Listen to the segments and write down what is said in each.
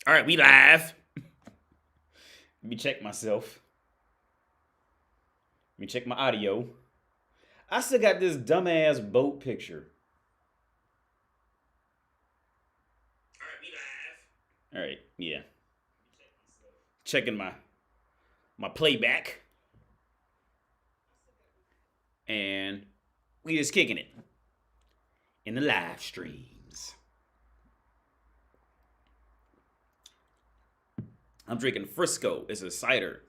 All right, we live. Let me check myself. Let me check my audio. I still got this dumbass boat picture. All right, yeah. Checking my playback, and we just kicking it in the live streams. I'm drinking Frisco. It's a cider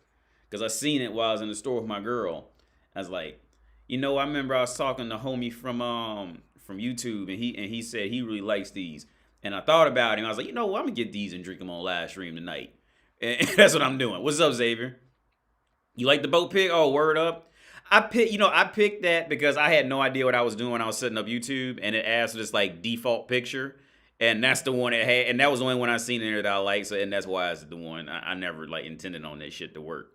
because I seen it while I was in the store with my girl. I was like, I remember I was talking to homie from YouTube, and he said he really likes these. And I thought about it, and I was like, I'm gonna get these and drink them on live stream tonight. And that's what I'm doing. What's up, Xavier? You like the boat pick? Oh, word up. I picked that because I had no idea what I was doing when I was setting up YouTube, and it asked for this like default picture, and that's the one it had, and that was the only one I seen in there that I liked, so and that's why it's the one. I never like intended on that shit to work.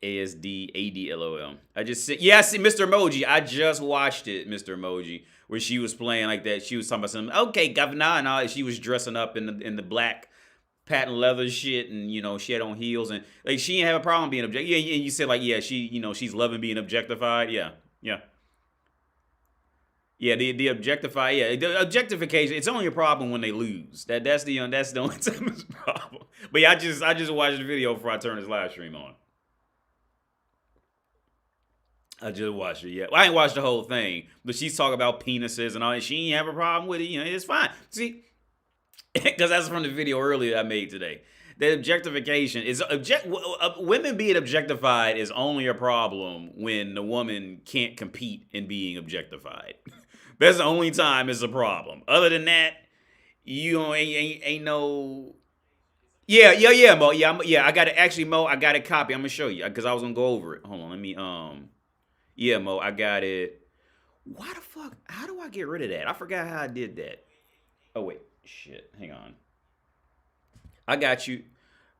ASDADLOL. I just said, yeah, I see Mr. Emoji. I just watched it, Mr. Emoji, where she was playing like that. She was talking about something, okay, governor, and all. She was dressing up in the black patent leather shit, and she had on heels, and like she didn't have a problem being object. Yeah, and you said like, yeah, she's loving being objectified. Yeah, yeah. Yeah, the objectify, yeah, the objectification. It's only a problem when they lose. That's the only time it's a problem. But yeah, I just watched the video before I turned this live stream on. I just watched it. Yeah, well, I ain't watched the whole thing, but she's talking about penises and all that. She ain't have a problem with it. It's fine. See, because that's from the video earlier I made today. That objectification is women being objectified is only a problem when the woman can't compete in being objectified. That's the only time it's a problem. Other than that, ain't no. Yeah, Mo. Yeah. I got it. Actually, Mo, I got a copy. I'm gonna show you because I was gonna go over it. Hold on. Let me. Yeah, Mo, I got it. Why the fuck? How do I get rid of that? I forgot how I did that. Oh wait, shit. Hang on. I got you.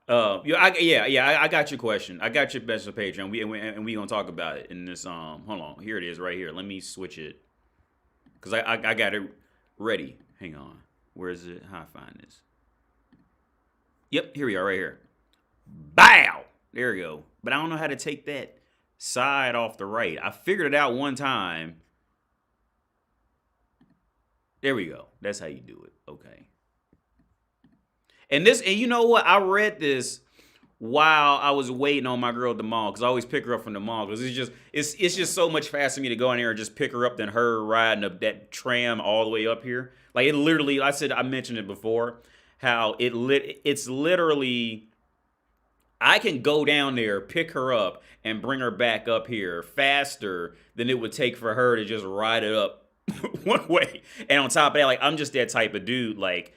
I got your question. I got your best of Patreon. We gonna talk about it in this. Hold on. Here it is, right here. Let me switch it, cause I got it ready. Hang on. Where is it? How I find this? Yep, here we are, right here. Bow. There we go. But I don't know how to take that side off the right. I figured it out one time. There we go. That's how you do it. Okay. And you know what? I read this while I was waiting on my girl at the mall, because I always pick her up from the mall, because it's just so much faster for me to go in there and just pick her up than her riding up that tram all the way up here. Like it literally, I mentioned it before, how it's literally, I can go down there, pick her up, and bring her back up here faster than it would take for her to just ride it up one way. And on top of that, like, I'm just that type of dude. Like,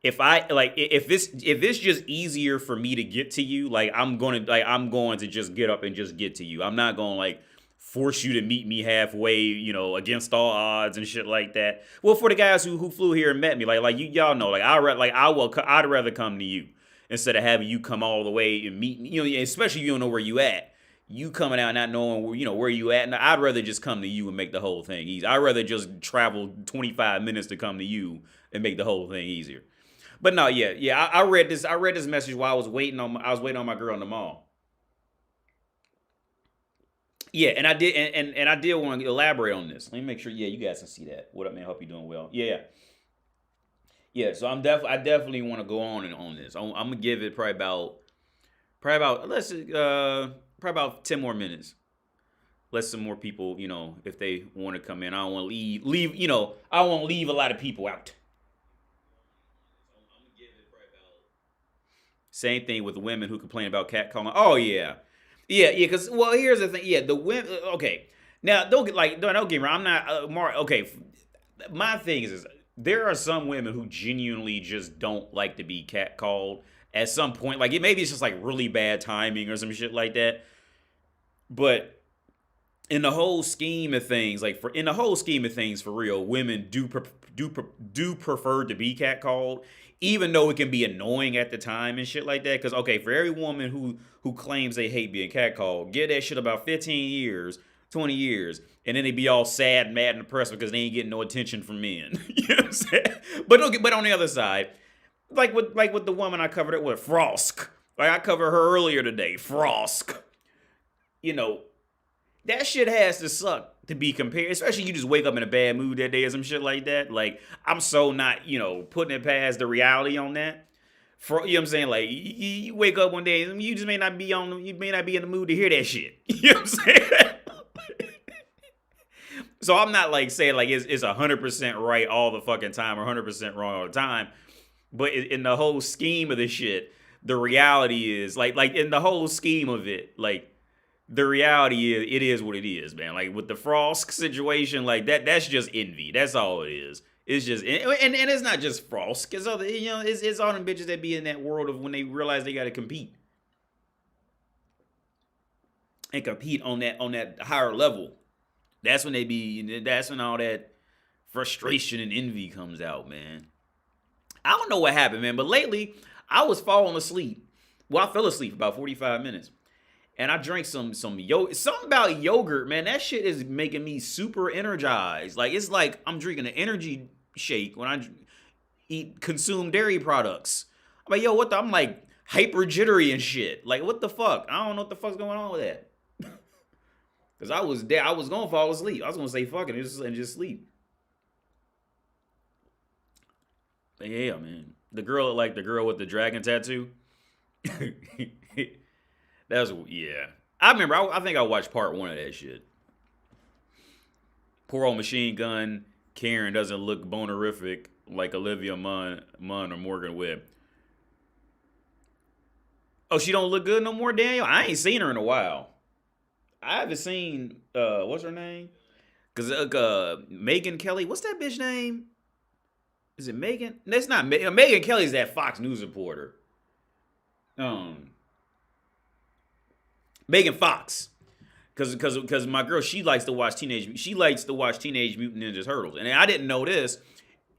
if this just easier for me to get to you, like, I'm going to just get up and just get to you. I'm not going to like force you to meet me halfway, against all odds and shit like that. Well, for the guys who flew here and met me, like y'all know, like I'd rather come to you instead of having you come all the way and meet me. Especially if you don't know where you at. You coming out not knowing where you at, and I'd rather just come to you and make the whole thing easy. I'd rather just travel 25 minutes to come to you and make the whole thing easier. But no, yeah. I read this message while I was waiting on my girl in the mall. Yeah, and I did, and I did want to elaborate on this. Let me make sure. Yeah, you guys can see that. What up, man? Hope you're doing well. Yeah. So I definitely want to go on this. I'm gonna give it probably about 10 more minutes. Let some more people, if they want to come in. I don't want to leave. I won't leave a lot of people out. Same thing with women who complain about catcalling. Oh yeah. Because here's the thing. Yeah, the women. Okay, now don't get me wrong. I'm not Mark. Okay, my thing is there are some women who genuinely just don't like to be catcalled. At some point, like maybe it's just like really bad timing or some shit like that. But in the whole scheme of things, for real, women do prefer to be catcalled, even though it can be annoying at the time and shit like that. Because okay, for every woman who claims they hate being catcalled, give that shit about 15 years, 20 years, And then they be all sad, mad, and depressed because they ain't getting no attention from men. You know what I'm saying? But on the other side, like with the woman I covered it with, Frosk. Like I covered her earlier today, Frosk. You know, that shit has to suck to be compared, especially you just wake up in a bad mood that day or some shit like that. Like, I'm so not, putting it past the reality on that. You know what I'm saying? Like, you wake up one day, you just may not be in the mood to hear that shit. You know what I'm saying? So I'm not like saying like it's 100% right all the fucking time or 100% wrong all the time. But in the whole scheme of this shit, the reality is like in the whole scheme of it, like, the reality is, it is what it is, man. Like, with the Frost situation, like, that's just envy. That's all it is. It's just, and it's not just Frost. It's other, it's all them bitches that be in that world of when they realize they got to compete. And compete on that higher level. That's when that's when all that frustration and envy comes out, man. I don't know what happened, man, but lately, I was falling asleep. Well, I fell asleep for about 45 minutes. And I drank some yogurt. Something about yogurt, man. That shit is making me super energized. Like, it's like I'm drinking an energy shake when I consume dairy products. I'm like, yo, what the? I'm like hyper jittery and shit. Like, what the fuck? I don't know what the fuck's going on with that. Because I was going to fall asleep. I was going to say fuck it and just sleep. But yeah, man. The girl with the dragon tattoo. Yeah. I remember, I think I watched part 1 of that shit. Poor old Machine Gun Karen doesn't look bonerific like Olivia Munn or Morgan Webb. Oh, she don't look good no more, Daniel? I ain't seen her in a while. I haven't seen, what's her name? Because Megyn Kelly, what's that bitch name? Is it Megan? That's not Megan. Megyn Kelly's that Fox News reporter. Megan Fox, because my girl, she likes to watch Teenage Mutant Ninja Turtles, and I didn't know this.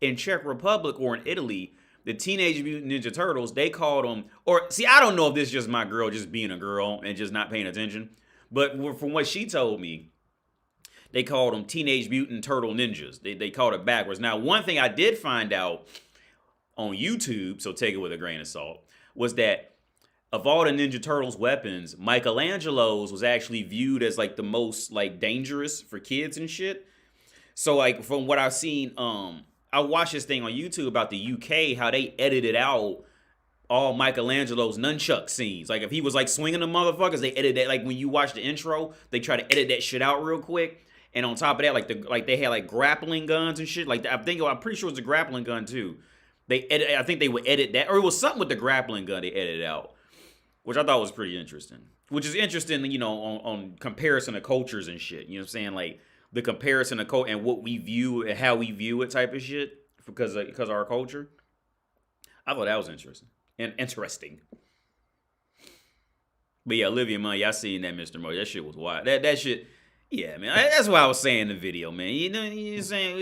In Czech Republic or in Italy, the Teenage Mutant Ninja Turtles, they called them, I don't know if this is just my girl just being a girl and just not paying attention, but from what she told me, they called them Teenage Mutant Turtle Ninjas. They called it backwards. Now, one thing I did find out on YouTube, so take it with a grain of salt, was that of all the Ninja Turtles weapons, Michelangelo's was actually viewed as like the most like dangerous for kids and shit. So like from what I've seen, I watched this thing on YouTube about the UK, how they edited out all Michelangelo's nunchuck scenes. Like if he was like swinging the motherfuckers, they edited that. Like when you watch the intro, they try to edit that shit out real quick. And on top of that, like they had like grappling guns and shit. Like I'm pretty sure it was a grappling gun too. I think they would edit that, or it was something with the grappling gun they edited out. Which I thought was pretty interesting. Which is interesting, on comparison of cultures and shit. You know what I'm saying? Like, the comparison of and what we view and how we view it type of shit. Because of our culture. I thought that was interesting. And interesting. But yeah, Olivia Munn, y'all seen that, Mr. Mo. That shit was wild. That shit, yeah, man. That's what I was saying in the video, man. You know what I'm saying?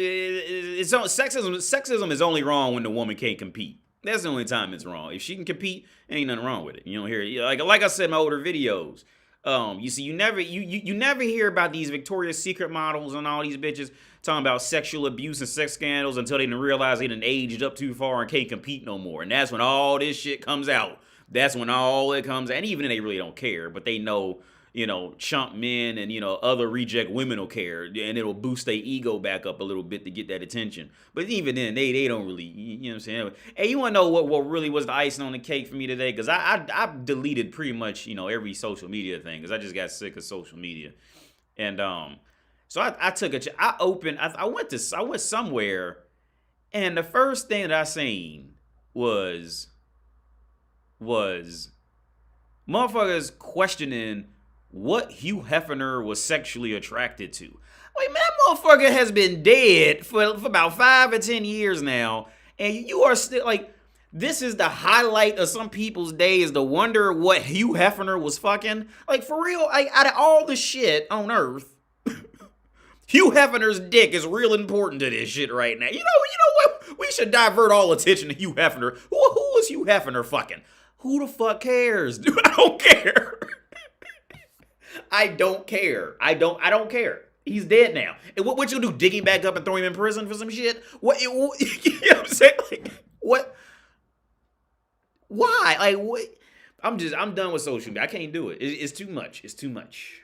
Sexism is only wrong when the woman can't compete. That's the only time it's wrong. If she can compete, ain't nothing wrong with it. You don't hear it. Like I said in my older videos. You see, you never hear about these Victoria's Secret models and all these bitches talking about sexual abuse and sex scandals until they done realize they done aged up too far and can't compete no more. And that's when all this shit comes out. That's when all it comes out. And even if they really don't care, but they know, chump men and, other reject women will care. And it'll boost their ego back up a little bit to get that attention. But even then, they don't really, you know what I'm saying? Hey, you want to know what really was the icing on the cake for me today? Because I deleted pretty much, every social media thing. Because I just got sick of social media. And so I went somewhere. And the first thing that I seen was motherfuckers questioning what Hugh Hefner was sexually attracted to. Wait, man, that motherfucker has been dead for about 5 or 10 years now, and you are still, like, this is the highlight of some people's day is to wonder what Hugh Hefner was fucking. Like, for real, like, out of all the shit on earth, Hugh Hefner's dick is real important to this shit right now. You know what? We should divert all attention to Hugh Hefner. Who is Hugh Hefner fucking? Who the fuck cares? Dude, I don't care. I don't care. I don't care. He's dead now. And what you do? Dig him back up and throw him in prison for some shit? What? You know what I'm saying? Like, what? Why? Like, what? I'm done with social media. I can't do it. It's too much. It's too much.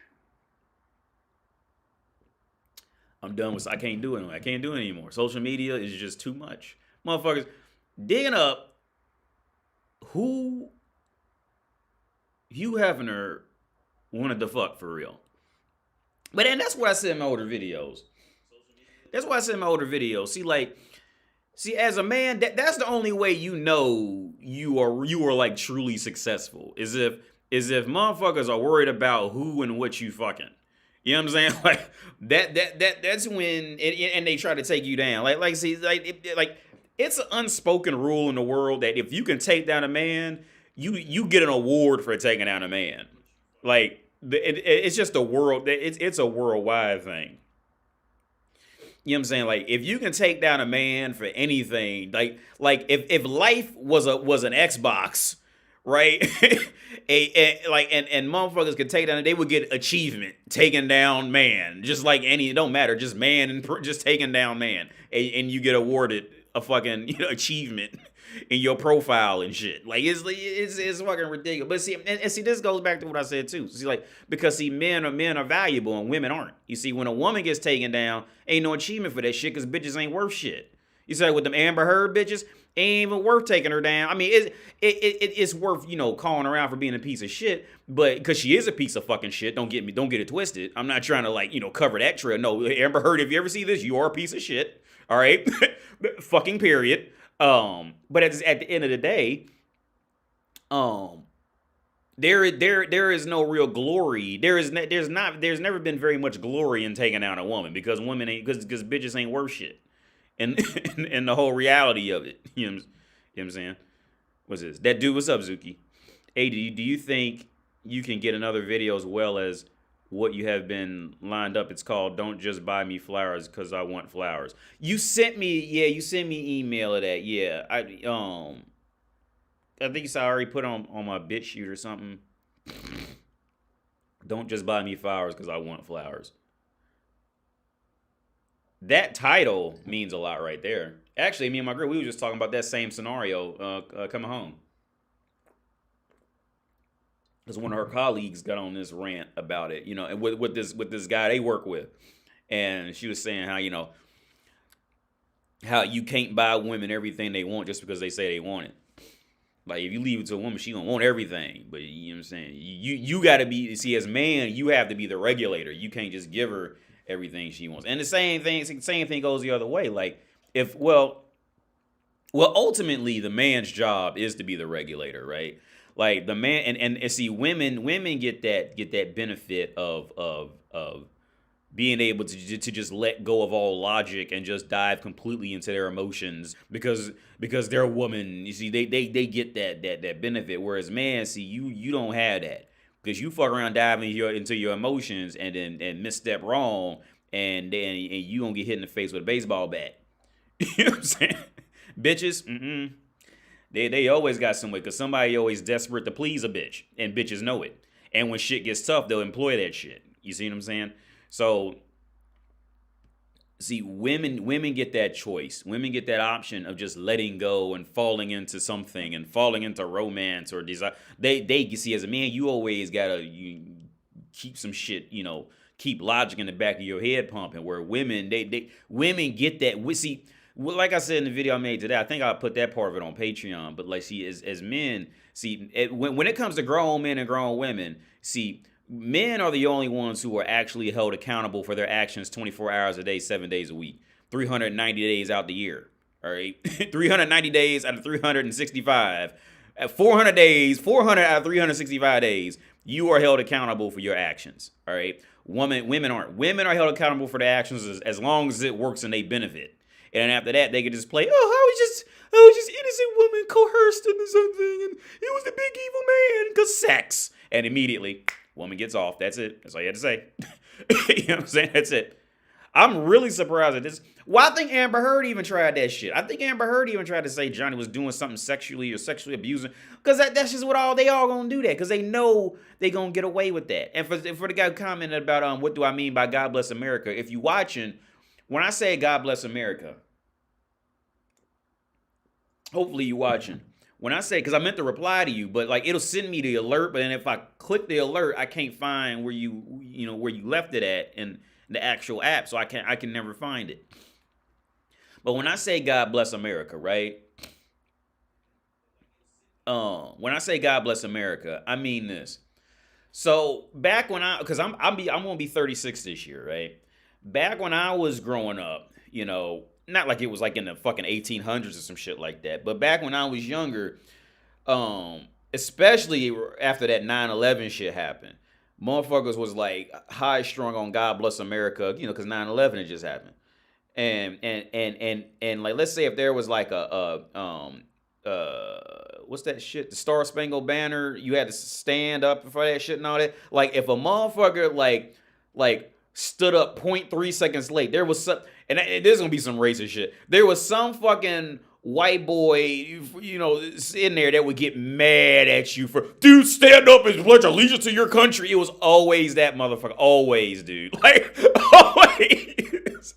I'm done with. I can't do it. I can't do it anymore. Social media is just too much. Motherfuckers digging up who Hugh Hefner wanted to fuck for real. But then that's what I said in my older videos. That's why I said in my older videos. See, as a man, that's the only way you know you are like truly successful. Is if motherfuckers are worried about who and what you fucking. You know what I'm saying? Like that's when and they try to take you down. It's an unspoken rule in the world that if you can take down a man, you get an award for taking down a man. Like it's just a world. It's a worldwide thing. You know what I'm saying? Like if you can take down a man for anything, like if life was an Xbox, right? and motherfuckers could take down, they would get achievement taking down man, just like any. It don't matter, just man and just taking down man, and you get awarded a fucking achievement in your profile and shit. Like it's fucking ridiculous. But see, and see, this goes back to what I said too. See, like because see, men are valuable and women aren't. You see, when a woman gets taken down, ain't no achievement for that shit because bitches ain't worth shit. You say with them Amber Heard bitches, ain't even worth taking her down. I mean, it's worth calling her out for being a piece of shit, but because she is a piece of fucking shit. Don't get it twisted. I'm not trying to cover that trail. No, Amber Heard, if you ever see this, you are a piece of shit. All right, fucking period. But at the end of the day, there is no real glory. There's never been very much glory in taking out a woman because women ain't because bitches ain't worth shit. And and the whole reality of it. You know what I'm saying? What's this? That dude, what's up, Zuki? Hey, do you think you can get another video as well as what you have been lined up? It's called Don't Just Buy Me Flowers Because I Want Flowers. You sent me email of that. Yeah. I think you saw I already put on my BitChute or something. Don't just buy me flowers because I want flowers. That title means a lot right there. Actually, me and my girl, we were just talking about that same scenario coming home. Because one of her colleagues got on this rant about it, and with this guy they work with. And she was saying how you can't buy women everything they want just because they say they want it. Like, if you leave it to a woman, she gonna want everything. But, you know what I'm saying? You got to be, see, as man, you have to be the regulator. You can't just give her everything she wants. And the same thing goes the other way. Like, ultimately, the man's job is to be the regulator, right? Like, the man, and see, women get that benefit of being able to just let go of all logic and just dive completely into their emotions because they're a woman. You see, they get that benefit. Whereas man, see, you don't have that because you fuck around diving into your emotions and misstep wrong and you gonna get hit in the face with a baseball bat. You know what I'm saying? Bitches, they always got some way because somebody always desperate to please a bitch and bitches know it. And when shit gets tough, they'll employ that shit. You see what I'm saying? So, see, women get that choice. Women get that option of just letting go and falling into something and falling into romance or desire. They see, as a man, you always gotta keep some shit, keep logic in the back of your head pumping. Where women get that. We see, like I said in the video I made today, I think I put that part of it on Patreon. But like, see, as men, see, when it comes to grown men and grown women, see. Men are the only ones who are actually held accountable for their actions 24 hours a day, 7 days a week, 390 days out the year. All right, 390 days out of 365, 400 out of 365 days, you are held accountable for your actions. All right, women aren't. Women are held accountable for their actions as long as it works and they benefit. And after that, they can just play. Oh, I was just innocent woman coerced into something, and it was the big evil man because sex, and immediately. Woman gets off. That's it. That's all you had to say. You know what I'm saying? That's it. I'm really surprised at this. Well, I think Amber Heard even tried that shit. I think Amber Heard even tried to say Johnny was doing something sexually or sexually abusing. Because that's just what they all gonna do that. Because they know they gonna get away with that. And for the guy who commented about what do I mean by God bless America, if you watching, when I say God bless America, hopefully you watching. When I say, because I meant to reply to you, but like it'll send me the alert, but then if I click the alert, I can't find where you left it at in the actual app, so I can never find it. But when I say God bless America, right? When I say God bless America, I mean this. So back when because I'm gonna be 36 this year, right? Back when I was growing up, not like it was like in the fucking 1800s or some shit like that, but back when I was younger, especially after that 9/11 shit happened, motherfuckers was like high strung on God bless America, because 9/11 had just happened, and like let's say if there was like what's that shit, the Star Spangled Banner, you had to stand up for that shit and all that. Like if a motherfucker like stood up 0.3 seconds late, there was some, and there's gonna be some racist shit. There was some fucking white boy, sitting there that would get mad at you for, dude, stand up and pledge allegiance to your country. It was always that motherfucker. Always, dude. Like, always.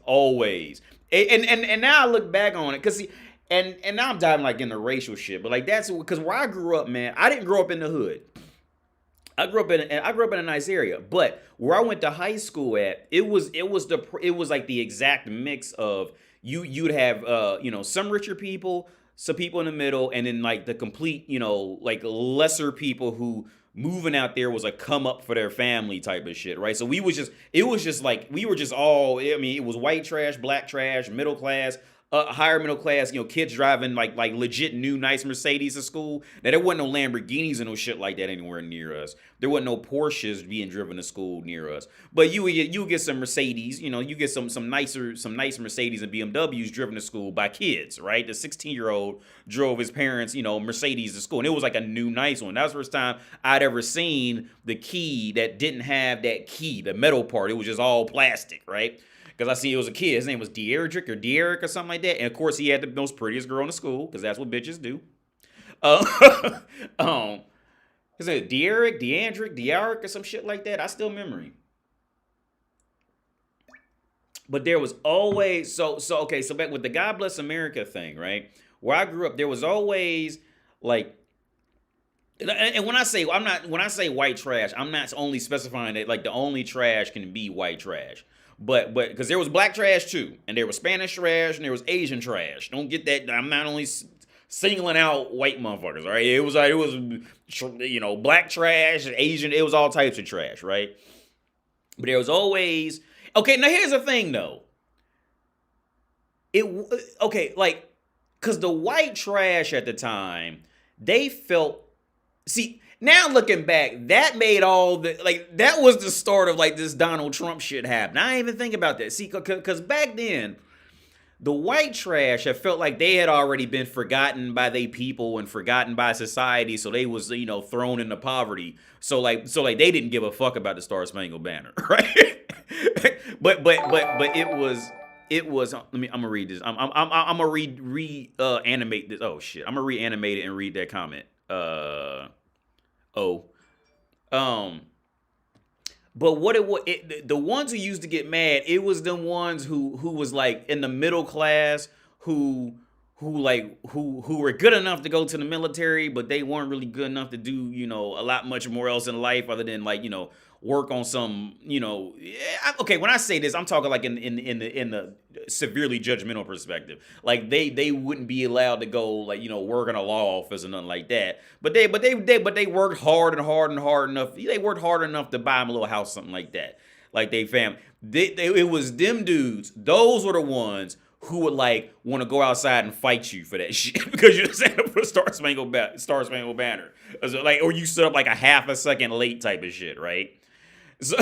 Always. And now I look back on it, because and now I'm diving like into racial shit, but like that's because where I grew up, man, I didn't grow up in the hood. I grew up in a nice area, but where I went to high school at, it was like the exact mix of you'd have some richer people, some people in the middle, and then like the complete like lesser people who moving out there was a come up for their family type of shit, right? So it was just like we were just all, I mean, it was white trash, black trash, middle class, higher middle class, kids driving like legit new nice Mercedes to school. Now there wasn't no Lamborghinis and no shit like that anywhere near us. There wasn't no Porsches being driven to school near us. But you would get some Mercedes, you get some nice Mercedes and BMWs driven to school by kids, right? The 16-year-old drove his parents, Mercedes to school, and it was like a new nice one. That was the first time I'd ever seen the key that didn't have that key, the metal part. It was just all plastic, right? Because I see it was a kid. His name was De'Eric or something like that. And of course, he had the most prettiest girl in the school, because that's what bitches do. His name De'Eric or some shit like that. I still memory. But there was always so back with the God Bless America thing, right? Where I grew up, there was always like, and when I say white trash, I'm not only specifying that like the only trash can be white trash. But because there was black trash too, and there was Spanish trash, and there was Asian trash. Don't get that. I'm not only singling out white motherfuckers, right? It was black trash, Asian. It was all types of trash, right? But there was always, okay. Now here's the thing, though. Because the white trash at the time, they felt. See, now looking back, that made that was the start of like this Donald Trump shit happen. I didn't even think about that. See, because back then, the white trash had felt like they had already been forgotten by they people and forgotten by society, so they was thrown into poverty. So they didn't give a fuck about the Star Spangled Banner, right? but it was. I'm gonna read this. I'm gonna reanimate this. Oh shit! I'm gonna reanimate it and read that comment. But what the ones who used to get mad, it was the ones who was like in the middle class who were good enough to go to the military, but they weren't really good enough to do a lot much more else in life other than work on some okay, when I say this, I'm talking like in the severely judgmental perspective. Like they wouldn't be allowed to go work in a law office or nothing like that. But they worked hard enough. They worked hard enough to buy them a little house, something like that. Like they family. It was them dudes. Those were the ones who would want to go outside and fight you for that shit because you stand up for Star Spangled Banner, or you stood up like a half a second late type of shit, right? So,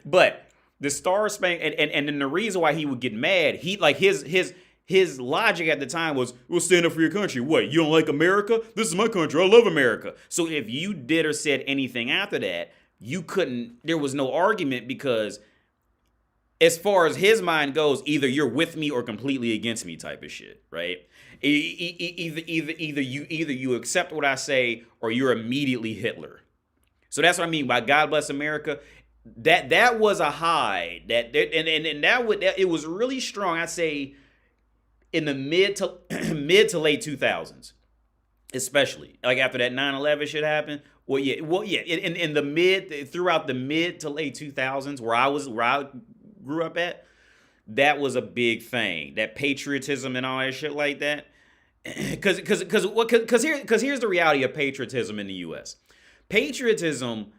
but the Star Spangled and then the reason why he would get mad, he his logic at the time was, we'll stand up for your country. What, you don't like America? This is my country. I love America. So if you did or said anything after that, there was no argument because as far as his mind goes, either you're with me or completely against me type of shit, right? Either you accept what I say or you're immediately Hitler. So that's what I mean by God bless America. That was a high and it was really strong. I'd say in the mid to late 2000s, especially like after that 9/11 shit happened. Well, yeah. In the throughout the mid to late 2000s, where I grew up at, that was a big thing. That patriotism and all that shit like that. Because here's the reality of patriotism in the U.S. Patriotism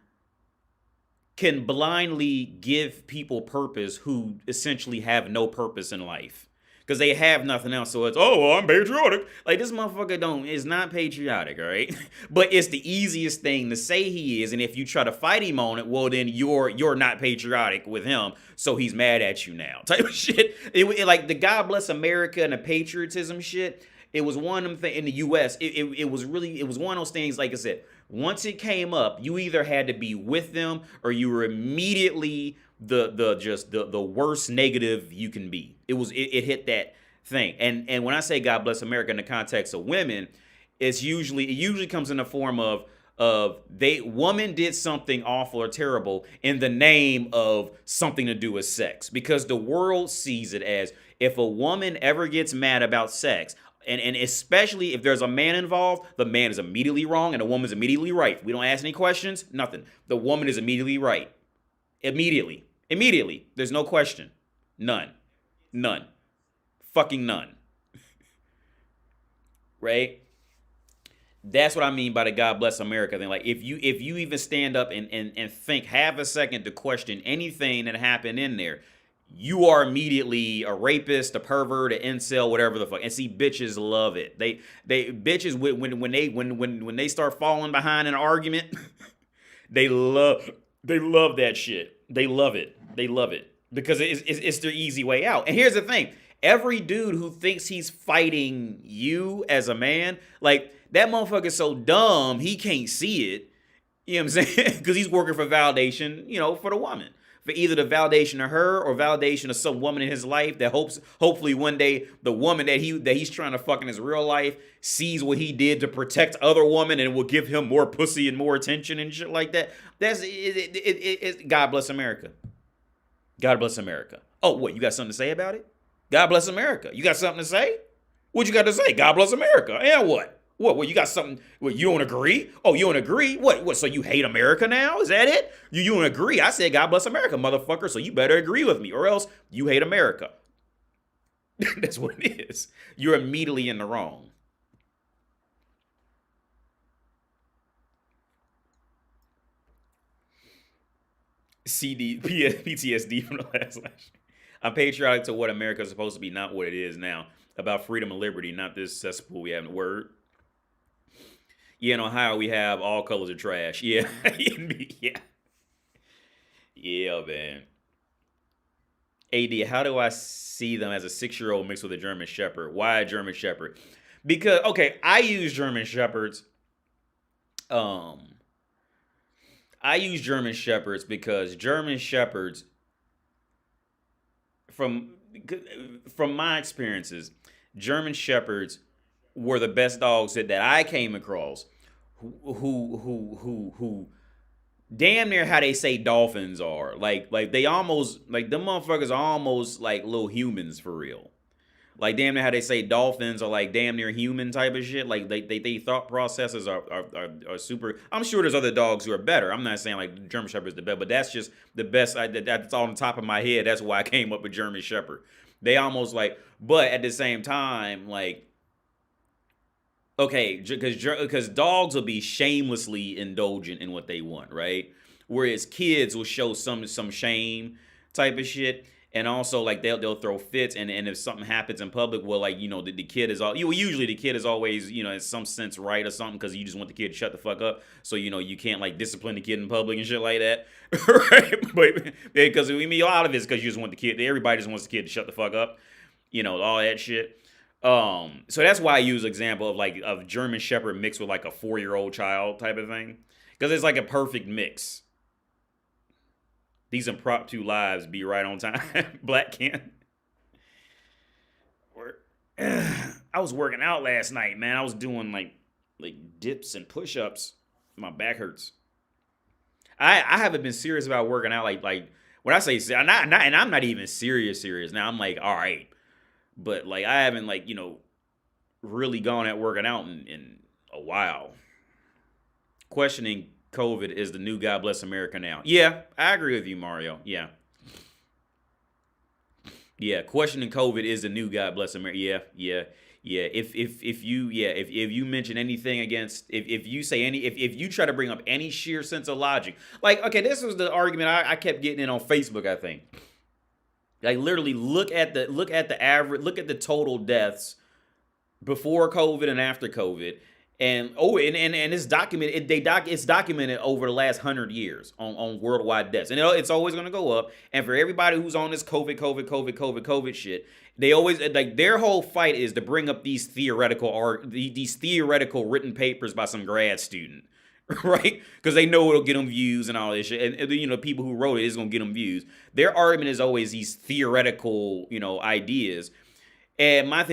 can blindly give people purpose who essentially have no purpose in life. Because they have nothing else. So it's, oh, well, I'm patriotic. Like, this motherfucker is not patriotic, all right? But it's the easiest thing to say he is. And if you try to fight him on it, well, then you're not patriotic with him. So he's mad at you now. Type of shit. Like, the God bless America and the patriotism shit, it was one of them things in the U.S. It was one of those things, like I said, once it came up, you either had to be with them or you were immediately the worst negative you can be. It hit that thing. And when I say God bless America in the context of women, it usually comes in the form of woman did something awful or terrible in the name of something to do with sex, because the world sees it as, if a woman ever gets mad about sex, and especially if there's a man involved, the man is immediately wrong and the woman's immediately right. We don't ask any questions, nothing. The woman is immediately right. Immediately. There's no question. None. Fucking none. Right? That's what I mean by the God bless America thing. Like, if you even stand up and think half a second to question anything that happened in there, you are immediately a rapist, a pervert, an incel, whatever the fuck. And see, bitches love it. They bitches when they start falling behind an argument, they love that shit. They love it because it's their easy way out. And here's the thing: every dude who thinks he's fighting you as a man, like, that motherfucker's so dumb he can't see it. You know what I'm saying? Because he's working for validation, for the woman. For either the validation of her or validation of some woman in his life that hopefully one day the woman that he's trying to fuck in his real life sees what he did to protect other women and will give him more pussy and more attention and shit like that. That's it. God bless America. God bless America. Oh, what, you got something to say about it? God bless America. You got something to say? What you got to say? God bless America. And what? What, you got something, what, you don't agree? Oh, you don't agree? What, so you hate America now? Is that it? You don't agree? I said God bless America, motherfucker, so you better agree with me, or else you hate America. That's what it is. You're immediately in the wrong. PTSD from the last election. I'm patriotic to what America is supposed to be, not what it is now. About freedom and liberty, not this cesspool we have in the word. Yeah, in Ohio, we have all colors of trash. Yeah. Yeah, man. AD, how do I see them as a 6-year-old mixed with a German Shepherd? Why a German Shepherd? Because, okay, I use German Shepherds. I use German Shepherds because German Shepherds, from my experiences, German Shepherds were the best dogs that I came across who damn near how they say dolphins are. Like they almost, like, them motherfuckers are almost like little humans for real. Like, damn near how they say dolphins are like damn near human type of shit. Like, they thought processes are super. I'm sure there's other dogs who are better. I'm not saying like German Shepherd is the best, but that's just the best. That's on the top of my head. That's why I came up with German Shepherd. They almost like, but at the same time, like, okay, because dogs will be shamelessly indulgent in what they want, right? Whereas kids will show some shame type of shit. And also, like, they'll throw fits, and if something happens in public, well, like, the kid is usually the kid is always, in some sense right or something, because you just want the kid to shut the fuck up, so you can't, like, discipline the kid in public and shit like that, right? But because a lot of it's because you just want the kid. Everybody just wants the kid to shut the fuck up, all that shit. So that's why I use example of German Shepherd mixed with like a 4-year-old child type of thing, because it's like a perfect mix. These impromptu lives be right on time. Black can. I was working out last night, man. I was doing like dips and push-ups. My back hurts. I haven't been serious about working out. Like when I say and I'm not even serious now. I'm like, all right, but like I haven't really gone at working out in a while. Questioning COVID is the new God bless America now. Yeah, I agree with you, Mario. Yeah. Yeah, questioning COVID is the new God bless America. Yeah. If you mention anything against if you try to bring up any sheer sense of logic, like okay, this was the argument I kept getting in on Facebook. I think like literally look at the average, look at the total deaths before COVID and after COVID. And it's documented. It's documented over the last 100 years on worldwide deaths, and it's always going to go up. And for everybody who's on this COVID shit, they always like their whole fight is to bring up these theoretical written papers by some grad student, right? Because they know it'll get them views and all this shit, and people who wrote it is going to get them views. Their argument is always these theoretical ideas. And my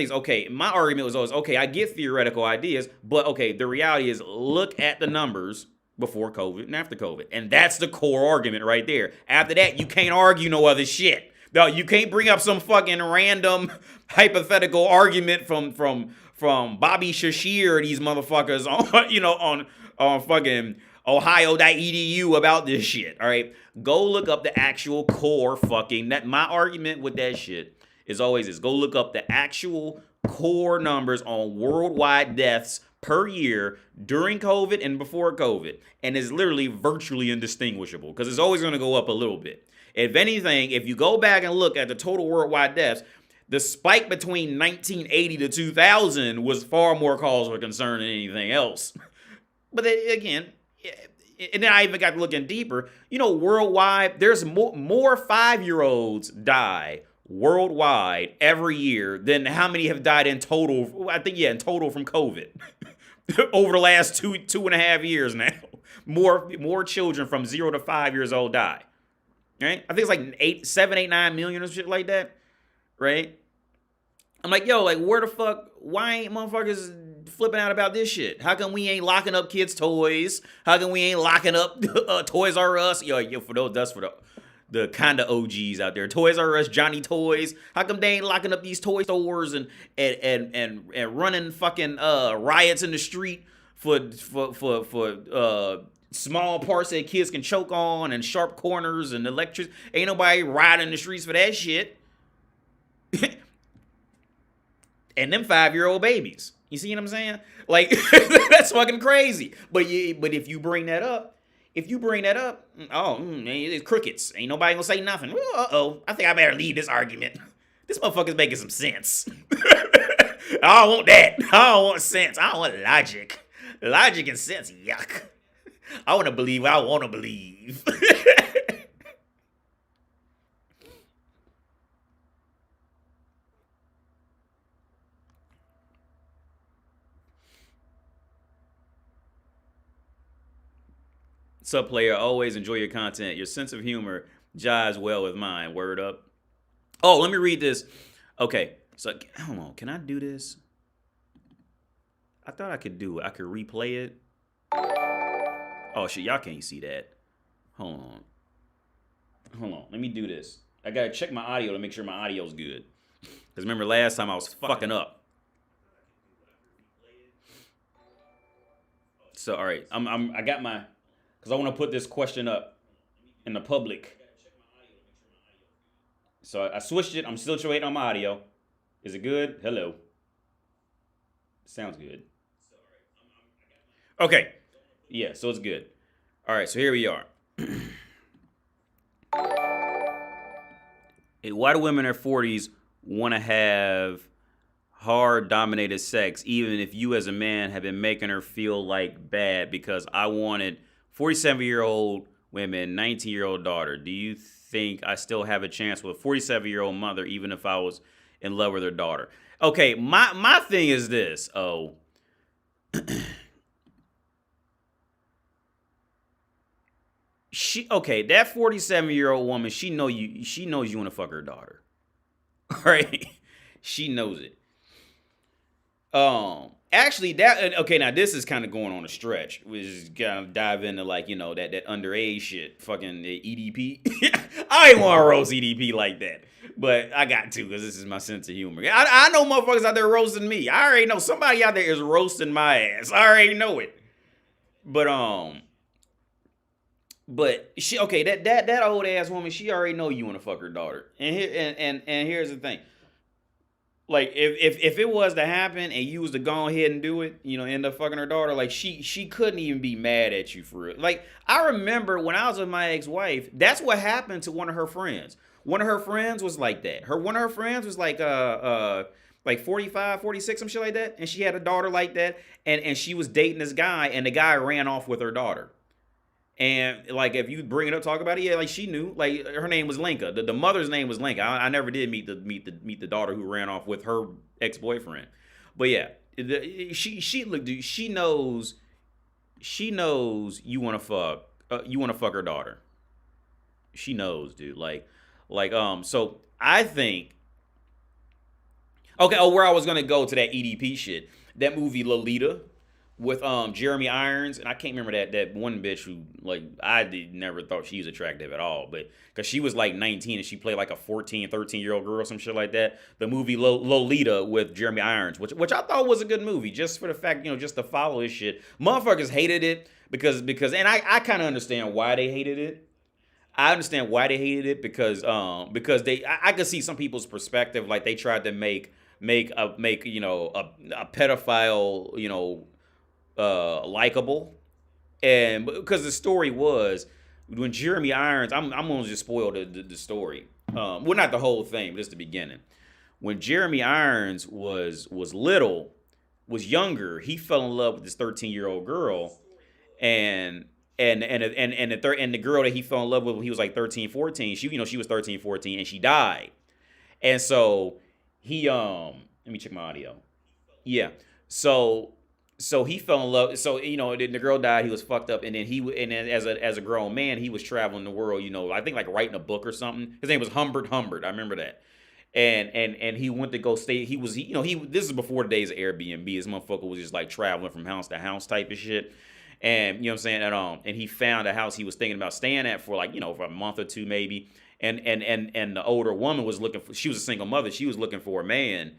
argument was always, okay, I get theoretical ideas, but okay, the reality is look at the numbers before COVID and after COVID. And that's the core argument right there. After that, you can't argue no other shit. No, you can't bring up some fucking random hypothetical argument from Bobby Shashir or these motherfuckers on fucking ohio.edu about this shit. All right. Go look up the actual core my argument with that shit is always go look up the actual core numbers on worldwide deaths per year during COVID and before COVID. And it's literally virtually indistinguishable because it's always going to go up a little bit. If anything, if you go back and look at the total worldwide deaths, the spike between 1980 to 2000 was far more cause for concern than anything else. But then, again, and then I even got looking deeper, worldwide, there's more 5-year-olds die worldwide every year than how many have died in total. I think in total from COVID over the last 2.5 years now. More children from 0 to 5 years old die. Right? I think it's like 7, 8, 9 million or shit like that. Right? I'm like, yo, like where the fuck? Why ain't motherfuckers flipping out about this shit? How come we ain't locking up kids' toys? How come we ain't locking up Toys R Us? Yo, for those, that's for the kind of OGs out there. Toys R Us, Johnny Toys. How come they ain't locking up these toy stores and running fucking riots in the street for small parts that kids can choke on and sharp corners and electric? Ain't nobody riding the streets for that shit. And them 5-year-old babies. You see what I'm saying? Like that's fucking crazy. But if you bring that up, it's crickets. Ain't nobody gonna say nothing. I think I better leave this argument. This motherfucker's making some sense. I don't want that. I don't want sense. I don't want logic. Logic and sense, yuck. I want to believe what I want to believe. Sub player, always enjoy your content. Your sense of humor jives well with mine. Word up. Oh, let me read this. Okay, so hold on. Can I do this? I thought I could do it. I could replay it. Oh shit, y'all can't see that. Hold on. Let me do this. I gotta check my audio to make sure my audio's good. Cause remember last time I was fucking up. So all right, I got my. Because I want to put this question up in the public. So I switched it. I'm still waiting on my audio. Is it good? Hello. Sounds good. Okay. Yeah, so it's good. All right, so here we are. Why do women in their 40s want to have hard dominated sex, even if you as a man have been making her feel like bad? Because I wanted 47-year-old women, 19-year-old daughter. Do you think I still have a chance with a 47-year-old mother, even if I was in love with her daughter? Okay, my thing is this. that 47-year-old woman, she knows you want to fuck her daughter. All right? She knows it. Actually, now this is kind of going on a stretch. We just gotta dive into like, that underage shit, fucking EDP. I ain't want to roast EDP like that, but I got to because this is my sense of humor. I know motherfuckers out there roasting me. I already know somebody out there is roasting my ass. I already know it. But she that old ass woman, she already know you want to fuck her daughter. And here's the thing. Like if it was to happen and you was to go ahead and do it, end up fucking her daughter, like she couldn't even be mad at you for it. Like I remember when I was with my ex-wife, that's what happened to one of her friends. One of her friends was like that. One of her friends was like 45, 46, some shit like that, and she had a daughter like that, and she was dating this guy, and the guy ran off with her daughter. And like if you bring it up, talk about it, yeah, like she knew, like her name was Lenka. The mother's name was Lenka. I never did meet the daughter who ran off with her ex-boyfriend. But yeah, she knows you want to fuck her daughter. She knows, dude. So I think where I was gonna go to that EDP shit, that movie Lolita with Jeremy Irons, and I can't remember that one bitch who, like, never thought she was attractive at all, but because she was like 19 and she played like a 14, 13-year-old girl or some shit like that. The movie Lolita with Jeremy Irons, which I thought was a good movie, just for the fact, just to follow his shit. Motherfuckers hated it because and I kind of understand why they hated it. I understand why they hated it because I could see some people's perspective, like they tried to make a pedophile, likable, and because the story was when Jeremy Irons, I'm gonna just spoil the story. Well, not the whole thing, but just the beginning. When Jeremy Irons was younger, he fell in love with this 13-year-old girl, and the girl that he fell in love with when he was like 13, 14, she was 13, 14, and she died. And so he let me check my audio. Yeah. So he fell in love. So the girl died. He was fucked up, and then as a grown man, he was traveling the world. I think like writing a book or something. His name was Humbert. I remember that. And he went to go stay. This is before the days of Airbnb. This motherfucker was just like traveling from house to house type of shit. And you know what I'm saying. And he found a house he was thinking about staying at for for a month or two maybe. And the older woman was looking for. She was a single mother. She was looking for a man.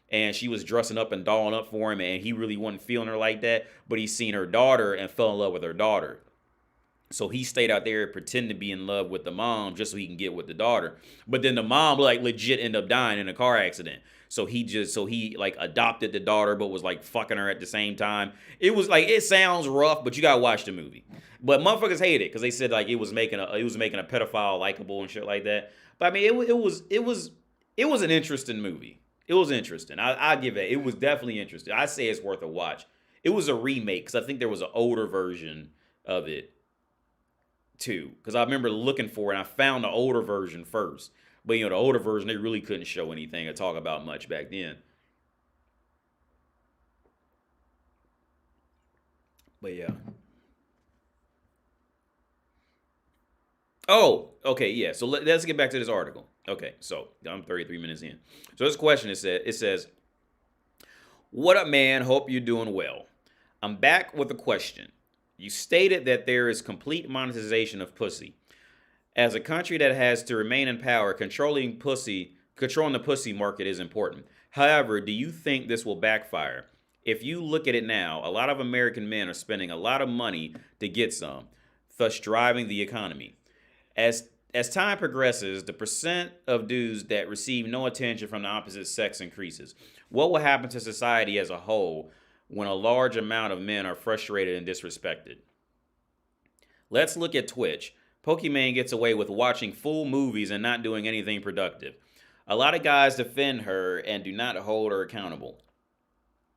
And she was dressing up and dolling up for him, and he really wasn't feeling her like that. But he seen her daughter and fell in love with her daughter. So he stayed out there pretending to be in love with the mom just so he can get with the daughter. But then the mom like legit ended up dying in a car accident. So he like adopted the daughter, but was like fucking her at the same time. It was like, it sounds rough, but you gotta watch the movie. But motherfuckers hated it because they said like it was making a pedophile likable and shit like that. But I mean, it was an interesting movie. It was interesting. I give it. It was definitely interesting. I say it's worth a watch. It was a remake because I think there was an older version of it too. Because I remember looking for it and I found the older version first. But the older version, they really couldn't show anything or talk about much back then. But yeah. Oh, okay, yeah. So let's get back to this article. Okay, so I'm 33 minutes in. So this question it says, "What up, man? Hope you're doing well. I'm back with a question. You stated that there is complete monetization of pussy. As a country that has to remain in power, controlling the pussy market is important. However, do you think this will backfire? If you look at it now, a lot of American men are spending a lot of money to get some, thus driving the economy. As time progresses, the percent of dudes that receive no attention from the opposite sex increases. What will happen to society as a whole when a large amount of men are frustrated and disrespected? Let's look at Twitch. Pokimane gets away with watching full movies and not doing anything productive. A lot of guys defend her and do not hold her accountable.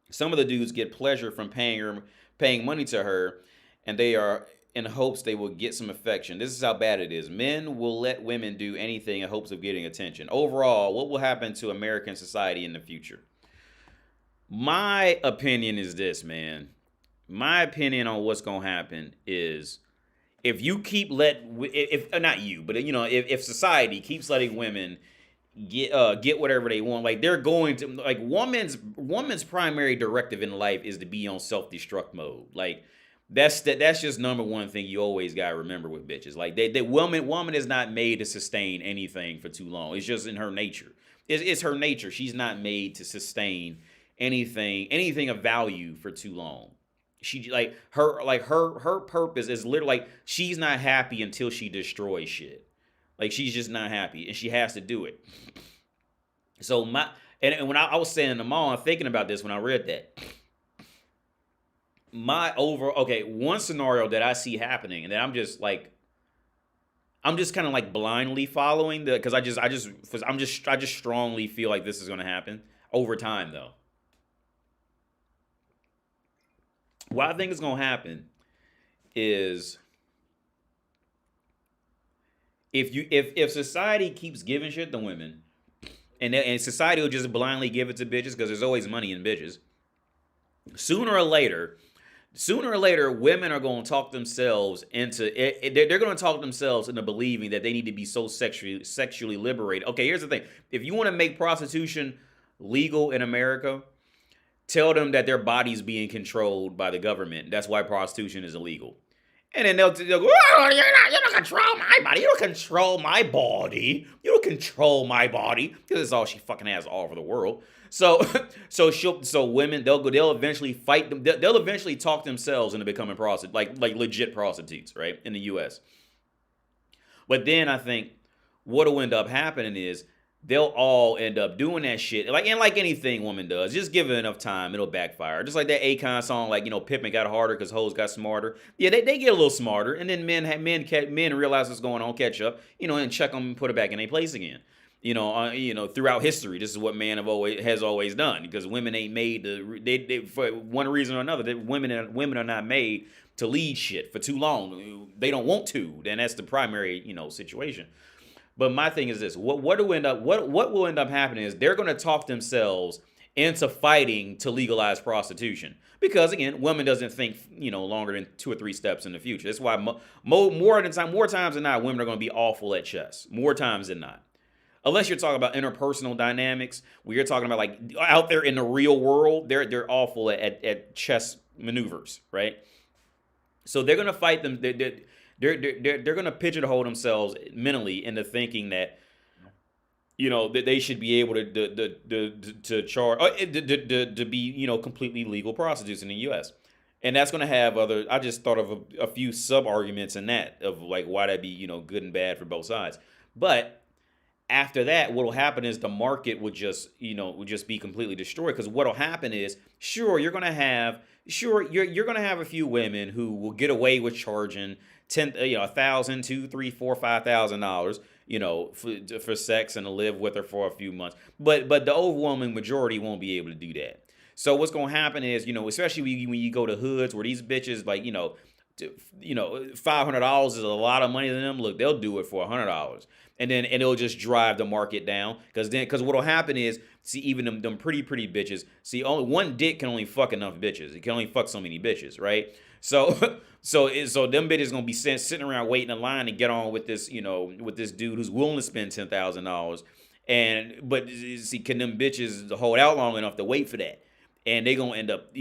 Some of the dudes get pleasure from paying money to her, and they are in hopes they will get some affection. This is how bad it is. Men will let women do anything in hopes of getting attention. Overall, what will happen to American society in the future?" My opinion is this, man. My opinion on what's going to happen is if you keep if not you, but if society keeps letting women get whatever they want, like they're going to, like, woman's primary directive in life is to be on self-destruct mode. Like that's just number one thing you always gotta remember with bitches. Like they woman is not made to sustain anything for too long. It's just in her nature. It's her nature. She's not made to sustain anything of value for too long. She her purpose is literally, like, she's not happy until she destroys shit. Like, she's just not happy, and she has to do it. So when I was saying in the mall, I'm thinking about this when I read that. One scenario that I see happening, and that I'm just kind of like blindly following because I just strongly feel like this is going to happen over time, though. What I think is going to happen is, if society keeps giving shit to women, and society will just blindly give it to bitches because there's always money in bitches, sooner or later, women are going to talk themselves into it. They're going to talk themselves into believing that they need to be so sexually liberated. Okay, here's the thing: if you want to make prostitution legal in America, tell them that their body's being controlled by the government. That's why prostitution is illegal. And then they'll go, oh, you don't control my body. You don't control my body. You don't control my body. Because it's all she fucking has all over the world. So women, they'll eventually fight them. They'll eventually talk themselves into becoming like legit prostitutes, right, in the U.S. But then I think what'll end up happening is they'll all end up doing that shit. Like anything woman does, just give it enough time, it'll backfire. Just like that Akon song, like, Pippin got harder because hoes got smarter. Yeah, they get a little smarter, and then men realize what's going on, catch up, and check them and put it back in their place again. Throughout history, this is what man has always done, because women ain't made to, for one reason or another, that women are not made to lead shit for too long. They don't want to. Then that's the primary, situation. But my thing is this: what will end up happening is they're going to talk themselves into fighting to legalize prostitution, because again, women doesn't think longer than 2 or 3 steps in the future. That's why more times than not, women are going to be awful at chess. More times than not, unless you're talking about interpersonal dynamics, where you're talking about like out there in the real world, they're awful at chess maneuvers, right? So they're going to fight them. They're going to pigeonhole themselves mentally into thinking that, that they should be able to charge to be completely legal prostitutes in the U.S. And that's going to have other. I just thought of a few sub arguments in that of like why that'd be good and bad for both sides. But after that, what'll happen is the market would just be completely destroyed, because what'll happen is you're going to have a few women who will get away with charging $1,000, $2,000, $3,000, $4,000, $5,000, for sex and to live with her for a few months. But the overwhelming majority won't be able to do that. So what's gonna happen is, especially when you go to hoods where these bitches $500 is a lot of money to them. Look, they'll do it for $100, and it'll just drive the market down. Because what'll happen is, see, even them pretty bitches, see, only one dick can only fuck enough bitches. It can only fuck so many bitches, right? So them bitches gonna be sitting around waiting in line to get on with this, with this dude who's willing to spend $10,000. But see, can them bitches hold out long enough to wait for that? And they gonna end up,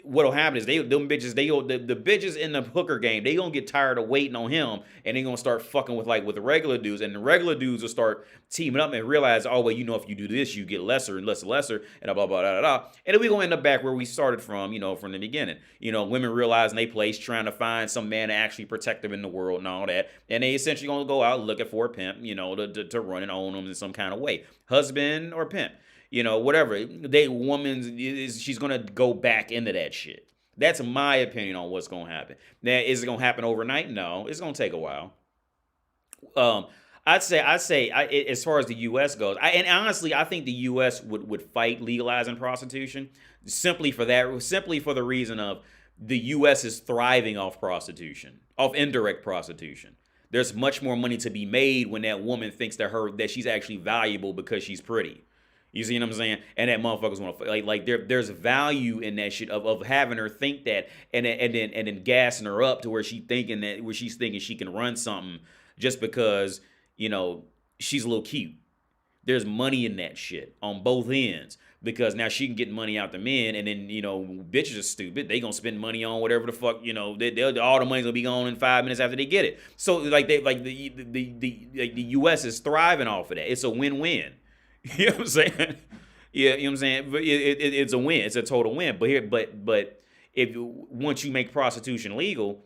what'll happen is the bitches in the hooker game, they gonna get tired of waiting on him, and they gonna start fucking with the regular dudes, and the regular dudes will start teaming up and realize, oh well, if you do this, you get lesser and lesser, and blah blah blah blah. And then we gonna end up back where we started from, from the beginning. Women realizing they place, trying to find some man to actually protect them in the world and all that, and they essentially gonna go out looking for a pimp, to run and own them in some kind of way, husband or pimp. Whatever. She's going to go back into that shit. That's my opinion on what's going to happen. Now, is it going to happen overnight? No, it's going to take a while. I'd say, as far as the U.S. goes, and honestly, I think the U.S. would fight legalizing prostitution simply for the reason of the U.S. is thriving off prostitution, off indirect prostitution. There's much more money to be made when that woman thinks that she's actually valuable because she's pretty. You see what I'm saying? And that motherfuckers want to like there's value in that shit of having her think that and then gassing her up to where she's thinking she can run something just because, you know, she's a little cute. There's money in that shit on both ends because now she can get money out the men, and then, you know, bitches are stupid. They gonna spend money on whatever the fuck, you know. All the money's gonna be gone in 5 minutes after they get it. So like the U.S. is thriving off of that. It's a win-win. You know what I'm saying? Yeah, you know what I'm saying. But it's a win. It's a total win. But if once you make prostitution legal,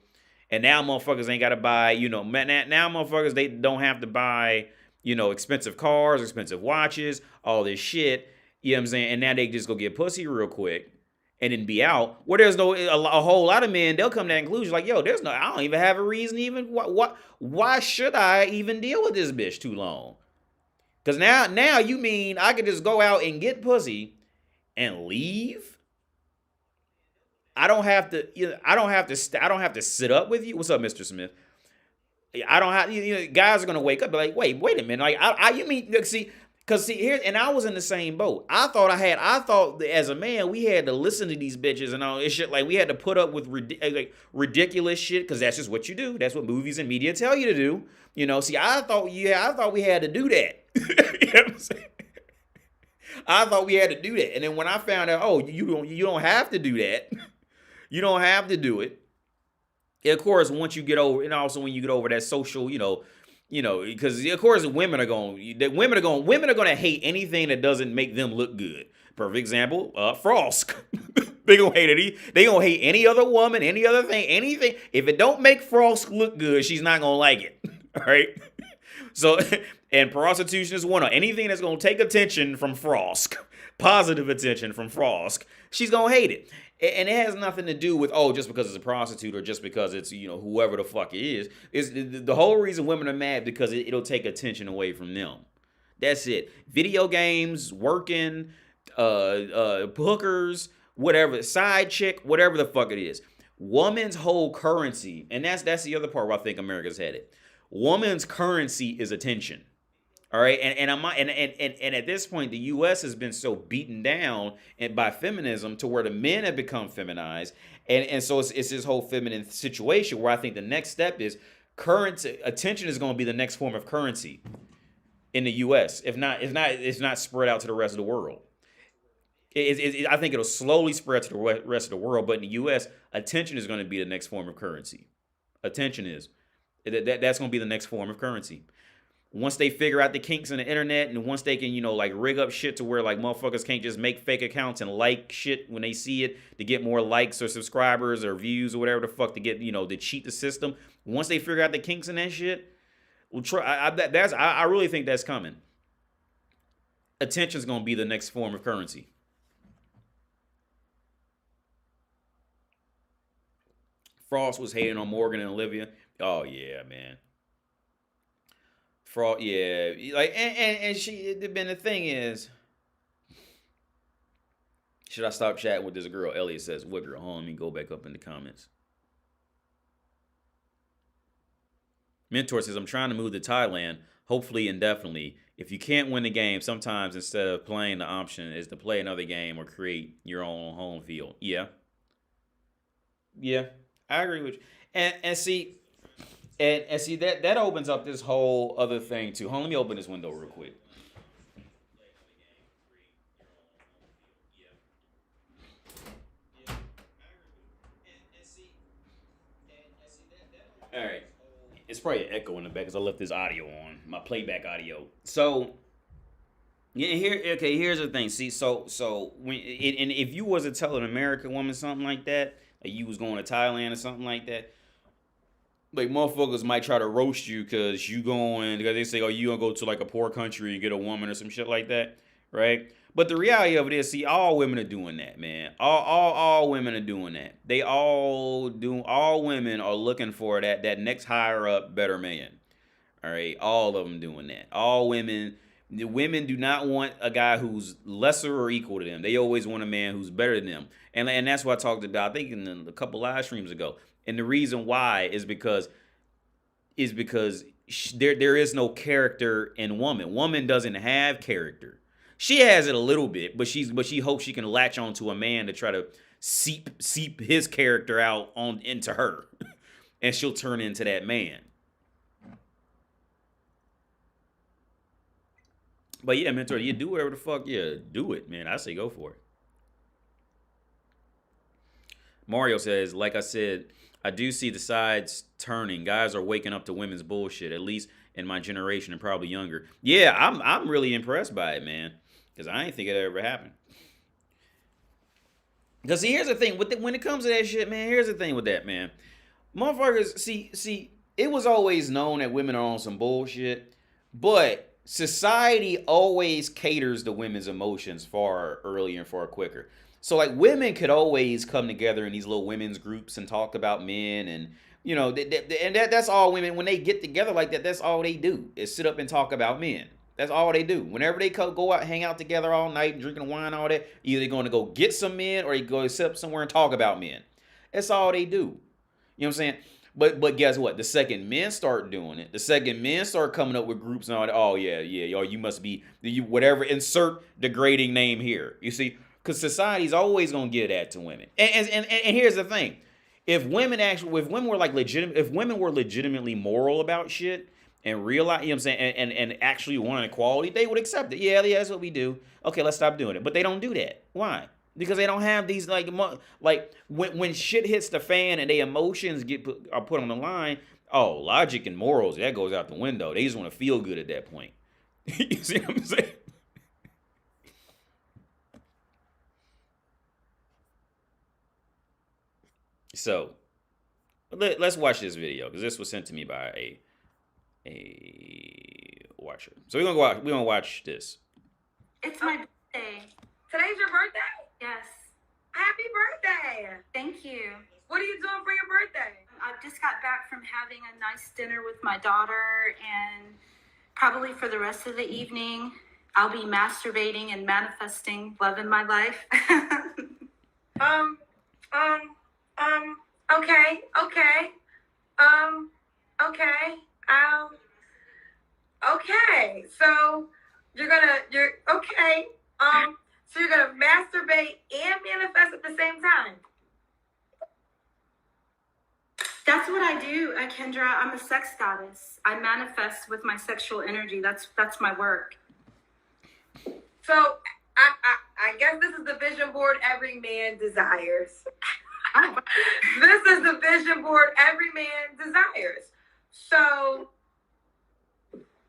and now motherfuckers ain't gotta buy, you know, now motherfuckers they don't have to buy, you know, expensive cars, expensive watches, all this shit. You know what I'm saying? And now they just go get pussy real quick and then be out. Where there's a whole lot of men, they'll come to that conclusion like, yo, I don't even have a reason even, why should I even deal with this bitch too long? Because now you mean I could just go out and get pussy and leave? I don't have to, you know, I don't have to sit up with you. What's up, Mr. Smith? I don't have, you know, guys are gonna wake up and be like, wait a minute, like you mean, see, cause see here, and I was in the same boat. I thought that as a man we had to listen to these bitches and all this shit, like we had to put up with ridiculous shit, cause that's just what you do. That's what movies and media tell you to do. You know, see, I thought we had to do that. You know what I'm saying? I thought we had to do that, and then when I found out, oh, you don't have to do that. You don't have to do it. Of course, once you get over, and also when you get over that social, you know, because of course women are going to hate anything that doesn't make them look good. Perfect example, Frost. They gonna hate any other woman, any other thing, anything. If it don't make Frost look good, she's not gonna like it. All right. So, and prostitution is one of anything that's gonna take attention from Frost, positive attention from Frost. She's gonna hate it. And it has nothing to do with, oh, just because it's a prostitute or just because it's, you know, whoever the fuck it is. It's the whole reason women are mad because it'll take attention away from them. That's it. Video games, working, hookers, whatever, side chick, whatever the fuck it is. Woman's whole currency, and that's the other part where I think America's headed. Woman's currency is attention. All right, and at this point, the U.S. has been so beaten down by feminism to where the men have become feminized, and so it's this whole feminine situation where I think the next step is currency. Attention is going to be the next form of currency in the U.S. If not, it's not spread out to the rest of the world. I think it'll slowly spread to the rest of the world, but in the U.S., attention is going to be the next form of currency. Attention is that's going to be the next form of currency. Once they figure out the kinks in the internet, and once they can, you know, like rig up shit to where like motherfuckers can't just make fake accounts and like shit when they see it to get more likes or subscribers or views or whatever the fuck to get, you know, to cheat the system. Once they figure out the kinks in that shit, we'll try. I really think that's coming. Attention's gonna be the next form of currency. Frost was hating on Morgan and Olivia. Oh yeah, man. Fraud, yeah, like and the thing is, should I stop chatting with this girl? Elliot says, "What girl?" Hold on, let me go back up in the comments. Mentor says, "I'm trying to move to Thailand, hopefully indefinitely. If you can't win the game, sometimes instead of playing the option is to play another game or create your own home field." Yeah, I agree with you. And see. And see that opens up this whole other thing too. Hold on, let me open this window real quick. All right, it's probably an echo in the back because I left this audio on my playback audio. So yeah, here's the thing. See, so when and if you was to tell an American woman something like that, like you was going to Thailand or something like that. Like motherfuckers might try to roast you because they say, oh, you gonna go to like a poor country and get a woman or some shit like that, right? But the reality of it is, see, all women are doing that, man. All women are doing that. All women are looking for that next higher up, better man. All right, all of them doing that. The women do not want a guy who's lesser or equal to them. They always want a man who's better than them. And that's what I talked about, I think in a couple live streams ago. And the reason why is because there is no character in woman. Woman doesn't have character. She has it a little bit, but she hopes she can latch onto a man to try to seep his character out on into her, and she'll turn into that man. But yeah, mentor, you do whatever the fuck you do it, man. I say go for it. Mario says, like I said, I do see the sides turning. Guys are waking up to women's bullshit, at least in my generation and probably younger. Yeah, I'm really impressed by it, man, because I ain't think it ever happened. Because see, here's the thing when it comes to that shit, man. Here's the thing with that, man. Motherfuckers, see, it was always known that women are on some bullshit, but society always caters to women's emotions far earlier and far quicker. So like women could always come together in these little women's groups and talk about men, and that's all women, when they get together like that, that's all they do is sit up and talk about men. That's all they do. Whenever they go out, hang out together all night, drinking wine, all that, either they're going to go get some men or they go sit up somewhere and talk about men. That's all they do. You know what I'm saying? But guess what? The second men start doing it, the second men start coming up with groups and all that, oh yeah, you must be whatever, insert degrading name here. You see, because society's always gonna give that to women. And here's the thing: if women were legitimately moral about shit and realize, you know what I'm saying, and actually wanted equality, they would accept it. Yeah, that's what we do. Okay, let's stop doing it. But they don't do that. Why? Because they don't have these like when shit hits the fan and their emotions are put on the line. Oh, logic and morals, that goes out the window. They just want to feel good at that point. You see what I'm saying? So let's watch this video because this was sent to me by a watcher. So we're gonna watch this. It's my birthday. Today's your birthday? Yes. Happy birthday! Thank you. What are you doing for your birthday? I just got back from having a nice dinner with my daughter, and probably for the rest of the evening, I'll be masturbating and manifesting love in my life. Okay. So you're gonna masturbate and manifest at the same time. That's what I do, Kendra. I'm a sex goddess. I manifest with my sexual energy. That's my work. So I guess this is the vision board every man desires. Oh. This is the vision board every man desires. So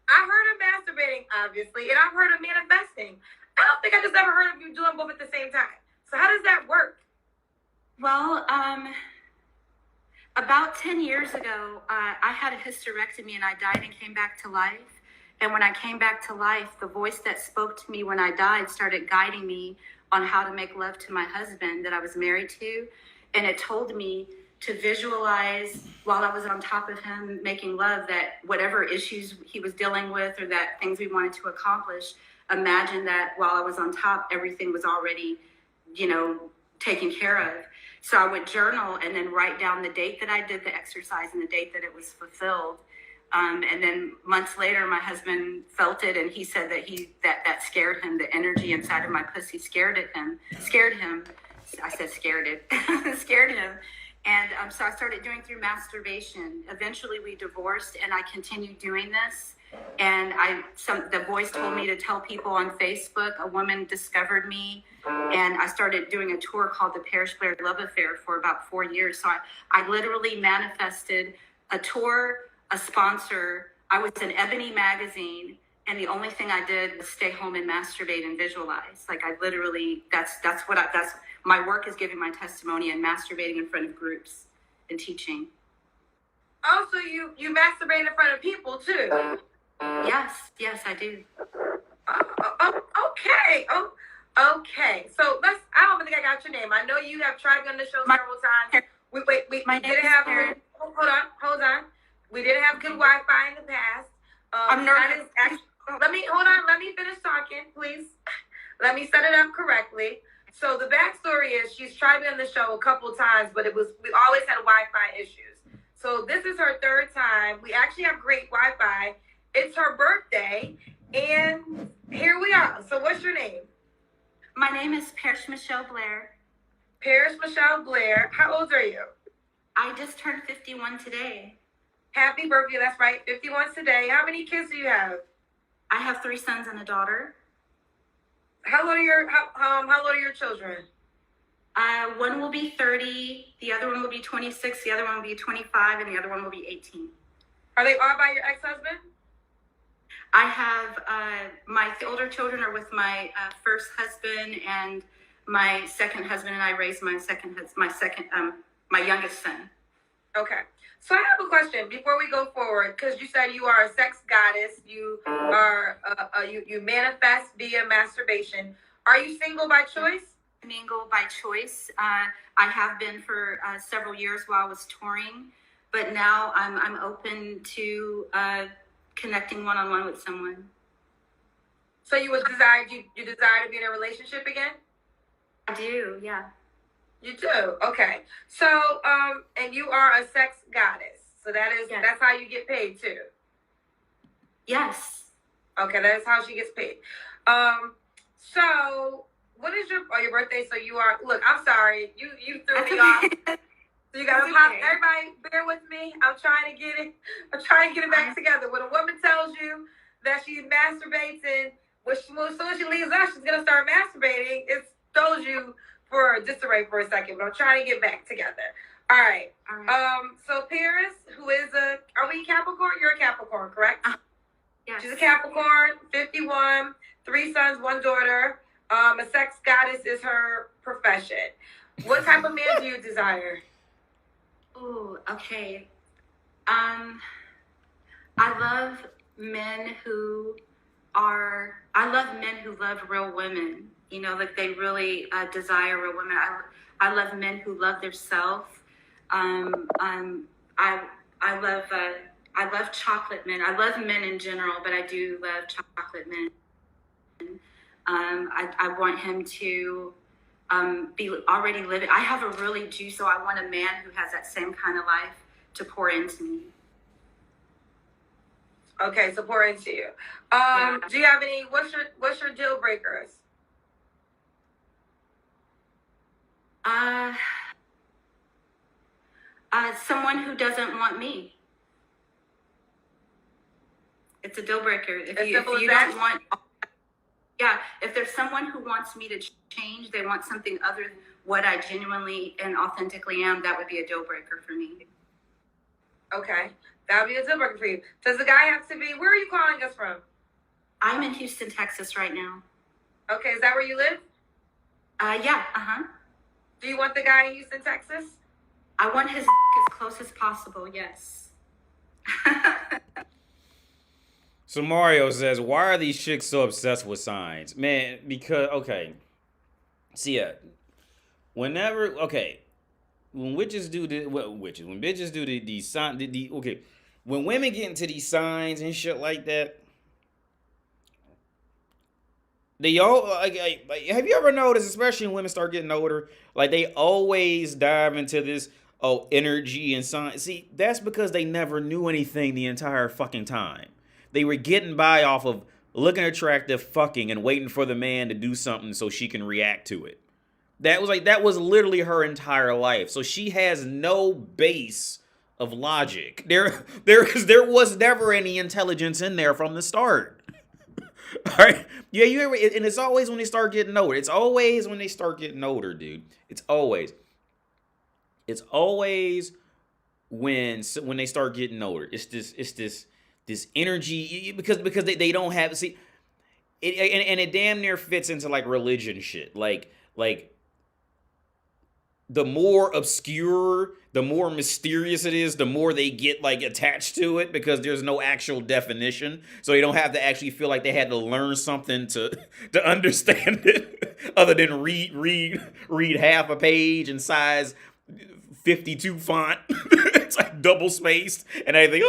I've heard of masturbating, obviously, and I've heard of manifesting. I don't think I just ever heard of you doing both at the same time. So how does that work? Well, about 10 years ago, I had a hysterectomy and I died and came back to life. And when I came back to life, the voice that spoke to me when I died started guiding me on how to make love to my husband that I was married to. And it told me to visualize while I was on top of him making love that whatever issues he was dealing with or that things we wanted to accomplish, imagine that while I was on top, everything was already, taken care of. So I would journal and then write down the date that I did the exercise and the date that it was fulfilled. And then months later, my husband felt it, and he said that scared him. The energy inside of my pussy scared him. I said scared it, scared him. And so I started doing through masturbation. Eventually, we divorced, and I continued doing this. And the voice told me to tell people on Facebook. A woman discovered me, and I started doing a tour called the Parish Blair Love Affair for about 4 years. So I literally manifested a tour, a sponsor. I was in Ebony magazine, and the only thing I did was stay home and masturbate and visualize. Like I literally, that's my work is giving my testimony and masturbating in front of groups and teaching. Also, you masturbate in front of people too. Yes, I do. Okay. So I don't think I got your name. I know you have tried to be on the show several times. We didn't have. Hold on. We didn't have good Wi-Fi in the past. I'm nervous. Let me finish talking, please. Let me set it up correctly. So the backstory is she's tried to be on the show a couple times, but we always had Wi-Fi issues. So this is her third time. We actually have great Wi-Fi. It's her birthday, and here we are. So what's your name? name is Paris Michelle Blair. Paris Michelle Blair. How old are you? I just turned 51 today. Happy birthday. That's right. 51 today. How many kids do you have? I have 3 sons and a daughter. How old are your children? One will be 30, the other one will be 26, the other one will be 25, and the other one will be 18. Are they all by your ex-husband? I have my older children are with my first husband, and my second husband and I raised my youngest son. Okay. So I have a question before we go forward, because you said you are a sex goddess. You are you manifest via masturbation. Are you single by choice? Single by choice. I have been for several years while I was touring, but now I'm open to connecting one-on-one with someone. So you desire to be in a relationship again? I do, yeah. You do? Okay. So and you are a sex goddess. So that's how you get paid too. Yes. Okay, that is how she gets paid. So what is your birthday? So you are, look, I'm sorry. You threw me off. So you gotta pop, everybody bear with me. I'm trying to get it back together. When a woman tells you that she masturbates and as soon as she leaves us, she's gonna start masturbating, it throws you for disarray for a second, but I'm trying to get back together. All right. So Paris, who is are we Capricorn? You're a Capricorn, correct? Yes. She's a Capricorn, 51, 3 sons, 1 daughter. A sex goddess is her profession. What type of man do you desire? Oh, okay. I love men who love real women. You know, like they really desire real women. I love men who love their self. I love chocolate men. I love men in general, but I do love chocolate men. I want him to be already living. I have a really so I want a man who has that same kind of life to pour into me. Okay, so pour into you. Do you have any? What's your deal breakers? Someone who doesn't want me. It's a deal breaker. If you don't want, if there's someone who wants me to change, they want something other than what I genuinely and authentically am, that would be a deal breaker for me. Okay, that would be a deal breaker for you. Does the guy have to be? Where are you calling us from? I'm in Houston, Texas right now. Okay, is that where you live? Yeah. Do you want the guy in Houston, Texas? I want his as close as possible, yes. So Mario says, why are these chicks so obsessed with signs? Man, because, okay. See, when bitches do these signs, okay, when women get into these signs and shit like that, they all, like, have you ever noticed, especially when women start getting older, like they always dive into this, energy and signs. See, that's because they never knew anything the entire fucking time. They were getting by off of looking attractive, fucking, and waiting for the man to do something so she can react to it. That was literally her entire life. So she has no base of logic. There was never any intelligence in there from the start. All right. Yeah, and it's always when they start getting older. It's always when they start getting older, dude. It's always when they start getting older. It's this energy because they don't have, see it, and it damn near fits into like religion shit. Like the more obscure, the more mysterious it is, the more they get like attached to it because there's no actual definition. So they don't have to actually feel like they had to learn something to understand it other than read half a page in size 52 font. It's like double spaced, and I think,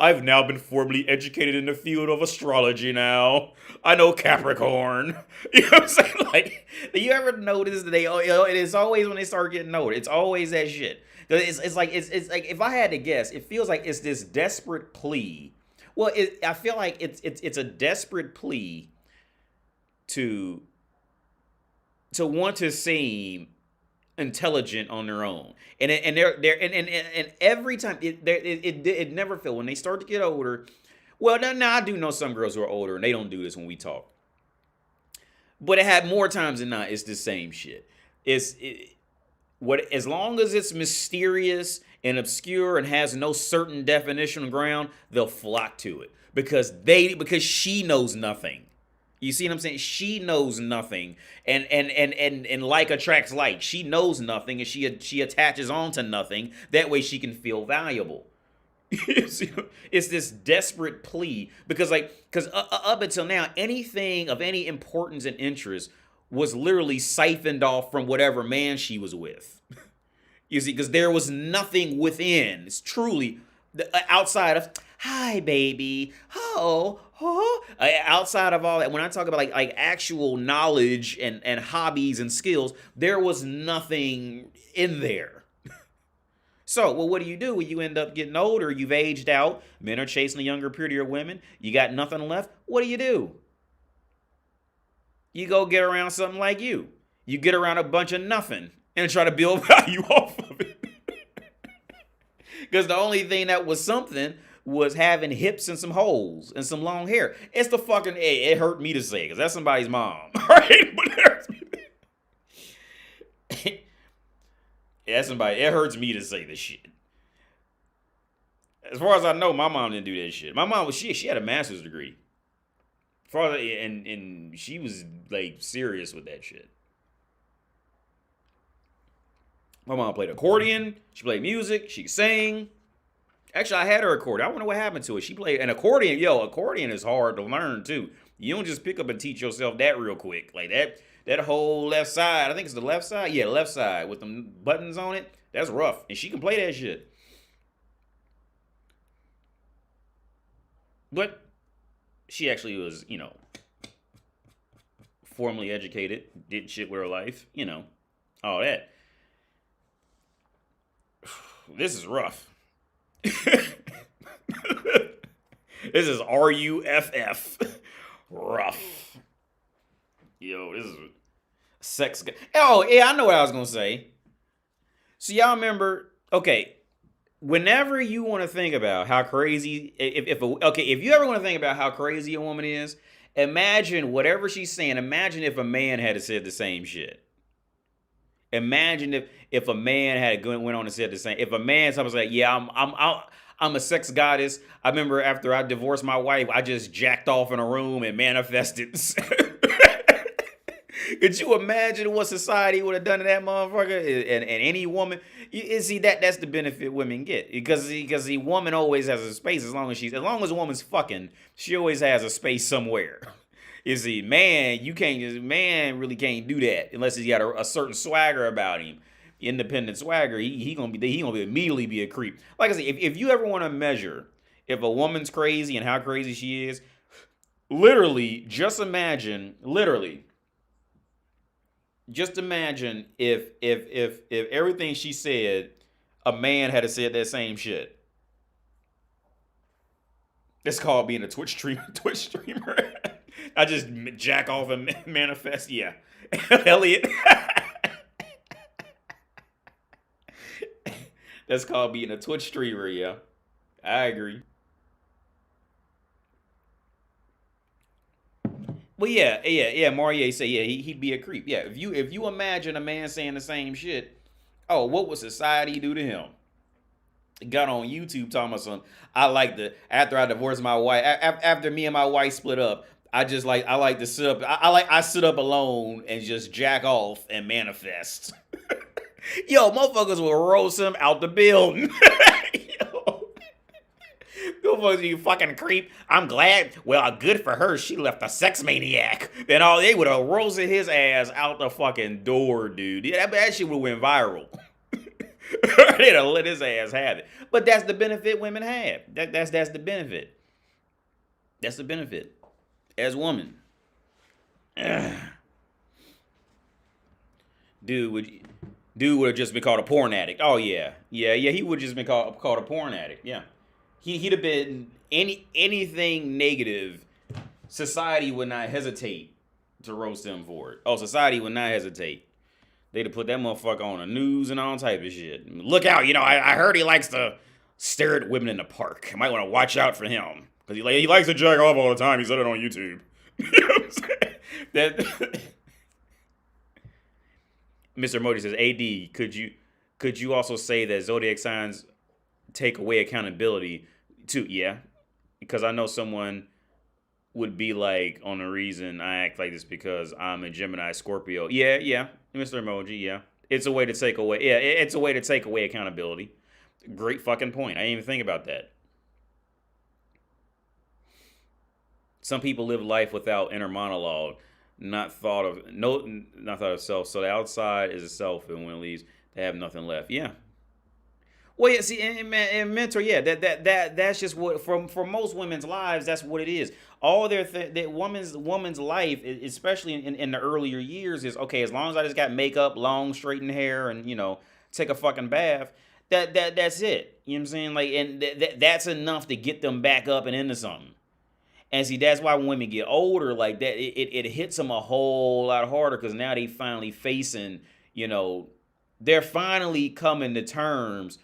I've now been formally educated in the field of astrology. Now I know Capricorn. You know what I'm saying? Like, you ever notice that it is always when they start getting older. It's always that shit. It's like if I had to guess, it feels like it's this desperate plea. Well, I feel like it's a desperate plea to to want to seem intelligent on their own. And every time it never fails when they start to get older. Well, now I do know some girls who are older and they don't do this when we talk. But it had more times than not, it's the same shit. As long as it's mysterious and obscure and has no certain definition on ground, they'll flock to it because she knows nothing. You see what I'm saying? She knows nothing, and like attracts like. She knows nothing, and she attaches on to nothing. That way, she can feel valuable. It's this desperate plea because up until now, anything of any importance and interest was literally siphoned off from whatever man she was with. You see, because there was nothing within. It's truly outside of hi, baby, outside of all that. When I talk about like actual knowledge and hobbies and skills, there was nothing in there. So, well, what do? When you end up getting older, you've aged out, men are chasing the younger, prettier women, you got nothing left, what do? You go get around something like you. You get around a bunch of nothing and try to build value off of it. Because the only thing that was something was having hips and some holes and some long hair. It's the fucking, it hurt me to say, because that's somebody's mom, right? But it hurts me. It hurts me to say this shit. As far as I know, my mom didn't do that shit. My mom she had a master's degree. And she was like serious with that shit. My mom played accordion. She played music. She sang. Actually, I had her accordion. I wonder what happened to it. She played an accordion. Accordion is hard to learn too. You don't just pick up and teach yourself that real quick. Like that whole left side. I think it's the left side. Yeah, left side with them buttons on it. That's rough. And she can play that shit. But she actually was, formally educated, did shit with her life, all that. This is rough. This is RUFF. Rough. This is sex. Oh, yeah, I know what I was going to say. So y'all remember, okay, whenever you want to think about how crazy, if you ever want to think about how crazy a woman is, imagine whatever she's saying. Imagine if a man had said the same shit. Imagine if a man had went on and said the same. If a man was like, yeah, I'm a sex goddess. I remember after I divorced my wife, I just jacked off in a room and manifested. Could you imagine what society would have done to that motherfucker and any woman? You see that's the benefit women get because the woman always has a space as long as a woman's fucking, she always has a space somewhere. You see, man really can't do that unless he's got a certain swagger about him, independent swagger. He gonna immediately be a creep. Like I said, if you ever want to measure if a woman's crazy and how crazy she is, just imagine if everything she said, a man had said that same shit. It's called being a Twitch streamer. I just jack off and manifest. Yeah. Elliot. That's called being a Twitch streamer, yeah. I agree. Well, yeah. Maurier say, yeah, he'd be a creep. Yeah, if you imagine a man saying the same shit, oh, what would society do to him? Got on YouTube talking about something. After I divorced my wife, after me and my wife split up, I like to sit up. I sit up alone and just jack off and manifest. Yo, motherfuckers will roast him out the building. Motherfuckers, you fucking creep. I'm glad. Well, good for her. She left a sex maniac. Then they would have roasted his ass out the fucking door, dude. Yeah, that shit would have went viral. They'd have let his ass have it. But that's the benefit women have. That's the benefit. That's the benefit. As women. Dude would have just been called a porn addict. Oh yeah. He would have just been called a porn addict. Yeah. He'd have been anything negative. Society would not hesitate to roast him for it. Oh, society would not hesitate. They'd have put that motherfucker on the news and all type of shit. Look out, I heard he likes to stare at women in the park. I might want to watch out for him. Because he likes to jack off all the time. He said it on YouTube. You know what I'm saying? That Mr. Modi says, AD, could you also say that zodiac signs take away accountability too? Yeah. Because I know someone would be like, on the reason I act like this because I'm a Gemini Scorpio. Yeah. Mr. Emoji, yeah. It's a way to take away, it's a way to take away accountability. Great fucking point. I didn't even think about that. Some people live life without inner monologue, not thought of self. So the outside is a self, and when it leaves, they have nothing left. Yeah. Well, yeah. See, and mentor, yeah. That's just what for most women's lives. That's what it is. All that woman's life, especially in the earlier years, is okay. As long as I just got makeup, long straightened hair, and take a fucking bath. That's it. You know what I'm saying? Like, and that's enough to get them back up and into something. And see, that's why when women get older, like that, it hits them a whole lot harder because now they finally facing, they're finally coming to terms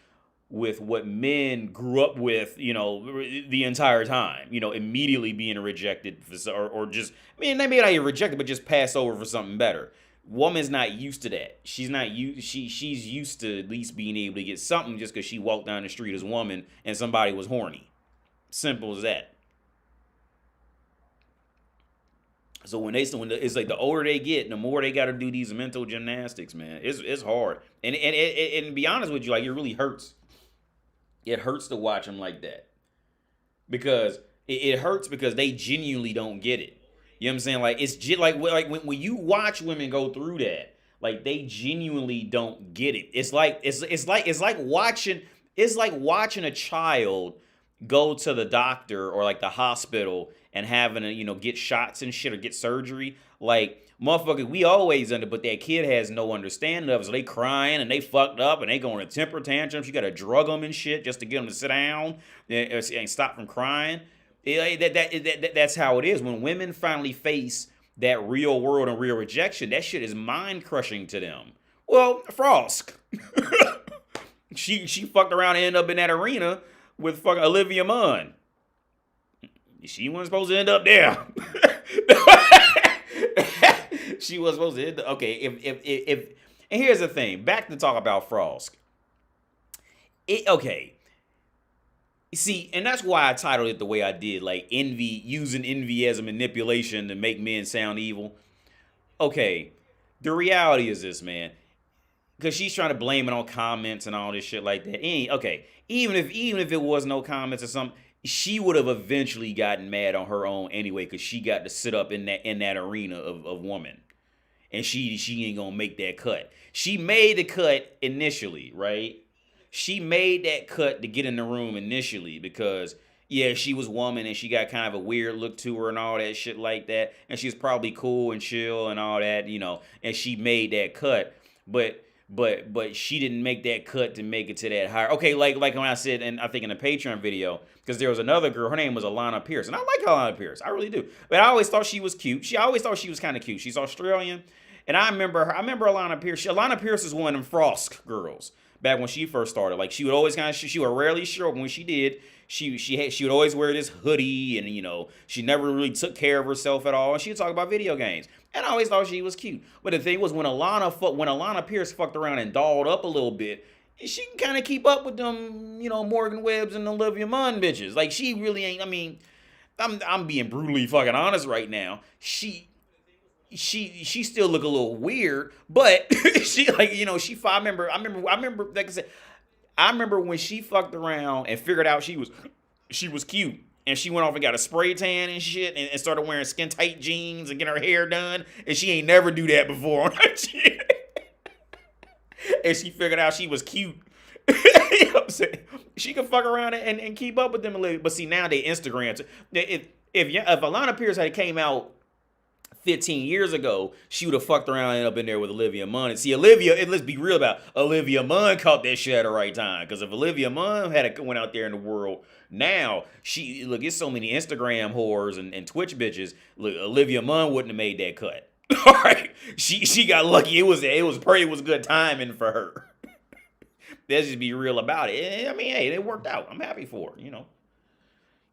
with what men grew up with, the entire time, immediately being rejected or just, they may not even rejected, but just passed over for something better. Woman's not used to that. She's not used. She's used to at least being able to get something just because she walked down the street as a woman and somebody was horny. Simple as that. So when it's like the older they get, the more they got to do these mental gymnastics, man. It's hard, and to be honest with you, like it really hurts. It hurts to watch them like that because it hurts because they genuinely don't get it. You know what I'm saying? Like it's like when you watch women go through that, like they genuinely don't get it. It's like watching a child go to the doctor or like the hospital and having to, get shots and shit or get surgery. Like, motherfucker, we always but that kid has no understanding of it. So they crying and they fucked up and they going to temper tantrums. You got to drug them and shit just to get them to sit down and stop from crying. That's how it is. When women finally face that real world and real rejection, that shit is mind crushing to them. Well, Frost. she fucked around and ended up in that arena with fucking Olivia Munn. She wasn't supposed to end up there. She was supposed to end up. Okay, if and here's the thing. Back to talk about Frost. Okay. See, and that's why I titled it the way I did, like using envy as a manipulation to make men sound evil. Okay, the reality is this, man. Because she's trying to blame it on comments and all this shit like that. Okay, even if it was no comments or something, she would have eventually gotten mad on her own anyway, because she got to sit up in that arena of woman, and she ain't gonna make that cut. She made the cut initially, right? She made that cut to get in the room initially because, yeah, she was woman and she got kind of a weird look to her and all that shit like that, and she's probably cool and chill and all that, and she made that cut, but she didn't make that cut to make it to that higher. Okay, like when I said, and I think in the Patreon video, because there was another girl, her name was Alana Pierce, and I like Alana Pierce, I really do. But I always thought she was cute. I always thought she was kind of cute. She's Australian, and I remember Alana Pierce. Alana Pierce is one of them Frost girls back when she first started. Like she would always she would rarely show up. When she did, she would always wear this hoodie, and she never really took care of herself at all. And she would talk about video games. And I always thought she was cute. But the thing was, when Alana Pierce fucked around and dolled up a little bit, she can kind of keep up with them, Morgan Webbs and Olivia Munn bitches. Like, she really ain't, I'm being brutally fucking honest right now. She still look a little weird, but she I remember, like I said, I remember when she fucked around and figured out she was cute. And she went off and got a spray tan and shit and started wearing skin tight jeans and getting her hair done. And she ain't never do that before on her shit. And she figured out she was cute. You know what I'm saying? She could fuck around and keep up with them a little. But see, now they Instagram. If Alana Pierce had came out 15 years ago, she would have fucked around and ended up in there with Olivia Munn. And see, Olivia, and let's be real about it, Olivia Munn caught that shit at the right time. Because if Olivia Munn went out there in the world, now look, there's so many Instagram whores and Twitch bitches. Look, Olivia Munn wouldn't have made that cut. All right, she got lucky. It was good timing for her. Let's just be real about it. I mean, hey, it worked out. I'm happy for her.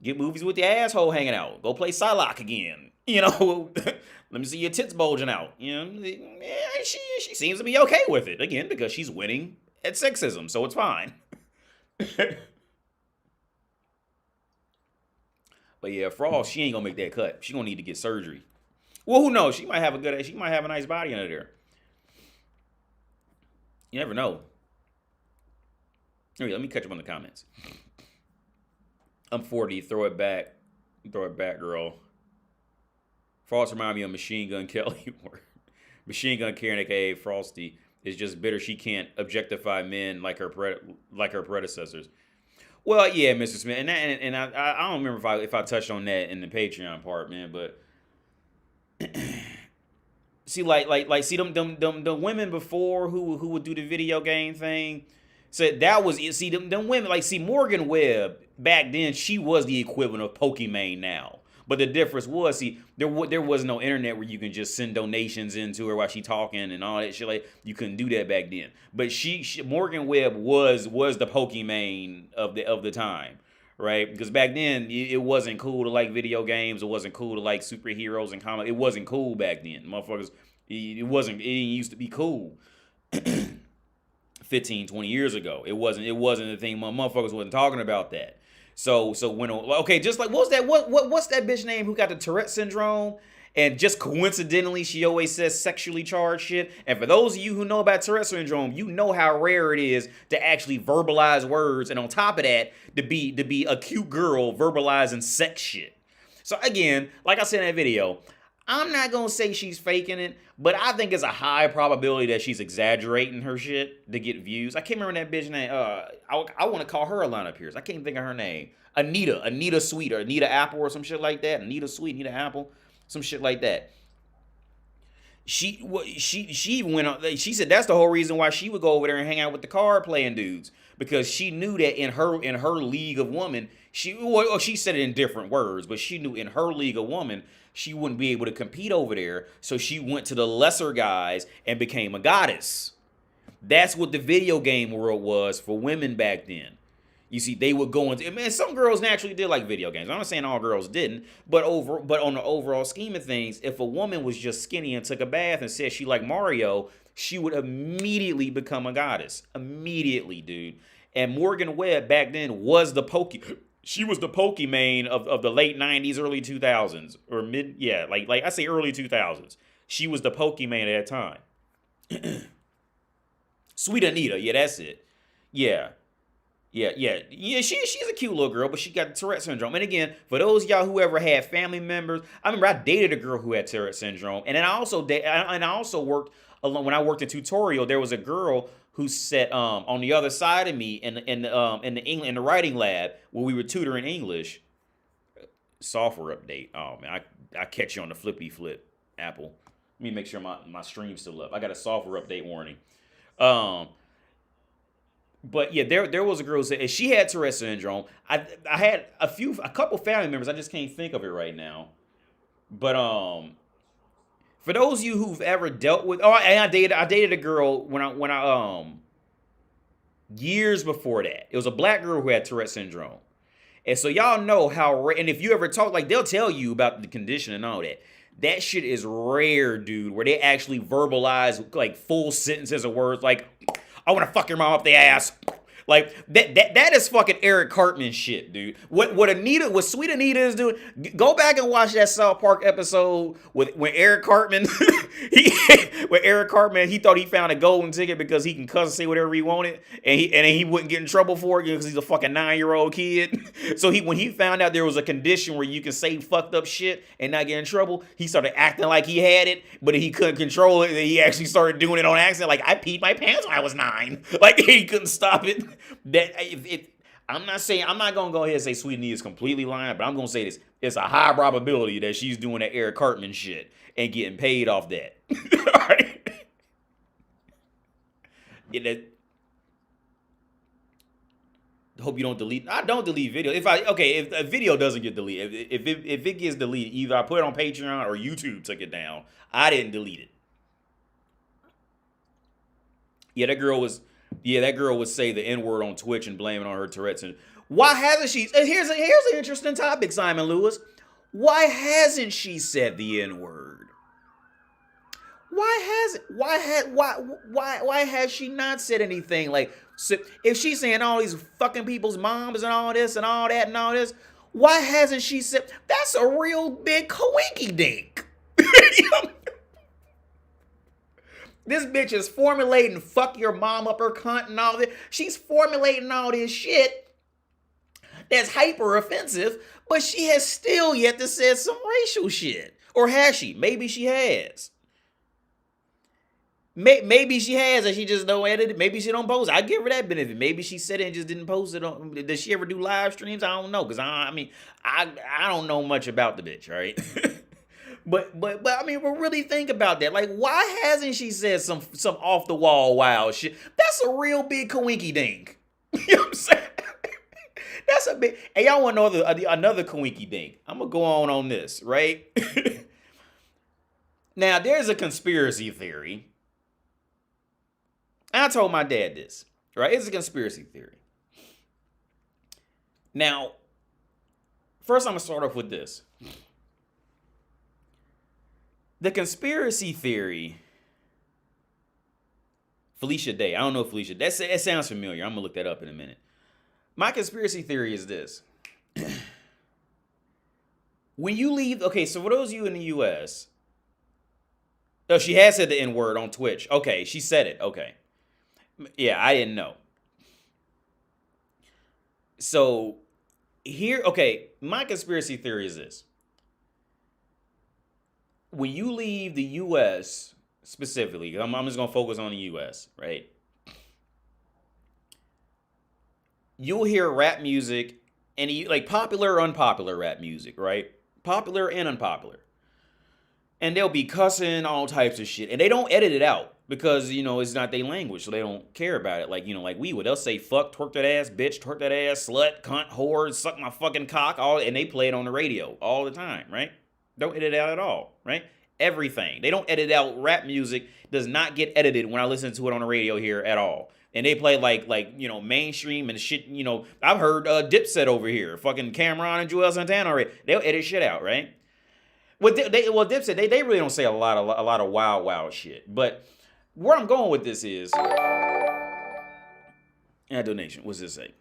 Get movies with your asshole hanging out. Go play Psylocke again. Let me see your tits bulging out. She seems to be okay with it again because she's winning at sexism, so it's fine. But yeah, Frost, she ain't gonna make that cut. She gonna need to get surgery. Well, who knows? She might have a nice body under there. You never know. Let me catch up on the comments. I'm 40. Throw it back, girl. Frost remind me of Machine Gun Kelly. Machine Gun Karen, aka Frosty, is just bitter she can't objectify men like her predecessors. Well, yeah, Mr. Smith, and I don't remember if I touched on that in the Patreon part, man, but see, see them women before who would do the video game thing. So that was, see, them women, Morgan Webb, back then, she was the equivalent of Pokimane now. But the difference was, there was no internet where you can just send donations into her while she talking and all that shit. You couldn't do that back then. But Morgan Webb was the Pokimane of the time, right? Because back then, it wasn't cool to like video games. It wasn't cool to like superheroes and comics. It wasn't cool back then. Motherfuckers, it used to be cool. 15, 20 years ago. It wasn't the thing. Motherfuckers wasn't talking about that. So when, okay, just like, what's that bitch name who got the Tourette syndrome? And just coincidentally, she always says sexually charged shit. And for those of you who know about Tourette syndrome, you know how rare it is to actually verbalize words. And on top of that, to be a cute girl verbalizing sex shit. So again, like I said in that video, I'm not going to say she's faking it, but I think it's a high probability that she's exaggerating her shit to get views. I can't remember that bitch name. I want to call her a lineup here. I can't think of her name. Anita Sweet or Anita Apple or some shit like that. Anita Sweet, Anita Apple, some shit like that. She went on. She said that's the whole reason why she would go over there and hang out with the card playing dudes, because she knew that in her league of women, she said it in different words, but she knew in her league of women she wouldn't be able to compete over there, so she went to the lesser guys and became a goddess. That's what the video game world was for women back then. You see, they would go into, man, some girls naturally did like video games. I'm not saying all girls didn't, but on the overall scheme of things, if a woman was just skinny and took a bath and said she liked Mario, she would immediately become a goddess. Immediately, dude. And Morgan Webb back then was she was the Pokimane of the late 90s, early 2000s, or like I say early 2000s. She was the Pokimane at that time. Sweet Anita, yeah, that's it. Yeah, she's a cute little girl, but she got Tourette syndrome. And again, for those of y'all who ever had family members, I remember I dated a girl who had Tourette syndrome, and then I also worked alone. When I worked in tutorial, there was a girl who sat on the other side of me in the writing lab where we were tutoring English. Software update. Oh man, I catch you on the flippy flip, Apple. Let me make sure my stream's still up. I got a software update warning. But yeah, there was a girl who said, and she had Tourette syndrome. I had a couple family members. I just can't think of it right now. But for those of you who've ever dealt with, and I dated a girl when I years before that. It was a black girl who had Tourette syndrome. And so y'all know how, and if you ever talk, like they'll tell you about the condition and all that. That shit is rare, dude, where they actually verbalize like full sentences of words like, I want to fuck your mom up the ass. Like that is fucking Eric Cartman shit, dude. What Sweet Anita is doing? Go back and watch that South Park episode when Eric Cartman he thought he found a golden ticket because he can cuss and say whatever he wanted, and he wouldn't get in trouble for it because he's a fucking 9-year-old kid. So when he found out there was a condition where you can say fucked up shit and not get in trouble, he started acting like he had it, but he couldn't control it. And he actually started doing it on accident. Like, I peed my pants when I was 9. Like, he couldn't stop it. I'm not gonna go ahead and say Sweet Anita is completely lying, but I'm gonna say this: It's a high probability that she's doing that Eric Cartman shit and getting paid off that. All right. Hope you don't delete. I don't delete video. If a video doesn't get deleted, if it gets deleted, either I put it on Patreon or YouTube took it down. I didn't delete it. Yeah, that girl would say the N-word on Twitch and blame it on her Tourette's. And why hasn't she? Here's an interesting topic, Simon Lewis. Why hasn't she said the N-word? Why has she not said anything? Like, if she's saying all these fucking people's moms and all this and all that and all this, why hasn't she said? That's a real big coinky dink. This bitch is formulating fuck your mom up her cunt and all this. She's formulating all this shit that's hyper offensive, but she has still yet to say some racial shit. Or has she? Maybe she has. Maybe she has and she just don't edit it. Maybe she don't post it. I give her that benefit. Maybe she said it and just didn't post it. Does she ever do live streams? I don't know. Because I don't know much about the bitch, right? But I mean, but really think about that. Like, why hasn't she said some off the wall wild shit? That's a real big coinky dink. You know what I'm saying? That's a big. Hey, y'all want to know another coinky dink? I'm gonna go on this, right? Now, there's a conspiracy theory. And I told my dad this, right? It's a conspiracy theory. Now, first I'm going to start off with this. The conspiracy theory, Felicia Day. I don't know Felicia. That sounds familiar. I'm going to look that up in a minute. My conspiracy theory is this. When you leave, okay, so for those of you in the U.S., oh, she has said the N-word on Twitch. Okay, she said it. Okay. Yeah, I didn't know. So here, okay, my conspiracy theory is this. When you leave the U.S. specifically, I'm just going to focus on the U.S., right? You'll hear rap music, and like popular or unpopular rap music, right? Popular and unpopular. And they'll be cussing all types of shit. And they don't edit it out because, it's not their language. So they don't care about it. Like, like we would. They'll say, fuck, twerk that ass, bitch, twerk that ass, slut, cunt, whore, suck my fucking cock. And they play it on the radio all the time, right? Don't edit it out at all, right? Everything. They don't edit out. Rap music does not get edited when I listen to it on the radio here at all. And they play like mainstream and shit. I've heard Dipset over here. Fucking Cameron and Joel Santana already. They'll edit shit out, right? Dipset, they really don't say a lot of wild shit. But where I'm going with this is, donation. What's this say?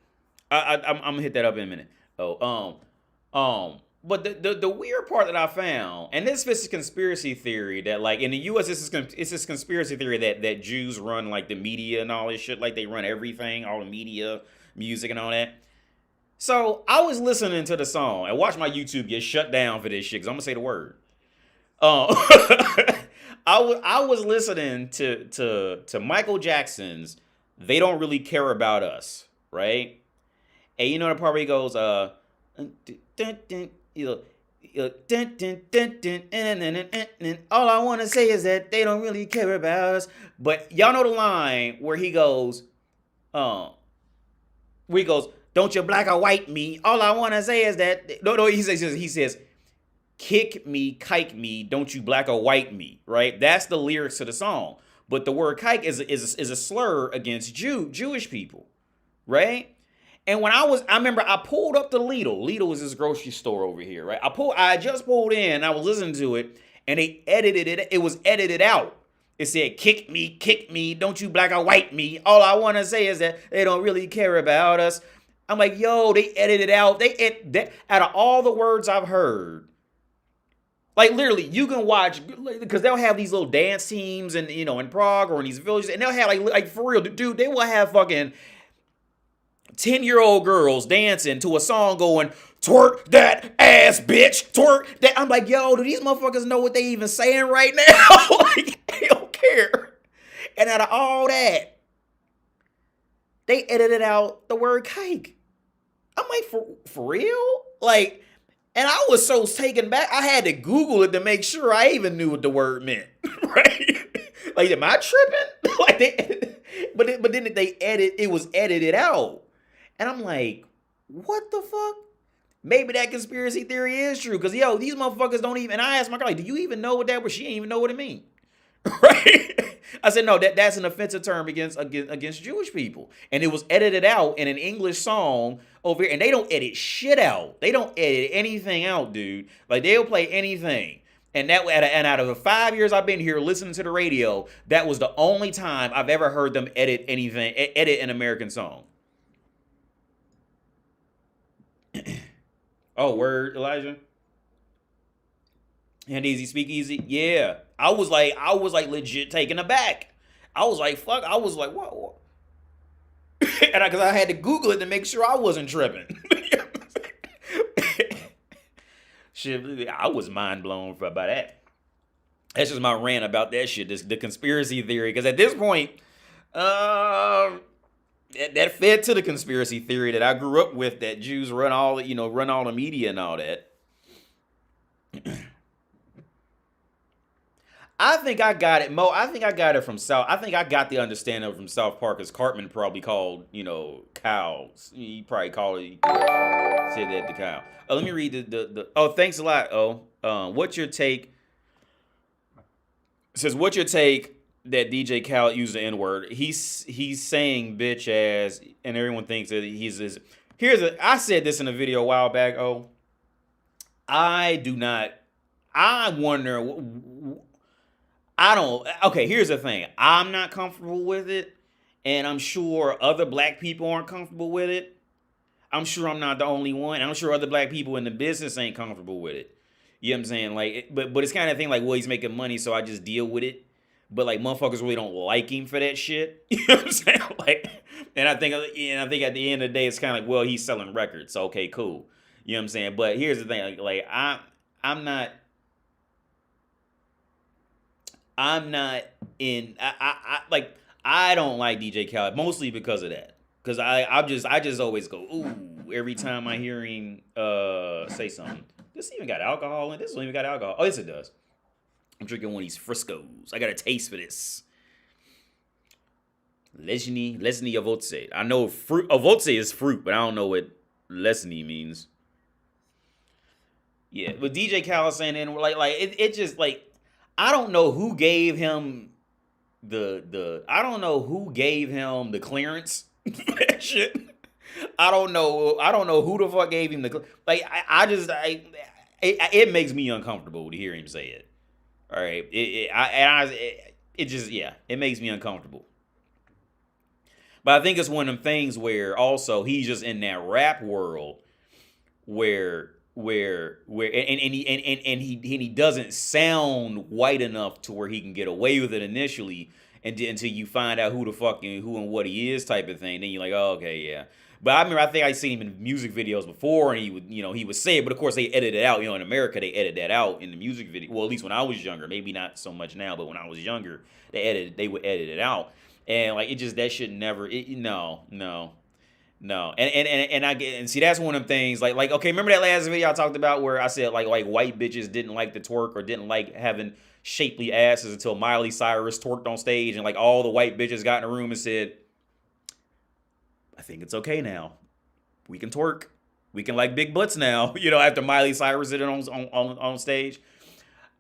I'm gonna hit that up in a minute. But the weird part that I found, and this is a conspiracy theory that, like, in the U.S. it's this conspiracy theory that Jews run like the media and all this shit, like they run everything, all the media, music, and all that. So I was listening to the song and watch my YouTube get shut down for this shit because I'm gonna say the word. I was listening to Michael Jackson's "They Don't Really Care About Us," right? And you know the part where he goes, all I want to say is that they don't really care about us. But y'all know the line where he goes, don't you black or white me. All I want to say is that, he says, kick me, kike me, don't you black or white me, right? That's the lyrics to the song. But the word kike is a slur against Jewish people, right? And when I remember I pulled up the Lidl. Lidl is this grocery store over here, right? I just pulled in, I was listening to it, and they edited it. It was edited out. It said, kick me, don't you black or white me. All I want to say is that they don't really care about us. I'm like, yo, they edited out. Out of all the words I've heard, like literally, you can watch, because they'll have these little dance teams and in Prague or in these villages, and they'll have like for real, dude, they will have fucking 10-year-old girls dancing to a song going, twerk that ass, bitch, twerk that. I'm like, yo, do these motherfuckers know what they even saying right now? Like, they don't care. And out of all that, they edited out the word kike. I'm like, for real? Like, And I was so taken back, I had to Google it to make sure I even knew what the word meant. Right? Like, am I tripping? But then it was edited out. And I'm like, what the fuck? Maybe that conspiracy theory is true. Because, yo, these motherfuckers don't even, and I asked my girl, like, do you even know what that was? She didn't even know what it means. Right? I said, no, that's an offensive term against Jewish people. And it was edited out in an English song over here. And they don't edit shit out. They don't edit anything out, dude. Like, they'll play anything. And out of the 5 years I've been here listening to the radio, that was the only time I've ever heard them edit an American song. Oh, word, Elijah? And easy, speak easy. Yeah, I was like legit taken aback. I was like, fuck. I was like, what? And because I had to Google it to make sure I wasn't tripping. Shit, I was mind blown about that. That's just my rant about that shit. The conspiracy theory. Because at this point, that fed to the conspiracy theory that I grew up with. That Jews run all the media and all that. I think I got it, Mo. I think I got it from South. I think I got the understanding from South Park, because Cartman probably called, cows. He probably called it. Said that to cow. Let me read the. Oh, thanks a lot. What's your take? It says, what's your take that DJ Khaled used the N-word? He's saying bitch ass, and everyone thinks that he's this. I said this in a video a while back. I do not. I wonder. Okay, here's the thing. I'm not comfortable with it, and I'm sure other black people aren't comfortable with it. I'm sure I'm not the only one. I'm sure other black people in the business ain't comfortable with it. You know what I'm saying? Like, but it's kind of thing like, well, he's making money, so I just deal with it. But like, motherfuckers really don't like him for that shit. You know what I'm saying? Like, and I think at the end of the day, it's kind of like, well, he's selling records, so okay, cool. You know what I'm saying? But here's the thing, like I'm not in. I don't like DJ Khaled mostly because of that. Because I just always go ooh every time I hear him say something. This even got alcohol in it. This don't even got alcohol. Oh, yes, it does. I'm drinking one of these Friscoes. I got a taste for this. Lesni Ovoce. I know fruit. Ovoce is fruit, but I don't know what Lesni means. Yeah, but DJ Khaled saying and it just like, I don't know who gave him the clearance for that shit. I don't know who the fuck gave him the it makes me uncomfortable to hear him say it. All right, it makes me uncomfortable. But I think it's one of them things where also he's just in that rap world where he doesn't sound white enough to where he can get away with it initially, until you find out who and what he is type of thing. Then you're like, oh, okay, yeah. But I think I seen him in music videos before, and he would say it, but of course they edit it out. In America they edit that out in the music video. Well, at least when I was younger, maybe not so much now, but when I was younger, they would edit it out, and like that should never. No. And see, that's one of them things like okay, remember that last video I talked about where I said like white bitches didn't like to twerk or didn't like having shapely asses until Miley Cyrus twerked on stage, and like all the white bitches got in a room and said, I think it's okay now. We can twerk. We can like big butts now. After Miley Cyrus did it on stage.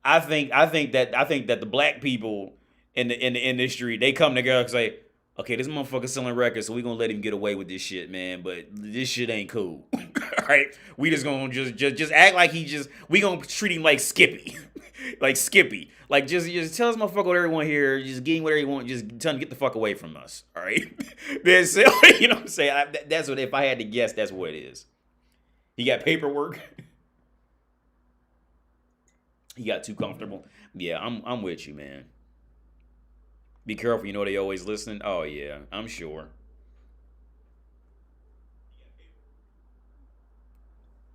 I think that the black people in the industry, they come together and say, okay, this motherfucker's selling records, so we gonna let him get away with this shit, man. But this shit ain't cool. All right, we just gonna just act like we gonna treat him like Skippy, like Skippy. Like just tell this motherfucker what everyone here, just get him whatever you want, just tell him to get the fuck away from us. All right, then you know what I'm saying? That's what, if I had to guess, that's what it is. He got paperwork. He got too comfortable. Yeah, I'm with you, man. Be careful, they always listen. Oh, yeah, I'm sure.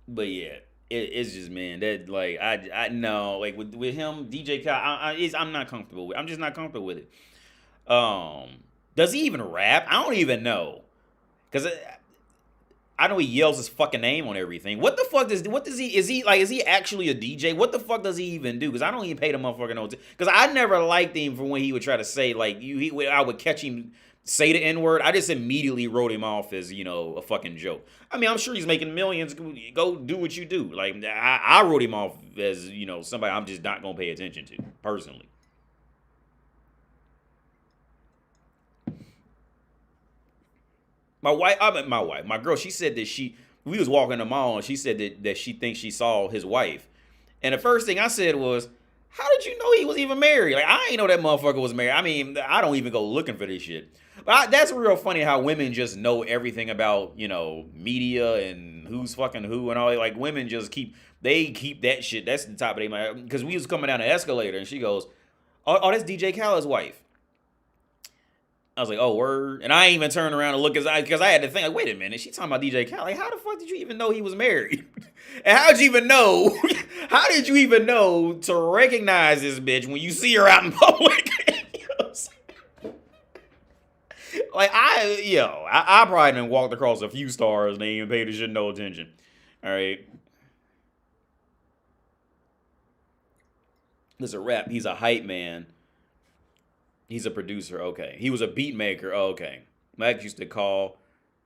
But yeah, it's just, man, that like I know, like with him, DJ Khaled, I'm not comfortable with. I'm just not comfortable with it. Does he even rap? I don't even know, cause I know he yells his fucking name on everything. What the fuck is he actually a DJ? What the fuck does he even do? Because I don't even pay the motherfucker no attention. Because I never liked him for when he would try to say, like, I would catch him say the N-word. I just immediately wrote him off as, you know, a fucking joke. I mean, I'm sure he's making millions. Go do what you do. Like, I wrote him off as, you know, somebody I'm just not going to pay attention to, personally. My girl, she said that we was walking the mall and she said that she thinks she saw his wife. And the first thing I said was, how did you know he was even married? Like, I ain't know that motherfucker was married. I mean, I don't even go looking for this shit. But that's real funny how women just know everything about, you know, media and who's fucking who and all. Like, women just keep that shit. That's the top of their mind. Because we was coming down the escalator and she goes, oh, that's DJ Khaled's wife. I was like, oh, word. And I ain't even turned around and look because I had to think, like, wait a minute, she talking about DJ Khaled. Like, how the fuck did you even know he was married? And how'd you even know? How did you even know to recognize this bitch when you see her out in public? Like, I probably done walked across a few stars and they even paid this shit no attention. All right. There's a rap. He's a hype man. He's a producer. Okay. He was a beat maker. Oh, okay. Max used to call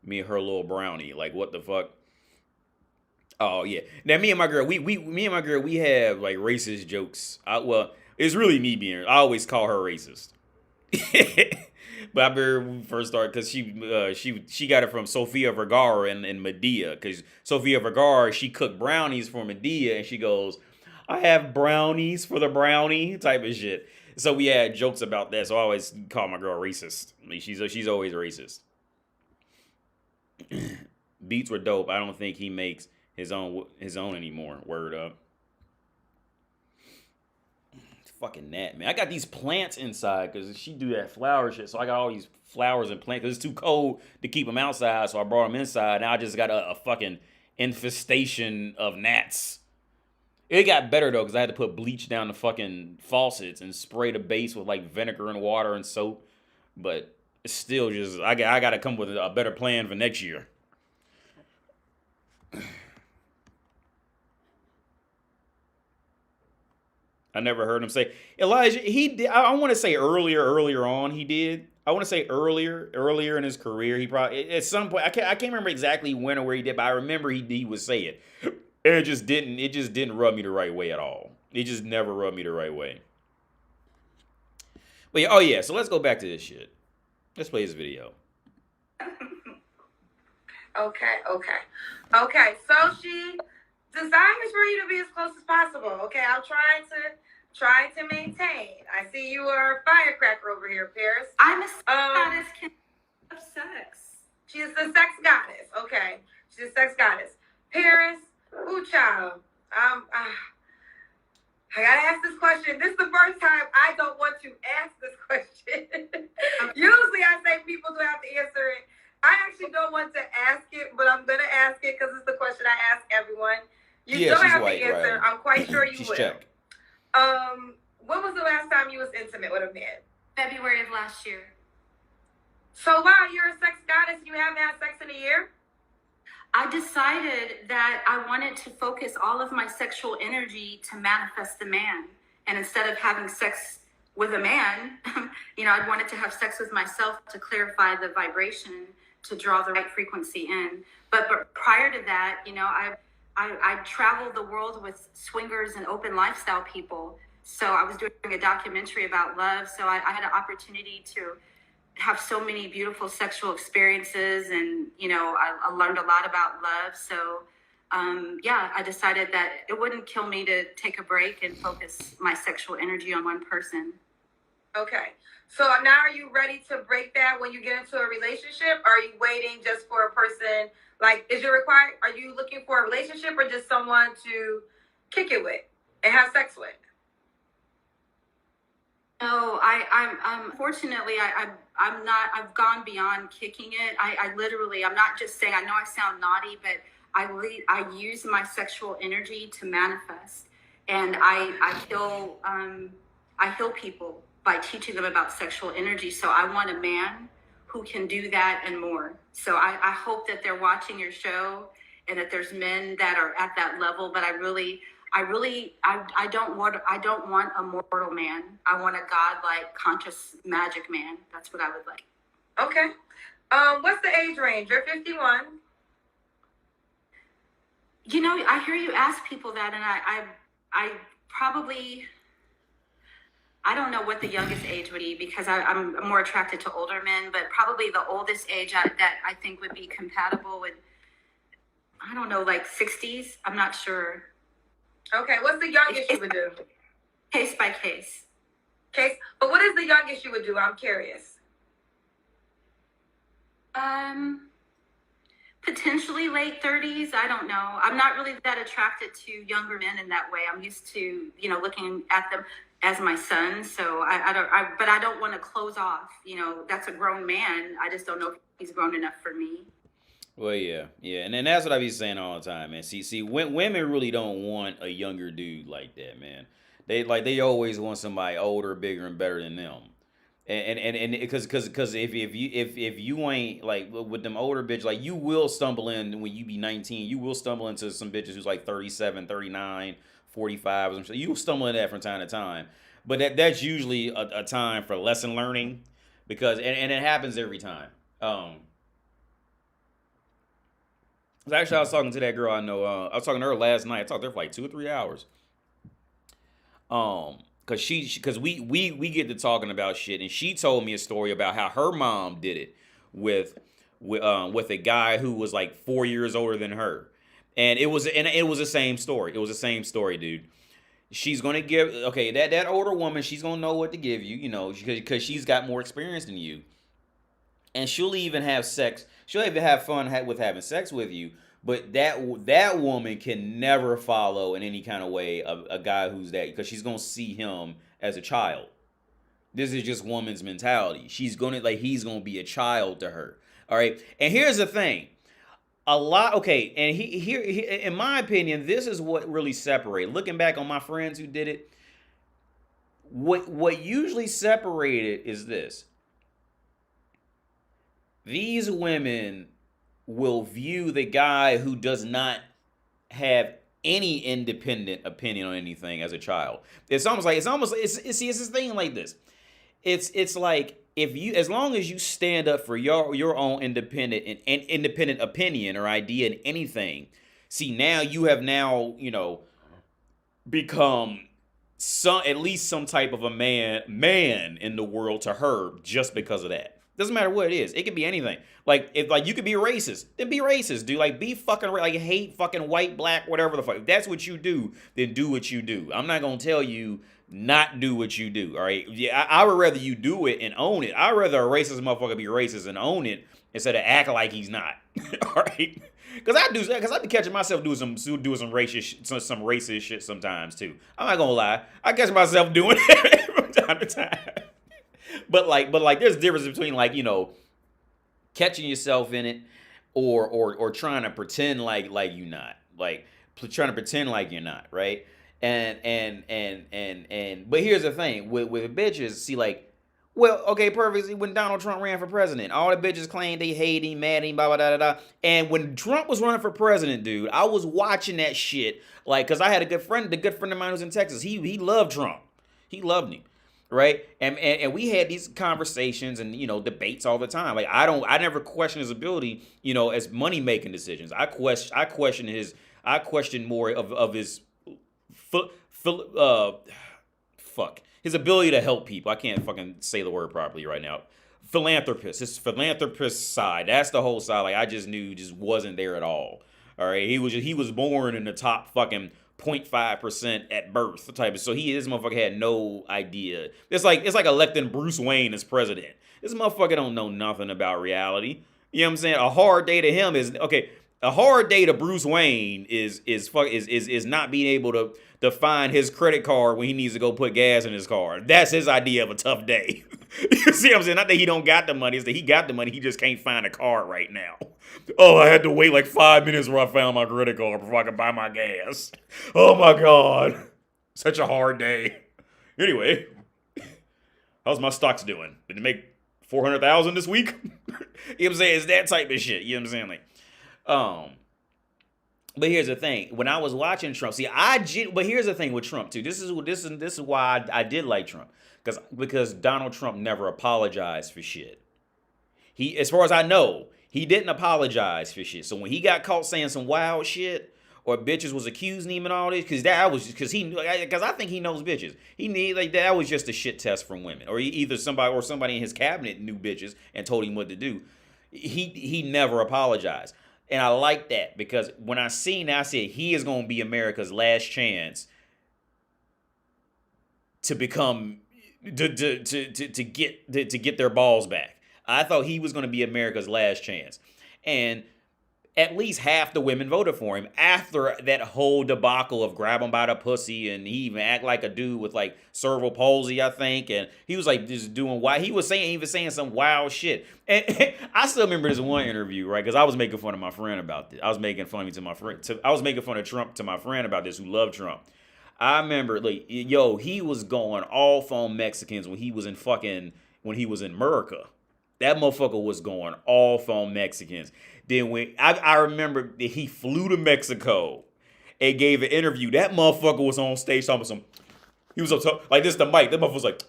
me her little brownie. Like, what the fuck? Oh, yeah. Now, me and my girl, we have, like, racist jokes. Well, it's really me being, I always call her racist. But I remember when we first started, because she got it from Sofia Vergara in Medea. Because Sofia Vergara, she cooked brownies for Medea, and she goes, I have brownies for the brownie type of shit. So we had jokes about that. So I always call my girl racist. I mean, she's always racist. Beats were dope. I don't think he makes his own anymore. Word up. Fucking that, man. I got these plants inside because she do that flower shit. So I got all these flowers and plants because it's too cold to keep them outside. So I brought them inside. Now I just got a fucking infestation of gnats. It got better though because I had to put bleach down the fucking faucets and spray the base with like vinegar and water and soap. But it's still just, I got to come with a better plan for next year. I never heard him say. Elijah, he did. I want to say earlier on he did. I want to say earlier in his career, he probably, at some point, I can't remember exactly when or where he did, but I remember he would say it. And it just didn't rub me the right way at all. It just never rubbed me the right way. But yeah, oh yeah, so let's go back to this shit. Let's play this video. Okay. So she desires for you to be as close as possible. Okay, I'll try to maintain. I see you are a firecracker over here, Paris. I'm a goddess of sex. She's a sex goddess. Okay, she's a sex goddess. Paris, ooh, child. I gotta ask this question. This is the first time I don't want to ask this question. Usually I say people do have to answer it. I actually don't want to ask it, but I'm gonna ask it because it's the question I ask everyone. You don't have to answer. Right. I'm quite sure you will. Check. When was the last time you was intimate with a man? February of last year. So wow, you're a sex goddess. You haven't had sex in a year? I decided that I wanted to focus all of my sexual energy to manifest the man. And instead of having sex with a man, I wanted to have sex with myself to clarify the vibration, to draw the right frequency in. But prior to that, I traveled the world with swingers and open lifestyle people. So I was doing a documentary about love. So I had an opportunity to have so many beautiful sexual experiences, and I learned a lot about love. So I decided that it wouldn't kill me to take a break and focus my sexual energy on one person. Okay, so now are you ready to break that when you get into a relationship? Or are you waiting just for a person? Like, are you looking for a relationship or just someone to kick it with and have sex with? No, I'm fortunately, I'm not, I've gone beyond kicking it. I literally, I'm not just saying, I know I sound naughty, but I use my sexual energy to manifest. And I heal people by teaching them about sexual energy. So I want a man who can do that and more. So I hope that they're watching your show and that there's men that are at that level. But I don't want a mortal man. I want a godlike, conscious, magic man. That's what I would like. Okay. What's the age range? You're 51. You know, I hear you ask people that, and I probably, I don't know what the youngest age would be, because I'm more attracted to older men, but probably the oldest age that I think would be compatible with, I don't know, like 60s. I'm not sure. Okay, what's the youngest you would do? Case by case. Case, but what is the youngest you would do? I'm curious. Potentially late 30s. I don't know. I'm not really that attracted to younger men in that way. I'm used to, you know, looking at them as my son. So but I don't want to close off. You know, that's a grown man. I just don't know if he's grown enough for me. Well, yeah. And then that's what I be saying all the time, man. See, women really don't want a younger dude like that, man. They always want somebody older, bigger, and better than them. And because if you ain't like with them older bitches, like you will stumble in when you be 19, you will stumble into some bitches who's like 37, 39, 45 or something. You'll stumble in that from time to time. But that's usually a time for lesson learning, because and it happens every time. Actually, I was talking to that girl I know. I was talking to her last night. I talked to her for like 2 or 3 hours. Cause we get to talking about shit, and she told me a story about how her mom did it with a guy who was like 4 years older than her, and it was the same story. It was the same story, dude. She's gonna give that older woman. She's gonna know what to give you, you know, because she's got more experience than you, and she'll even have sex. She'll even have fun with having sex with you. But that woman can never follow in any kind of way a guy who's that, because she's gonna see him as a child. This is just woman's mentality. She's gonna he's gonna be a child to her. All right. And here's the thing. And here in my opinion, this is what really separated. Looking back on my friends who did it, what usually separated is this. These women will view the guy who does not have any independent opinion on anything as a child. It's this thing like this. It's like, as long as you stand up for your own independent opinion or idea in anything, see, now you have become at least some type of a man in the world to her, just because of that. Doesn't matter what it is. It could be anything. Like, if you could be racist, then be racist, dude. Like, be fucking hate fucking white, black, whatever the fuck. If that's what you do, then do what you do. I'm not gonna tell you not do what you do. All right. Yeah, I would rather you do it and own it. I'd rather a racist motherfucker be racist and own it instead of act like he's not. All right. Because I be catching myself doing some racist shit sometimes too. I'm not gonna lie. I catch myself doing it from time to time. But there's a difference between catching yourself in it or trying to pretend like you're not, trying to pretend like you're not, right? And but here's the thing with bitches, see, perfect. When Donald Trump ran for president, all the bitches claimed they hate him, mad at him, blah blah blah blah. And when Trump was running for president, dude, I was watching that shit, because I had a good friend of mine who's in Texas. He loved Trump. He loved him. Right. And we had these conversations and, debates all the time. I never questioned his ability, as money making decisions. I question more of his his ability to help people. I can't fucking say the word properly right now. His philanthropist side. That's the whole side. I just knew just wasn't there at all. All right. He was born in the top fucking 0.5% at birth type. So this motherfucker had no idea. It's like electing Bruce Wayne as president. This motherfucker don't know nothing about reality. You know what I'm saying? A hard day to him is a hard day to Bruce Wayne is not being able to find his credit card when he needs to go put gas in his car. That's his idea of a tough day. You see what I'm saying? Not that he don't got the money, it's that he got the money, he just can't find a car right now. Oh, I had to wait 5 minutes where I found my credit card before I could buy my gas. Oh my God. Such a hard day. Anyway, how's my stocks doing? Did it make 400,000 this week. You know what I'm saying? It's that type of shit. You know what I'm saying? Like, but here's the thing. When I was watching Trump, but here's the thing with Trump too. This is why I did like Trump, because Donald Trump never apologized for shit. He, as far as I know, he didn't apologize for shit. So when he got caught saying some wild shit, or bitches was accusing him and all this, because I think he knows bitches. That was just a shit test from women, or either somebody in his cabinet knew bitches and told him what to do. He never apologized, and I like that, because when I seen that, I said he is going to be America's last chance to become to get their balls back. I thought he was going to be America's last chance, and at least half the women voted for him after that whole debacle of grab him by the pussy, and he even act like a dude with like cerebral palsy, I think, and he was like just doing wild. He was saying some wild shit. And I still remember this one interview, right? Because I was making fun of my friend about this. I was making fun of Trump to my friend about this, who loved Trump. I remember, like, he was going off on Mexicans when he was in America. That motherfucker was going off on Mexicans. Then when I remember that he flew to Mexico and gave an interview, that motherfucker was on stage talking about he was like this, the mic. That motherfucker was like,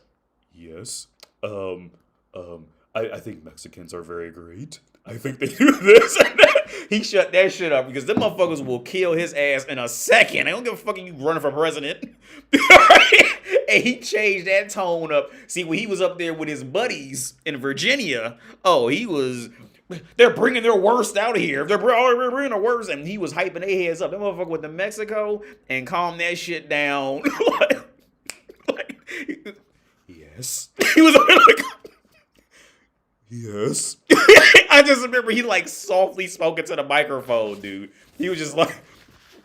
yes, I think Mexicans are very great. I think they do this and that. He shut that shit up, because them motherfuckers will kill his ass in a second. They don't give a fuck if you running for president. And he changed that tone up. See, when he was up there with his buddies in Virginia, they're bringing their worst out of here. They're bringing their worst, and he was hyping their heads up. That motherfucker went to Mexico and calmed that shit down. Yes. He was like, yes. I just remember he like softly spoke into the microphone, dude. He was just like,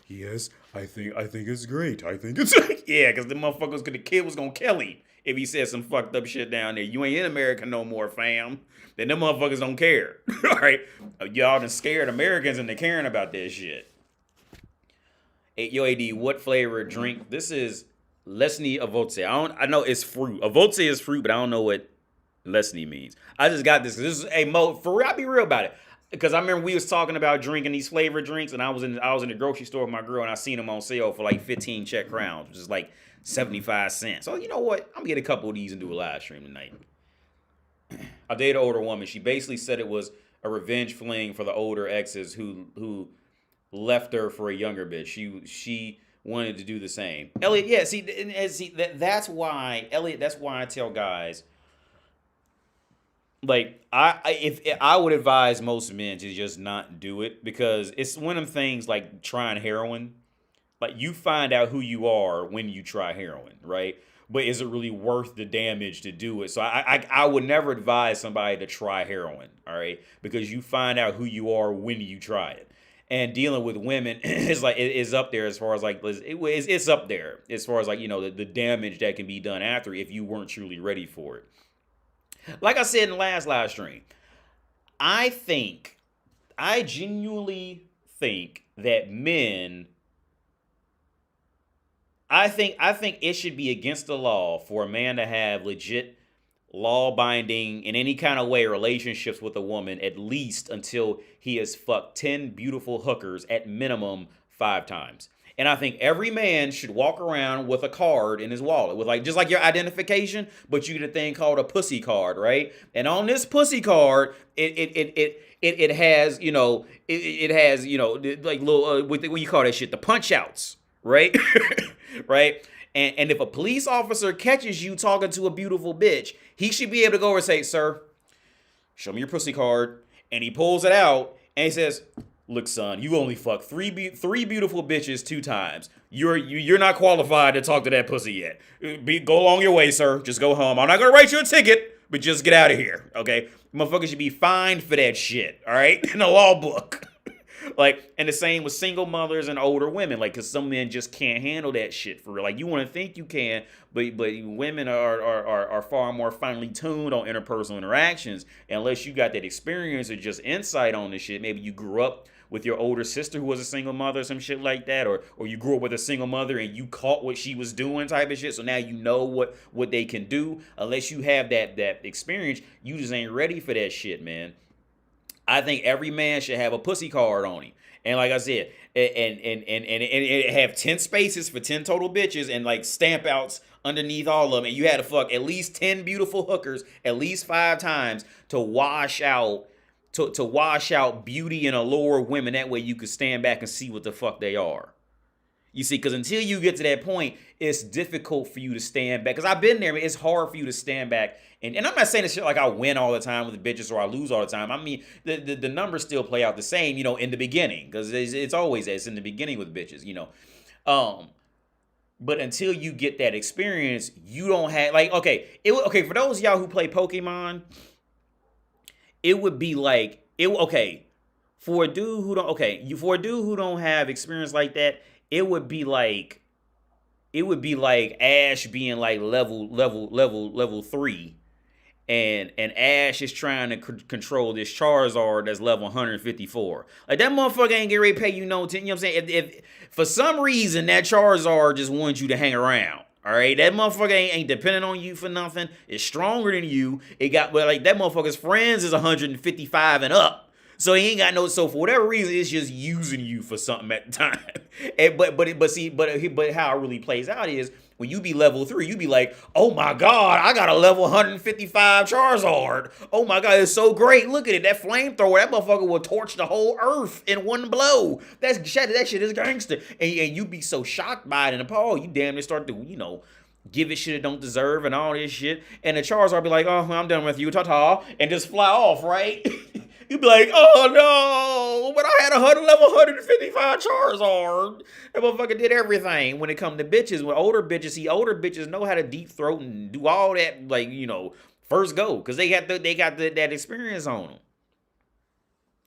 yes, I think it's great. I think it's yeah, because the motherfuckers, the kid was gonna kill him if he said some fucked up shit down there. You ain't in America no more, fam. Then them motherfuckers don't care. All right, y'all done scared Americans and they caring about that shit. Hey, yo, AD, what flavor drink? This is Lesnie Avote. I know it's fruit. Avote is fruit, but I don't know what Lesnie means. I just got this. This is Mo. For real, I'll be real about it. Because I remember we was talking about drinking these flavored drinks, and I was in the grocery store with my girl, and I seen them on sale for like 15 Czech crowns, which is like 75 cents. So you know what? I'm gonna get a couple of these and do a live stream tonight. I dated an older woman. She basically said it was a revenge fling for the older exes who left her for a younger bitch. She wanted to do the same. Elliot, yeah, that's why I tell guys, like, if I would advise most men to just not do it, because it's one of them things like trying heroin. Like, you find out who you are when you try heroin, right? But is it really worth the damage to do it? So I would never advise somebody to try heroin, all right? Because you find out who you are when you try it. And dealing with women is like, it is up there as far as like, it's up there as far as like, the damage that can be done after if you weren't truly ready for it. Like I said in the last live stream, I genuinely think that men, I think it should be against the law for a man to have legit law-binding in any kind of way relationships with a woman, at least until he has fucked 10 beautiful hookers at minimum 5 times. And I think every man should walk around with a card in his wallet, with like, just like your identification, but you get a thing called a pussy card, right? And on this pussy card, it has, like little, what you call that shit? The punch outs, right? Right? And if a police officer catches you talking to a beautiful bitch, he should be able to go over and say, sir, show me your pussy card. And he pulls it out and he says, look, son, you only fucked three beautiful bitches 2 times. You're not qualified to talk to that pussy yet. Go along your way, sir. Just go home. I'm not going to write you a ticket, but just get out of here, okay? Motherfuckers should be fined for that shit, all right? In the law book. Like, and the same with single mothers and older women, like, because some men just can't handle that shit for real. Like, you want to think you can, but women are far more finely tuned on interpersonal interactions. And unless you got that experience or just insight on this shit, maybe you grew up with your older sister who was a single mother or some shit like that, or you grew up with a single mother and you caught what she was doing type of shit. So now you know what they can do. Unless you have that experience, you just ain't ready for that shit, man. I think every man should have a pussy card on him. And like I said, and have 10 spaces for 10 total bitches and like stamp outs underneath all of them. And you had to fuck at least 10 beautiful hookers at least 5 times to wash out to wash out beauty and allure women. That way you could stand back and see what the fuck they are. You see, because until you get to that point, it's difficult for you to stand back. Because I've been there. It's hard for you to stand back. And I'm not saying this shit like I win all the time with the bitches or I lose all the time. I mean, the numbers still play out the same, you know, in the beginning. Because it's always that. It's in the beginning with bitches, you know. But until you get that experience, you don't have, like, okay, for those of y'all who play Pokemon, it would be like, for a dude who don't have experience like that, it would be like Ash being like level 3, and Ash is trying to control this Charizard that's level 154. Like, that motherfucker ain't get ready to pay you no attention. You know what I'm saying? If for some reason that Charizard just wants you to hang around, all right, that motherfucker ain't depending on you for nothing. It's stronger than you. That motherfucker's friends is 155 and up. So he ain't got no. So for whatever reason, it's just using you for something at the time. But how it really plays out is when you be level 3, you be like, oh my god, I got a level 155 Charizard. Oh my god, it's so great. Look at it, that flamethrower, that motherfucker will torch the whole earth in one blow. That shit is gangster. And you be so shocked by it and appalled, you damn near start to give it shit it don't deserve and all this shit. And the Charizard be like, oh, I'm done with you, ta-ta, and just fly off, right? You'd be like, oh no, but I had a level 155 Charizard. That motherfucker did everything. When it come to bitches, when older bitches know how to deep throat and do all that, like, first go, because they got that experience on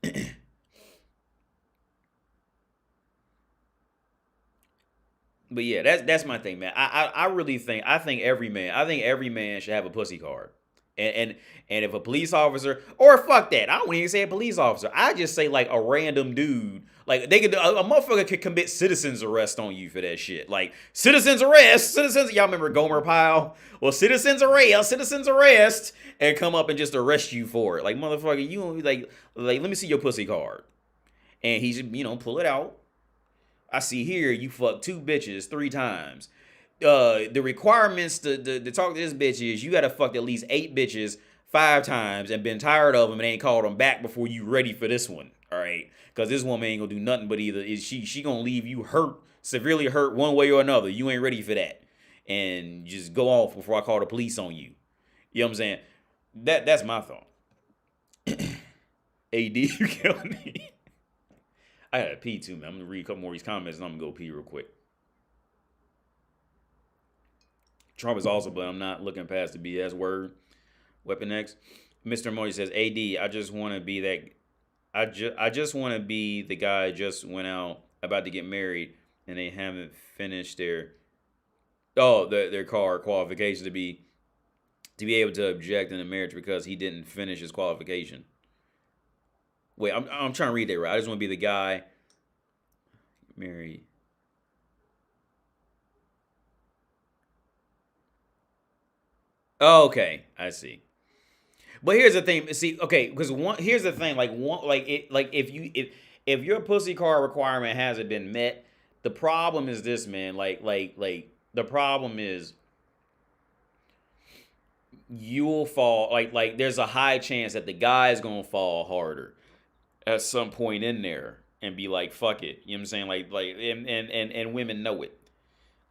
them. But yeah, that's my thing, man. I think every man should have a pussy card. And if a police officer, or fuck that, I don't even say a police officer, I just say like a random dude, like a motherfucker could commit citizen's arrest on you for that shit. Like citizen's arrest, y'all remember Gomer Pyle? Well, citizen's arrest, and come up and just arrest you for it. Like, motherfucker, you like let me see your pussy card. And he's pull it out. I see here you fucked 2 bitches 3 times. The requirements to talk to this bitch is you gotta fuck at least 8 bitches 5 times and been tired of them and ain't called them back before you ready for this one. All right, because this woman ain't gonna do nothing but either is she gonna leave you severely hurt one way or another. You ain't ready for that, and just go off before I call the police on you. You know what I'm saying? That's my thought. AD, you killed me. I gotta pee too, man. I'm gonna read a couple more of these comments and I'm gonna go pee real quick. Trump is also, but I'm not looking past the BS word. Weapon X. Mr. Modi says, AD, I just want to be that. I just want to be the guy who just went out about to get married and they haven't finished their car qualification to be able to object in a marriage because he didn't finish his qualification. Wait, I'm trying to read that right. I just want to be the guy married. Oh, okay, I see. But here's the thing. See, okay, because here's the thing. If your pussy card requirement hasn't been met, the problem is this, man. The problem is you'll fall. Like there's a high chance that the guy's gonna fall harder at some point in there and be like, fuck it. You know what I'm saying? And women know it.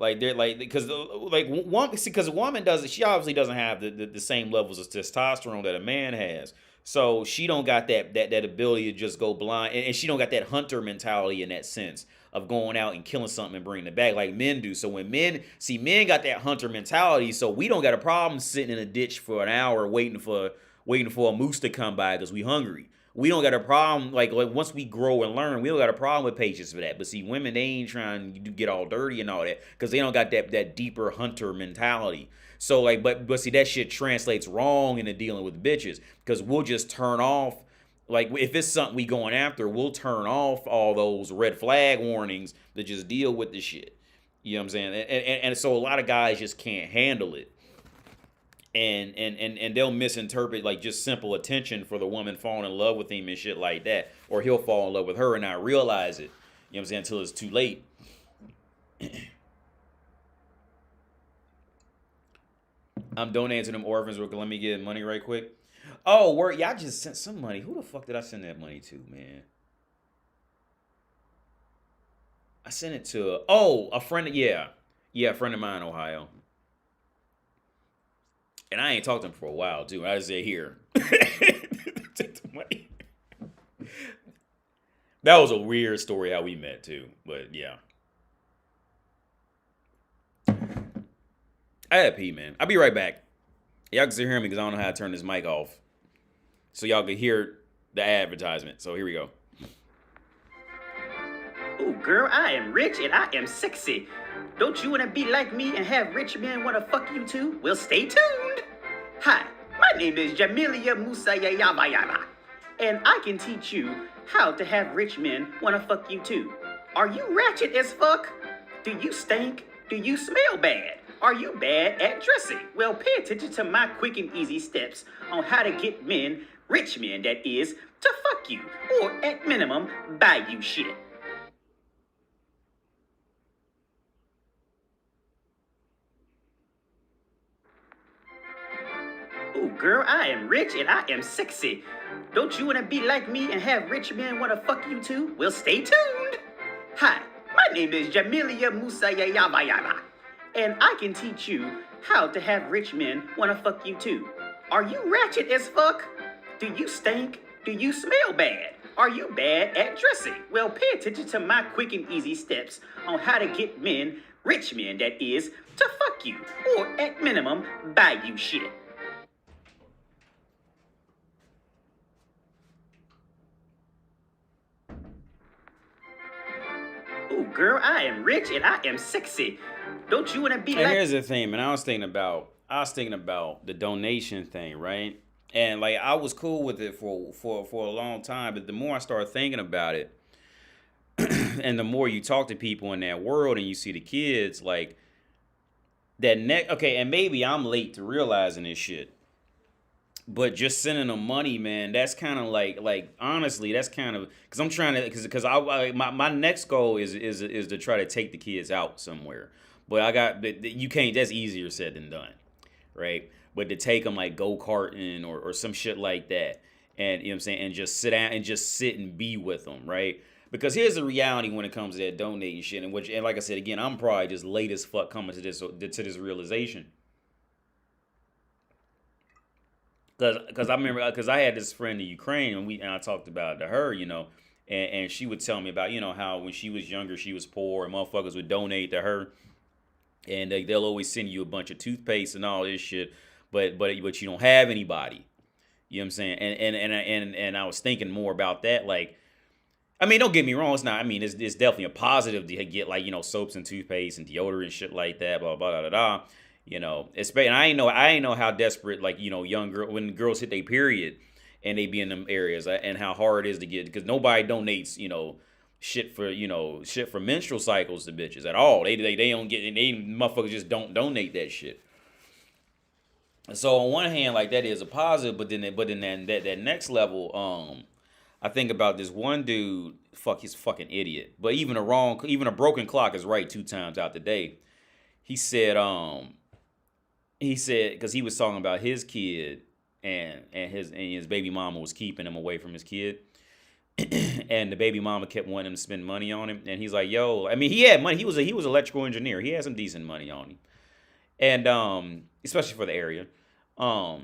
Like they're like, because a woman she obviously doesn't have the same levels of testosterone that a man has, so she don't got that ability to just go blind, and she don't got that hunter mentality in that sense of going out and killing something and bringing it back like men do. So when men got that hunter mentality, so we don't got a problem sitting in a ditch for an hour waiting for a moose to come by because we hungry. We don't got a problem, like once we grow and learn, we don't got a problem with patience for that. But see, women, they ain't trying to get all dirty and all that because they don't got that deeper hunter mentality. So but see, that shit translates wrong into dealing with bitches because we'll just turn off Like, if it's something we going after, we'll turn off all those red flag warnings to just deal with the shit. You know what I'm saying? And so a lot of guys just can't handle it. And they'll misinterpret like just simple attention for the woman falling in love with him and shit like that. Or he'll fall in love with her and not realize it. You know what I'm saying? Until it's too late. I'm donating to them orphans. Let me get money right quick. Oh, word. Yeah, I just sent some money. Who the fuck did I send that money to, man? I sent it to, a friend. Yeah, a friend of mine in Ohio. And I ain't talked to him for a while, too. I just say, here. Take the money. That was a weird story how we met, too. But, yeah. I had pee, man. I'll be right back. Y'all can still hear me because I don't know how to turn this mic off. So y'all can hear the advertisement. So here we go. Ooh, girl, I am rich and I am sexy. Don't you want to be like me and have rich men want to fuck you too? Well, stay tuned. Hi, my name is Jamilia Musayayaba, and I can teach you how to have rich men want to fuck you too. Are you ratchet as fuck? Do you stink? Do you smell bad? Are you bad at dressing? Well, pay attention to my quick and easy steps on how to get men, rich men that is, to fuck you, or at minimum, buy you shit. Ooh, girl, I am rich and I am sexy. Don't you want to be like me and have rich men want to fuck you too? Well, stay tuned. Hi, my name is Jamilia Musayayaba, and I can teach you how to have rich men want to fuck you too. Are you ratchet as fuck? Do you stink? Do you smell bad? Are you bad at dressing? Well, pay attention to my quick and easy steps on how to get men, rich men that is, to fuck you, or at minimum, buy you shit. Ooh, girl, I am rich and I am sexy. Don't you want to be And like... here's the thing, man. I was thinking about the donation thing, right? And like I was cool with it for a long time, but the more I started thinking about it, and the more you talk to people in that world and you see the kids, like that okay, and maybe I'm late to realizing this shit. But just sending them money, man, that's kind of like honestly, that's kind of because I'm trying to because my next goal is to try to take the kids out somewhere. But you can't. That's easier said than done, right? But to take them like go-karting or some shit like that, and you know what I'm saying, and just sit down and just sit and be with them, right? Because here's the reality when it comes to that donating shit, and like I said again, I'm probably just late as fuck coming to this realization. Because I remember, because I had this friend in Ukraine, and I talked about to her, you know, and she would tell me about, you know, how when she was younger, she was poor, and motherfuckers would donate to her, and they'll always send you a bunch of toothpaste and all this shit, but you don't have anybody, you know what I'm saying? And I was thinking more about that, like, I mean, don't get me wrong, it's not, I mean, it's definitely a positive to get, like, you know, soaps and toothpaste and deodorant and shit like that, blah blah blah blah. You know, and I ain't know how desperate, like, you know, when girls hit their period and they be in them areas, and how hard it is to get, because nobody donates, you know, shit for menstrual cycles to bitches at all. They don't get, they motherfuckers just don't donate that shit. So on one hand, like, that is a positive, but then that next level, I think about this one dude, he's a fucking idiot. But even a broken clock is right 2 times out the day. He said, because he was talking about his kid and his baby mama was keeping him away from his kid. And the baby mama kept wanting him to spend money on him. And he's like, yo, I mean, he had money. He was electrical engineer. He had some decent money on him. And especially for the area. I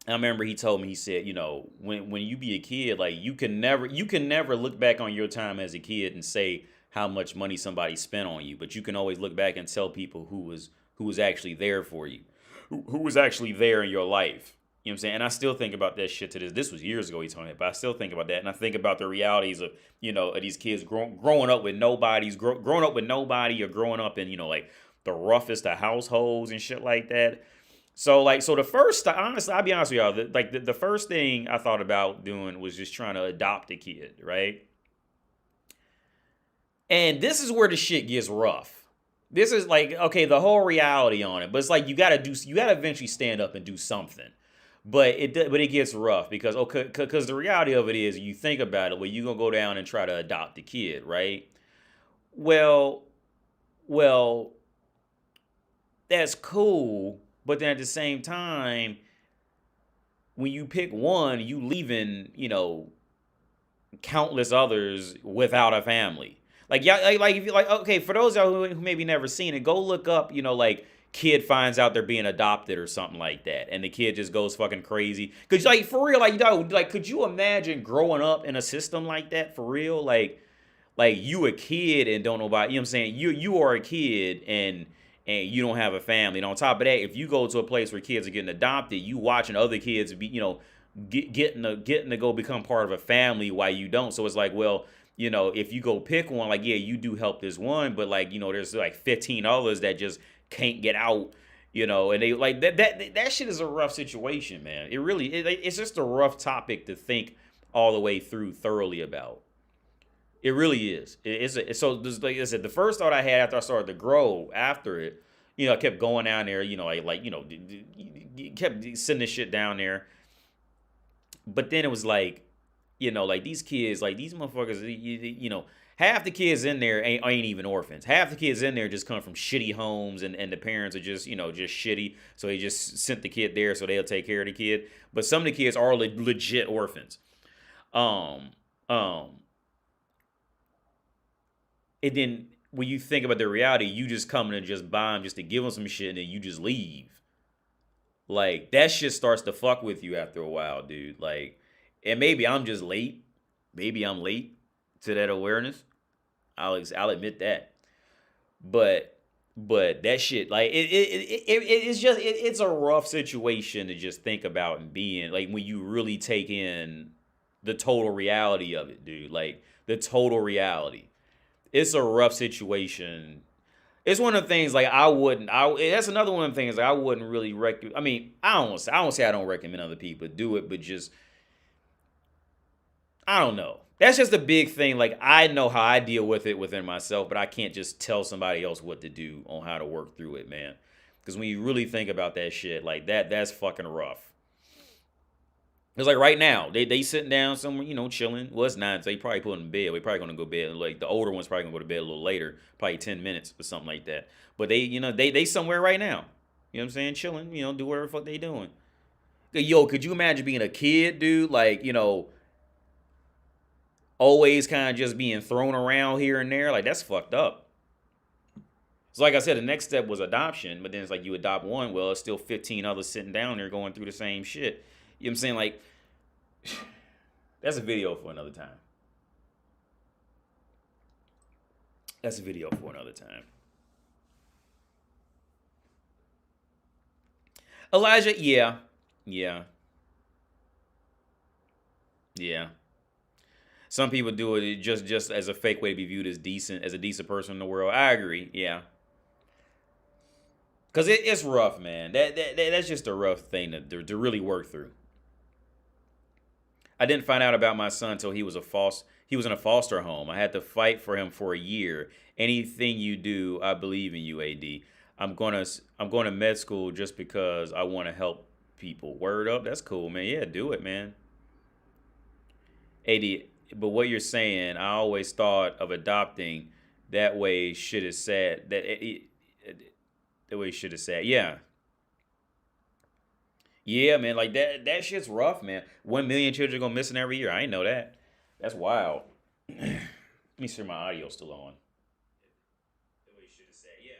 remember he told me, he said, you know, when you be a kid, like, you can never look back on your time as a kid and say how much money somebody spent on you, but you can always look back and tell people who was actually there for you, who was actually there in your life. You know what I'm saying? And I still think about that shit to this was years ago he told me, but I still think about that. And I think about the realities of, you know, of these kids growing up with nobody, or growing up in, you know, like the roughest of households and shit like that. So like, so the first, honestly, I'll be honest with y'all. The first thing I thought about doing was just trying to adopt a kid, right? And this is where the shit gets rough. This is like, okay, the whole reality on it, but it's like you gotta eventually stand up and do something. But it gets rough because because the reality of it is, you think about it, well, you gonna go down and try to adopt a kid, right? Well, well, that's cool, but then at the same time, when you pick one, you leaving, countless others without a family. Like, yeah, like if you like, okay, for those of y'all who maybe never seen it, go look up, like kid finds out they're being adopted or something like that, and the kid just goes fucking crazy. Cause like for real, like could you imagine growing up in a system like that for real? Like you a kid and don't know about, what I'm saying? You are a kid and you don't have a family. And on top of that, if you go to a place where kids are getting adopted, you watching other kids be, getting to go become part of a family while you don't. So it's like, well, if you go pick one, like, yeah, you do help this one, but like, there's like 15 others that just can't get out, and they like that shit is a rough situation, man. It really, it's just a rough topic to think all the way through thoroughly about. It really is. So like I said, the first thought I had after I started to grow after it, I kept going down there, kept sending this shit down there. But then it was like, like these kids, like these motherfuckers, half the kids in there ain't even orphans. Half the kids in there just come from shitty homes, and the parents are just, just shitty. So they just sent the kid there so they'll take care of the kid. But some of the kids are legit orphans. And then when you think about the reality, you just coming and just buy them just to give them some shit, and then you just leave. Like, that shit starts to fuck with you after a while, dude. Like, and maybe I'm just late. Maybe I'm late to that awareness. I'll admit that. But that shit, like, it's a rough situation to just think about and be in. Like, when you really take in the total reality of it, dude. Like, the total reality. It's a rough situation. It's one of the things like that's another one of the things like I wouldn't really recommend. I mean, I don't say I don't recommend other people do it, but just, I don't know. That's just a big thing. Like, I know how I deal with it within myself, but I can't just tell somebody else what to do on how to work through it, man. Because when you really think about that shit, like that's fucking rough. It's like right now, they sitting down somewhere, chilling. Well, it's 9, so they probably put them in bed. We're probably gonna go to bed. Like the older one's probably gonna go to bed a little later, probably 10 minutes or something like that. But they somewhere right now. You know what I'm saying? Chilling, do whatever the fuck they doing. Yo, could you imagine being a kid, dude? Like, always kind of just being thrown around here and there. Like, that's fucked up. So like I said, the next step was adoption, but then it's like you adopt one, well, it's still 15 others sitting down there going through the same shit. You know what I'm saying? Like, that's a video for another time. That's a video for another time. Elijah, yeah. Some people do it just as a fake way to be viewed as a decent person in the world. I agree, yeah. Cause it's rough, man. That's just a rough thing to really work through. I didn't find out about my son until he was in a foster home. I had to fight for him for a year. Anything you do, I believe in you, AD. I'm going to med school just because I want to help people. Word up, that's cool, man. Yeah, do it, man. AD, but what you're saying, I always thought of adopting that way. Shit is sad. The way shit is sad. Yeah. Yeah, man, like that shit's rough, man. 1 million children go missing every year. I ain't know that. That's wild. Let me see if my audio's still on. The way shit is sad, yeah.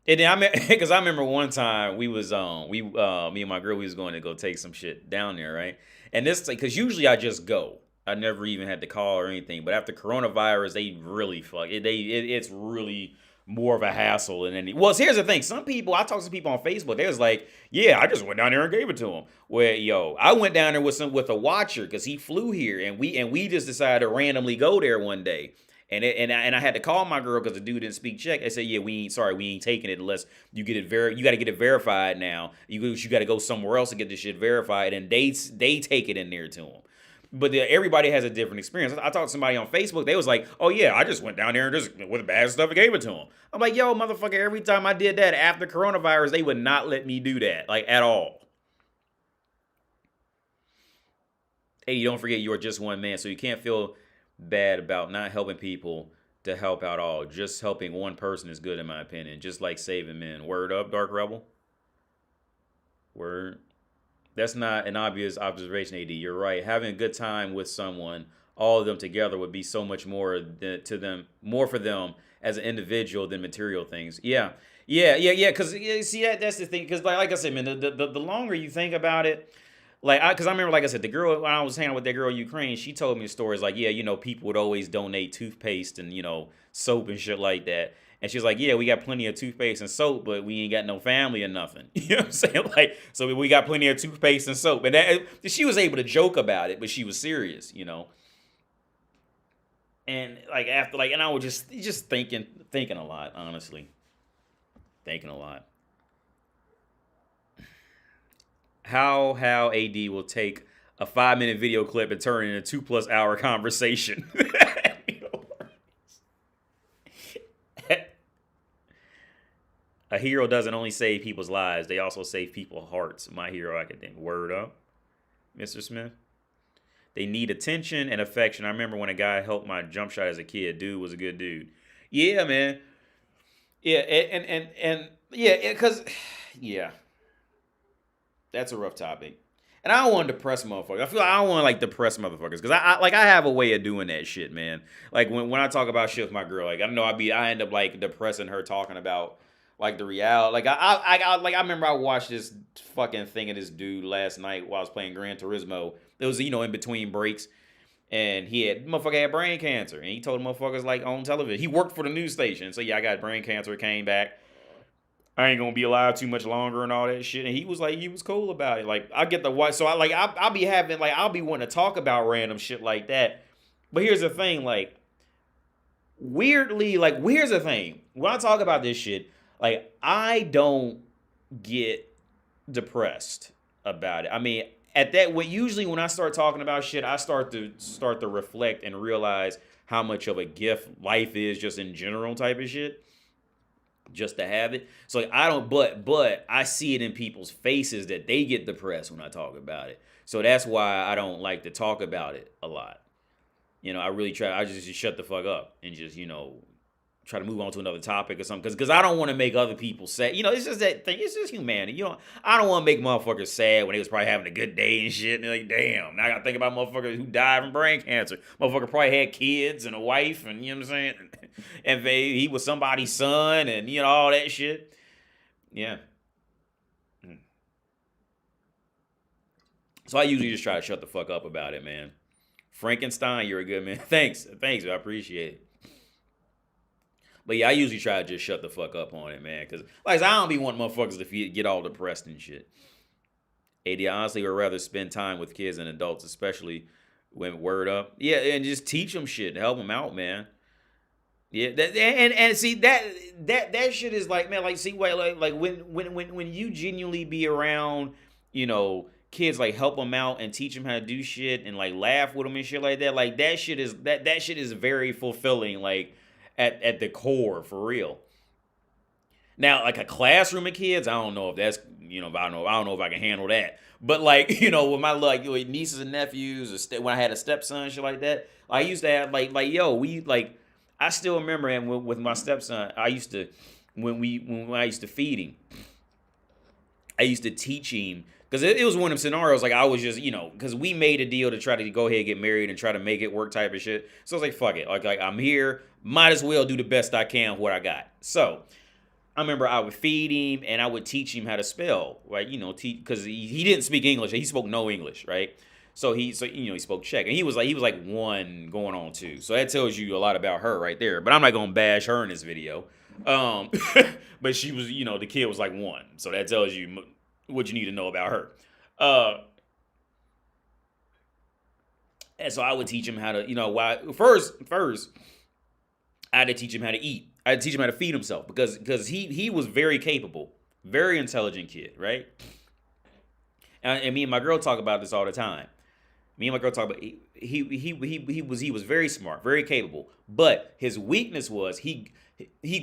And then because I remember one time me and my girl, we was going to go take some shit down there, right? And this, because usually I just go. I never even had to call or anything. But after coronavirus, they really fuck it. It's really more of a hassle than any. Well, here's the thing. Some people, I talked to people on Facebook. They was like, "Yeah, I just went down there and gave it to him." Well, I went down there with a watcher because he flew here, and we just decided to randomly go there one day. And I had to call my girl because the dude didn't speak Czech. I said, yeah, we ain't taking it unless you get it you got to get it verified now. You got to go somewhere else to get this shit verified, and they take it in there to them. But everybody has a different experience. I talked to somebody on Facebook. They was like, oh, yeah, I just went down there and just with bad stuff and gave it to them. I'm like, yo, motherfucker, every time I did that after coronavirus, they would not let me do that, like, at all. Hey, don't forget you are just one man, so you can't feel bad about not helping people to help out all. Just helping one person is good, in my opinion. Just like saving men. Word up, Dark Rebel. Word. That's not an obvious observation, AD. You're right. Having a good time with someone, all of them together, would be so much more more for them as an individual than material things. Yeah. Because see, that's the thing. Because like I said, man, the longer you think about it, because I remember, like I said, the girl, when I was hanging out with that girl in Ukraine, she told me stories like, yeah, people would always donate toothpaste and, soap and shit like that. And she was like, yeah, we got plenty of toothpaste and soap, but we ain't got no family or nothing. You know what I'm saying? Like, so we got plenty of toothpaste and soap. And she was able to joke about it, but she was serious, And like after, and I was just thinking a lot, honestly. Thinking a lot. How AD will take a 5-minute video clip and turn it into a 2+ hour conversation. A hero doesn't only save people's lives, they also save people's hearts. My hero academic. Word up, Mr. Smith. They need attention and affection. I remember when a guy helped my jump shot as a kid. Dude was a good dude. Yeah, man. Yeah, and yeah, because yeah. That's a rough topic. And I don't want to depress motherfuckers. I feel like I don't want to depress motherfuckers. Because I have a way of doing that shit, man. Like when I talk about shit with my girl, I know I end up depressing her talking about the reality. I remember I watched this fucking thing of this dude last night while I was playing Gran Turismo. It was, in between breaks. And motherfucker had brain cancer. And he told the motherfuckers on television. He worked for the news station. So yeah, I got brain cancer. It came back. I ain't gonna be alive too much longer and all that shit. And he was cool about it. I get the what. So I'll be having I'll be wanting to talk about random shit like that. But here's the thing, weirdly, here's the thing. When I talk about this shit, I don't get depressed about it. I mean, usually when I start talking about shit, I start to reflect and realize how much of a gift life is just in general type of shit. Just to have it. So I don't, but I see it in people's faces that they get depressed when I talk about it. So that's why I don't like to talk about it a lot. I really try, I just shut the fuck up and just, try to move on to another topic or something. Because I don't want to make other people sad. It's just that thing. It's just humanity. I don't want to make motherfuckers sad when they was probably having a good day and shit. And they're like, damn, now I got to think about motherfuckers who died from brain cancer. Motherfucker probably had kids and a wife and, you know what I'm saying? And he was somebody's son and, all that shit. Yeah. So I usually just try to shut the fuck up about it, man. Frankenstein, you're a good man. Thanks, I appreciate it. But yeah, I usually try to just shut the fuck up on it, man. Because, I don't be wanting motherfuckers to get all depressed and shit. AD, I honestly would rather spend time with kids and adults, especially when word up. Yeah, and just teach them shit, help them out, man. Yeah, and see that shit is man, see, when you genuinely be around, kids, help them out and teach them how to do shit and laugh with them and shit like that. That shit is very fulfilling, at the core, for real. Now, a classroom of kids, I don't know if that's, I don't know if I can handle that. But with my nieces and nephews, or when I had a stepson, shit like that, I used to have I still remember, and with my stepson, I used to when I used to feed him, I used to teach him. Because it was one of them scenarios, I was just, because we made a deal to try to go ahead and get married and try to make it work type of shit. So I was like, fuck it. I'm here. Might as well do the best I can with what I got. So I remember I would feed him and I would teach him how to spell, right? Because he didn't speak English. He spoke no English, right? So he spoke Czech. And he was like 1 going on 2. So that tells you a lot about her right there. But I'm not going to bash her in this video. But she was, the kid was 1. So that tells you what you need to know about her. And so I would teach him how to, first, I had to teach him how to eat. I had to teach him how to feed himself because he was very capable, very intelligent kid, right? And me and my girl talk about this all the time. Me and my girl talk about he was very smart, very capable, but his weakness was he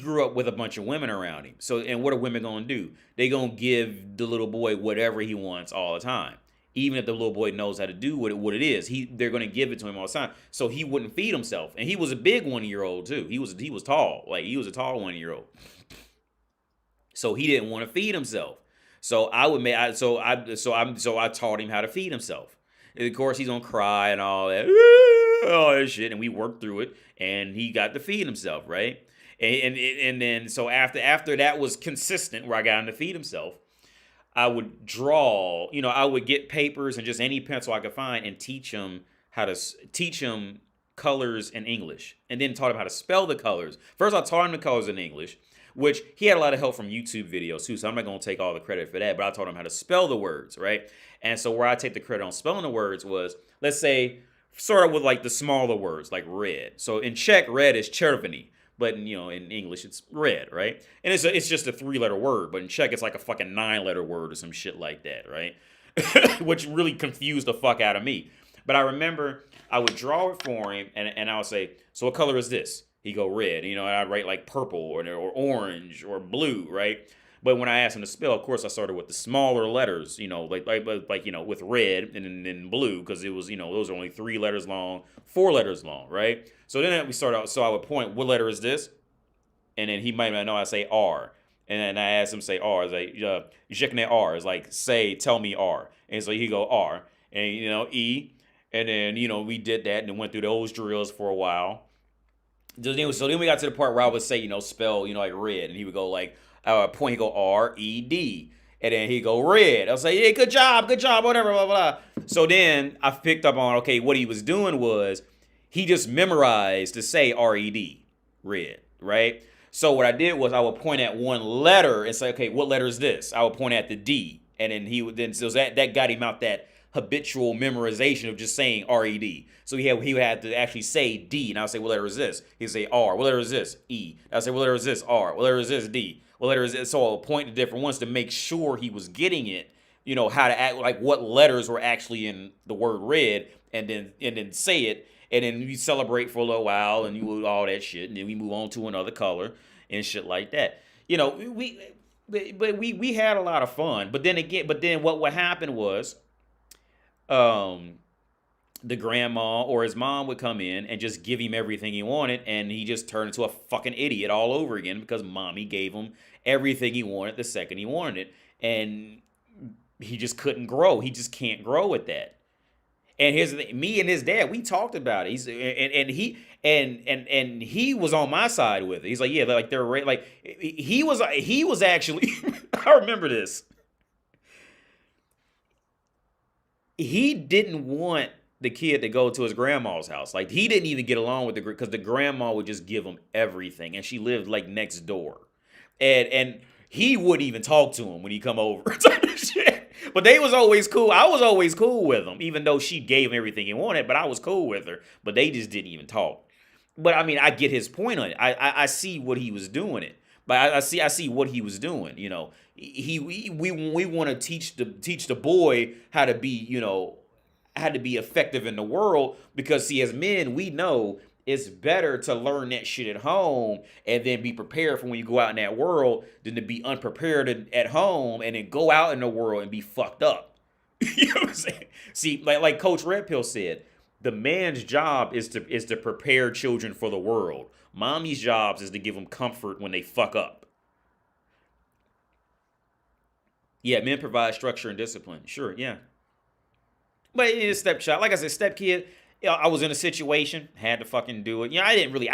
grew up with a bunch of women around him. So, and what are women gonna do? They gonna give the little boy whatever he wants all the time, even if the little boy knows how to do what it is. They're gonna give it to him all the time. So he wouldn't feed himself, and he was a big 1-year-old too. He was tall, like he was a tall 1-year-old. So he didn't want to feed himself. So I would make I taught him how to feed himself. And of course, he's gonna cry and all that shit, and we worked through it, and he got to feed himself, right? And then so after that was consistent, where I got him to feed himself, I would draw. I would get papers and just any pencil I could find and teach him colors in English, and then taught him how to spell the colors. First, I taught him the colors in English, which he had a lot of help from YouTube videos too, so I'm not going to take all the credit for that, but I taught him how to spell the words, right? And so where I take the credit on spelling the words was, let's say, sort of with like the smaller words, like red. So in Czech, red is červený, but in English it's red, right? And it's just a 3-letter word, but in Czech it's like a fucking 9-letter word or some shit like that, right? Which really confused the fuck out of me. But I remember I would draw it for him, and I would say, so what color is this? He go red, and I'd write like purple or orange or blue, right? But when I asked him to spell, of course, I started with the smaller letters, like with red and then blue, because it was, those are only 3 letters long, 4 letters long, right? So then we start out. So I would point, what letter is this? And then he might not know I say R. And then I asked him to say R. It's like, je connais R. It's like, tell me R. And so he go R. And, E. And then, we did that and then went through those drills for a while. So then we got to the part where I would say, spell, like red. And he would go like, point, he go R-E-D. And then he go red. I'll say, hey, good job, whatever, blah, blah. So then I picked up on, okay, what he was doing was he just memorized to say R-E-D, red, right? So what I did was I would point at one letter and say, okay, what letter is this? I would point at the D. And then so that got him out that habitual memorization of just saying R-E-D. So he would have to actually say D, and I would say, what letter is this? He'd say R. What letter is this? E. I would say, what letter is this? R. What letter is this? D. What letter is this? So I would point to different ones to make sure he was getting it, how to act, like what letters were actually in the word red, and then say it, and then we celebrate for a little while, and you do all that shit, and then we move on to another color and shit like that. We had a lot of fun, but then what would happen was, the grandma or his mom would come in and just give him everything he wanted, and he just turned into a fucking idiot all over again because mommy gave him everything he wanted the second he wanted it, and he just couldn't grow. He just can't grow with that. And me and his dad, we talked about it. And he was on my side with it. He's like, yeah, like they're like he was actually I remember this. He didn't want the kid to go to his grandma's house. Like, he didn't even get along with because the grandma would just give him everything, and she lived like next door, and he wouldn't even talk to him when he come over. But they was always cool. I was always cool with him, even though she gave him everything he wanted. But I was cool with her. But they just didn't even talk. But I mean, I get his point on it. I see what he was doing it. But I see what he was doing. We want to teach the boy how to be, how to be effective in the world, because see, as men, we know it's better to learn that shit at home and then be prepared for when you go out in that world than to be unprepared at home and then go out in the world and be fucked up. You know what I'm saying? See, like Coach RedPill said, the man's job is to prepare children for the world. Mommy's job is to give them comfort when they fuck up. Yeah, men provide structure and discipline. Sure, yeah. But it's stepchild. Like I said, stepkid, I was in a situation, had to fucking do it. I didn't really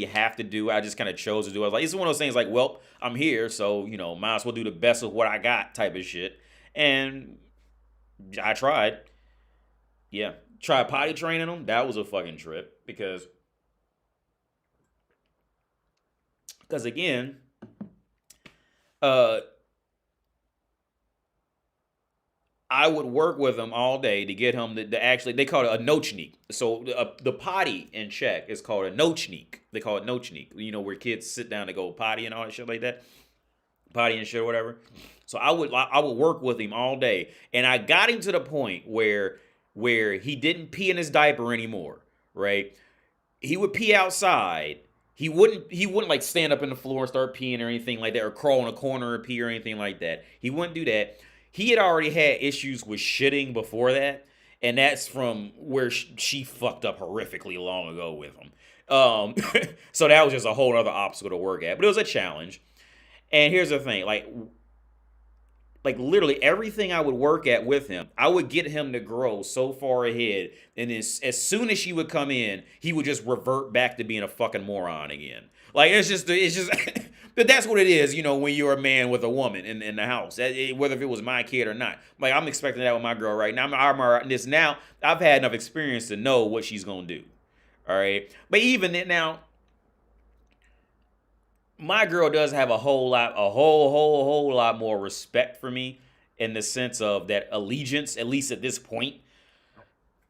have to do it. I just kind of chose to do it. I was like, it's one of those things like, well, I'm here, so, might as well do the best of what I got type of shit. And I tried. Yeah. Tried potty training them. That was a fucking trip because again, I I would work with him all day to get him to actually, they call it a nochnik. So the potty in Czech is called a nochnik. They call it nochnik. You know, where kids sit down to go potty and all that shit like that. Potty and shit or whatever. So I would work with him all day. And I got him to the point where he didn't pee in his diaper anymore, right? He would pee outside. He wouldn't like stand up in the floor and start peeing or anything like that, or crawl in a corner and pee or anything like that. He wouldn't do that. He had already had issues with shitting before that, and that's from where she fucked up horrifically long ago with him. So that was just a whole other obstacle to work at, but it was a challenge. And here's the thing, like literally everything I would work at with him, I would get him to grow so far ahead, and as soon as she would come in, he would just revert back to being a fucking moron again. Like, it's just, but that's what it is, you know, when you're a man with a woman in the house, whether if it was my kid or not. Like, I'm expecting that with my girl right now. Now, I've had enough experience to know what she's gonna do. All right, but even now, my girl does have a whole lot more respect for me in the sense of that allegiance, at least at this point.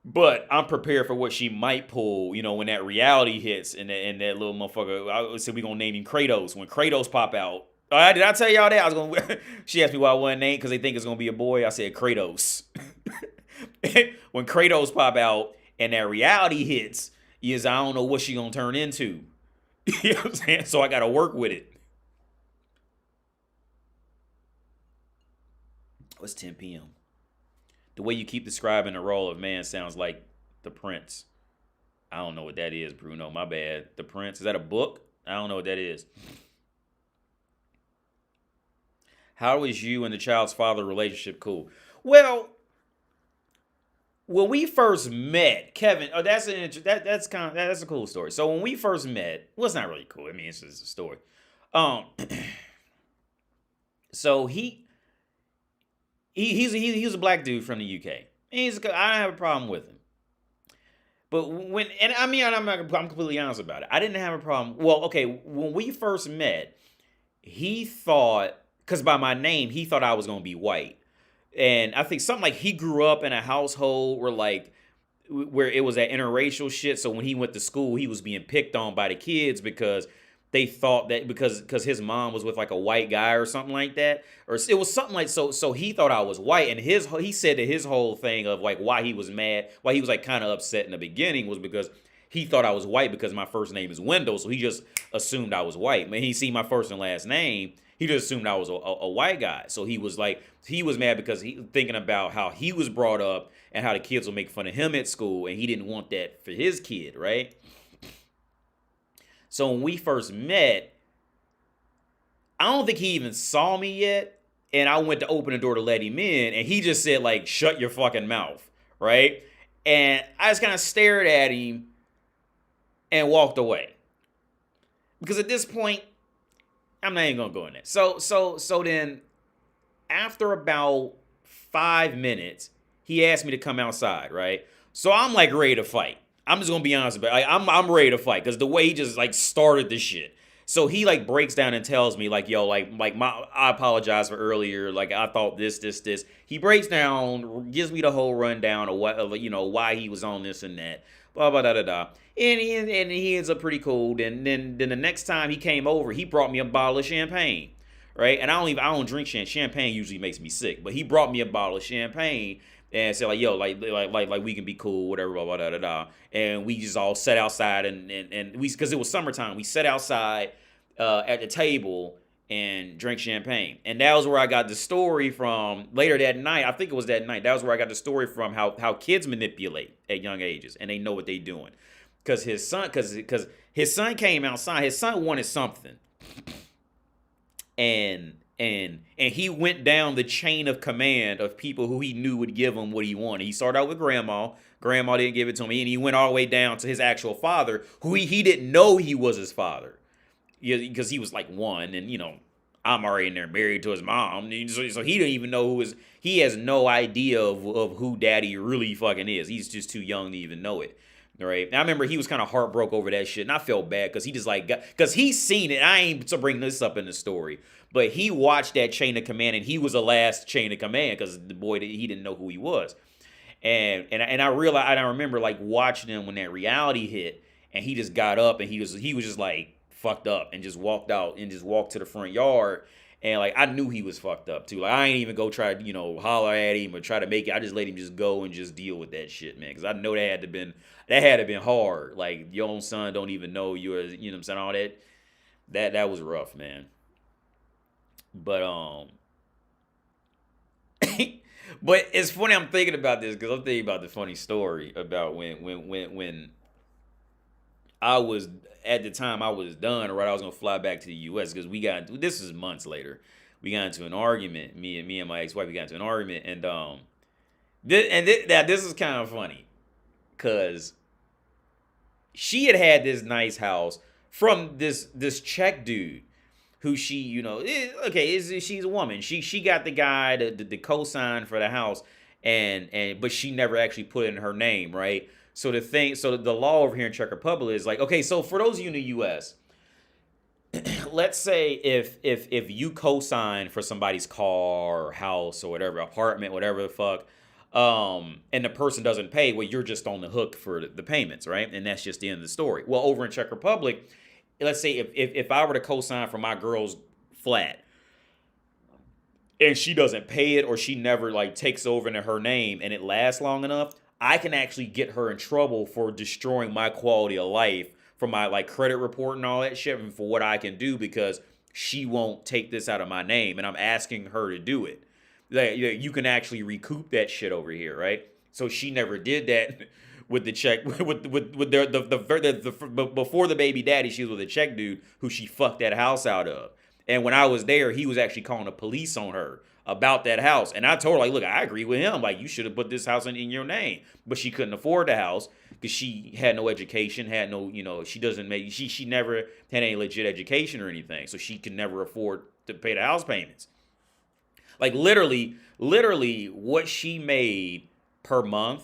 But I'm prepared for what she might pull, you know, when that reality hits and that little motherfucker. I would say we're gonna name him Kratos. When Kratos pop out, did I tell y'all that? I was gonna. She asked me why I wasn't named because they think it's gonna be a boy. I said Kratos. When Kratos pop out and that reality hits, I don't know what she gonna turn into. You know what I'm saying? So I got to work with it. It's 10 p.m. The way you keep describing the role of man sounds like The Prince. I don't know what that is, Bruno. My bad. The Prince. Is that a book? I don't know what that is. How is you and the child's father relationship cool? Well, when we first met, Kevin, that's a cool story. So when we first met, well, it's not really cool. I mean, it's just a story. So he's a black dude from the UK. I don't have a problem with him. But I'm completely honest about it. I didn't have a problem. Well, okay, when we first met, he thought, because by my name, he thought I was gonna be white. And I think something like he grew up in a household where it was that interracial shit. So when he went to school, he was being picked on by the kids because they thought that because his mom was with like a white guy or something like that. Or it was something like, so he thought I was white. And he said that his whole thing of like why he was mad, why he was like kind of upset in the beginning was because he thought I was white because my first name is Wendell. So he just assumed I was white. When he see my first and last name, he just assumed I was a white guy. So he was mad because he thinking about how he was brought up and how the kids will make fun of him at school, and he didn't want that for his kid, right? So when we first met, I don't think he even saw me yet, and I went to open the door to let him in, and he just said, like, shut your fucking mouth, right? And I just kind of stared at him and walked away. Because at this point, I'm not even gonna go in there. So then, after about 5 minutes, he asked me to come outside, right? So I'm like ready to fight. I'm just gonna be honest about it. Like, I'm ready to fight because the way he just like started the shit. So he like breaks down and tells me like, yo, I apologize for earlier. Like I thought this. He breaks down, gives me the whole rundown of why he was on this and that. Blah blah da da da. And he ends up pretty cool. Then the next time he came over, he brought me a bottle of champagne, right? And I don't drink champagne. Champagne usually makes me sick, but he brought me a bottle of champagne and said like, yo, like we can be cool, whatever, blah blah da da da. And we just all sat outside and we, because it was summertime, we sat outside at the table and drank champagne. And that was where I got the story from later that night. I think it was that night. That was where I got the story from how kids manipulate at young ages and they know what they're doing. Because his son came outside. His son wanted something. And he went down the chain of command of people who he knew would give him what he wanted. He started out with grandma. Grandma didn't give it to him. And he went all the way down to his actual father, who he didn't know he was his father. Because he was like one, and I'm already in there married to his mom, so he didn't even know he has no idea of who daddy really fucking is. He's just too young to even know it. Right? And I remember he was kind of heartbroken over that shit, and I felt bad because he just because he's seen it. I ain't to bring this up in the story, But he watched that chain of command, and he was the last chain of command because the boy, he didn't know who he was. And I realized, and I remember like watching him when that reality hit, and he just got up and he was just like fucked up and just walked out and just walked to the front yard. And like I knew he was fucked up too. Like I ain't even go try to holler at him or try to make it. I just let him just go and just deal with that shit, man. Because I know that had to been hard. Like your own son don't even know you're, you know what I'm saying, all that was rough, man. But but it's funny I'm thinking about this because I'm thinking about the funny story about when I was at the time I was done, right? I was gonna fly back to the U.S. because this is months later. We got into an argument. Me and my ex-wife, we got into an argument, and this is kind of funny because she had this nice house from this Czech dude who she, she's a woman. She got the guy the co-sign for the house, but she never actually put it in her name, right? So the law over here in Czech Republic is like, okay, so for those of you in the U.S., let's say if you co-sign for somebody's car or house or whatever, apartment, whatever the fuck, and the person doesn't pay, well, you're just on the hook for the payments, right? And that's just the end of the story. Well, over in Czech Republic, let's say if I were to co-sign for my girl's flat and she doesn't pay it or she never like takes over into her name and it lasts long enough, I can actually get her in trouble for destroying my quality of life for my like credit report and all that shit and for what I can do because she won't take this out of my name and I'm asking her to do it. Like, you can actually recoup that shit over here, right? So she never did that with the Czech with their before the baby daddy. She was with a Czech dude who she fucked that house out of. And when I was there, he was actually calling the police on her about that house. And I told her, like, look, I agree with him. Like, you should have put this house in your name. But she couldn't afford the house because she had no education, had no, she never had any legit education or anything. So she could never afford to pay the house payments. Like, literally, what she made per month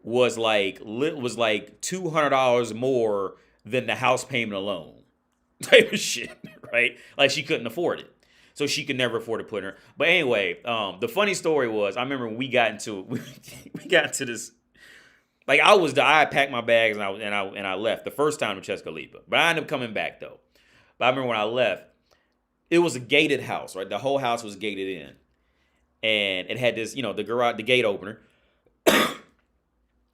was like $200 more than the house payment alone. Type of shit, right? Like she couldn't afford it. So she could never afford to put her. But anyway, the funny story was I remember when we got into this. Like I packed my bags and I left the first time to Chescalipa. But I ended up coming back though. But I remember when I left, it was a gated house, right? The whole house was gated in. And it had this, the garage, the gate opener.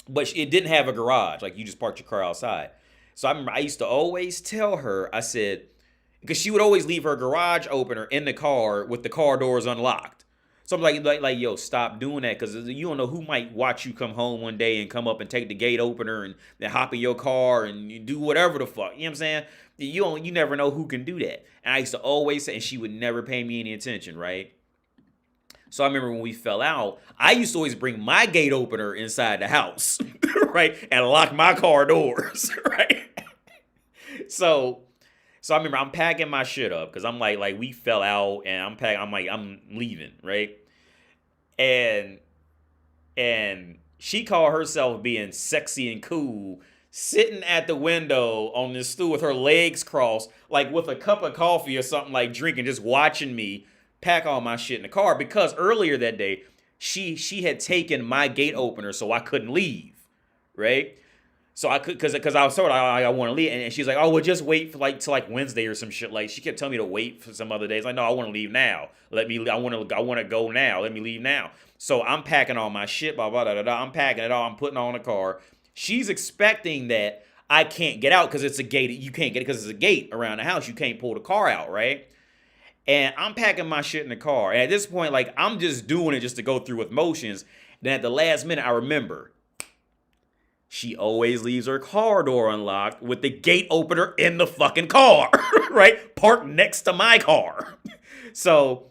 But it didn't have a garage. Like you just parked your car outside. So I remember I used to always tell her, I said, because she would always leave her garage opener in the car with the car doors unlocked. So I'm like, yo, stop doing that because you don't know who might watch you come home one day and come up and take the gate opener and then hop in your car and you do whatever the fuck. You know what I'm saying? You never know who can do that. And I used to always say, and she would never pay me any attention, right? So I remember when we fell out, I used to always bring my gate opener inside the house, right? And lock my car doors, right? So I remember I'm packing my shit up because I'm like we fell out and I'm leaving, right? And she called herself being sexy and cool, sitting at the window on this stool with her legs crossed, like with a cup of coffee or something, like drinking, just watching me pack all my shit in the car because earlier that day she had taken my gate opener so I couldn't leave, right? So I could because I was told I want to leave, and she's like, oh, well, just wait for till Wednesday or some shit. Like she kept telling me to wait for some other days. Like, no, I want to leave now. I want to go now. Let me leave now. So I'm packing all my shit. Blah blah blah blah. I'm packing it all. I'm putting it all in the car. She's expecting that I can't get out because it's a gate. You can't get it because it's a gate around the house. You can't pull the car out, right? And I'm packing my shit in the car. And at this point, like, I'm just doing it just to go through with motions. Then at the last minute, I remember she always leaves her car door unlocked with the gate opener in the fucking car, right? Parked next to my car. So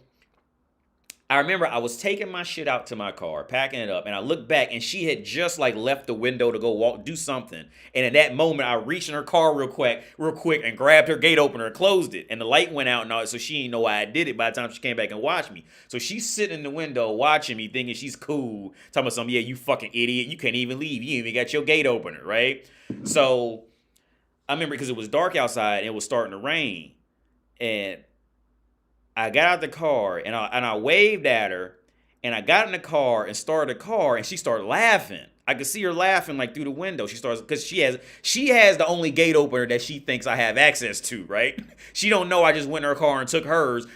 I remember I was taking my shit out to my car, packing it up, and I looked back and she had just like left the window to go do something. And in that moment, I reached in her car real quick and grabbed her gate opener and closed it. And the light went out and all, so she didn't know why I did it by the time she came back and watched me. So she's sitting in the window watching me thinking she's cool, talking about something, yeah, you fucking idiot, you can't even leave, you ain't even got your gate opener, right? So I remember because it was dark outside and it was starting to rain. And I got out the car and I waved at her, and I got in the car and started the car, and she started laughing. I could see her laughing like through the window. She starts because she has the only gate opener that she thinks I have access to, right? She don't know I just went in her car and took hers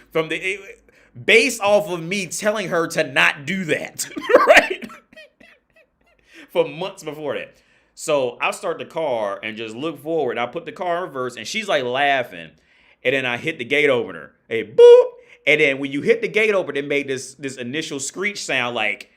based off of me telling her to not do that, right? For months before that. So I start the car and just look forward. I put the car in reverse, and she's like laughing. And then I hit the gate opener. Hey, boop. And then when you hit the gate opener, it made this initial screech sound like,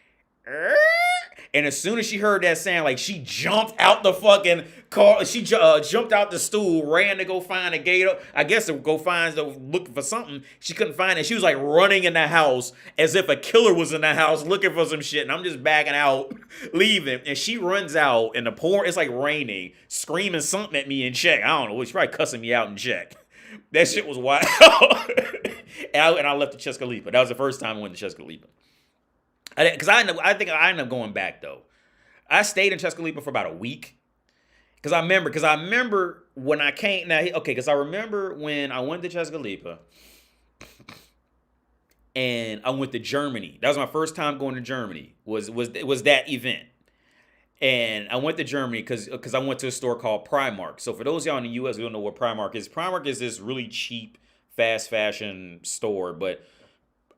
and as soon as she heard that sound, like she jumped out the fucking car. She jumped out the stool, ran to go find a gate. I guess to go looking for something. She couldn't find it. She was like running in the house as if a killer was in the house looking for some shit. And I'm just backing out, leaving. And she runs out in the pour. It's like raining, screaming something at me in Czech. I don't know. She's probably cussing me out in Czech. That shit was wild. and I left the Chescalipa. That was the first time I went to Chescalipa. Because I think I ended up going back though. I stayed in Chescalipa for about a week. Because I remember when I came. Because I remember when I went to Chescalipa and I went to Germany. That was my first time going to Germany. Was that event. And I went to Germany because I went to a store called Primark. So for those of y'all in the U.S. who don't know what Primark is this really cheap fast fashion store, but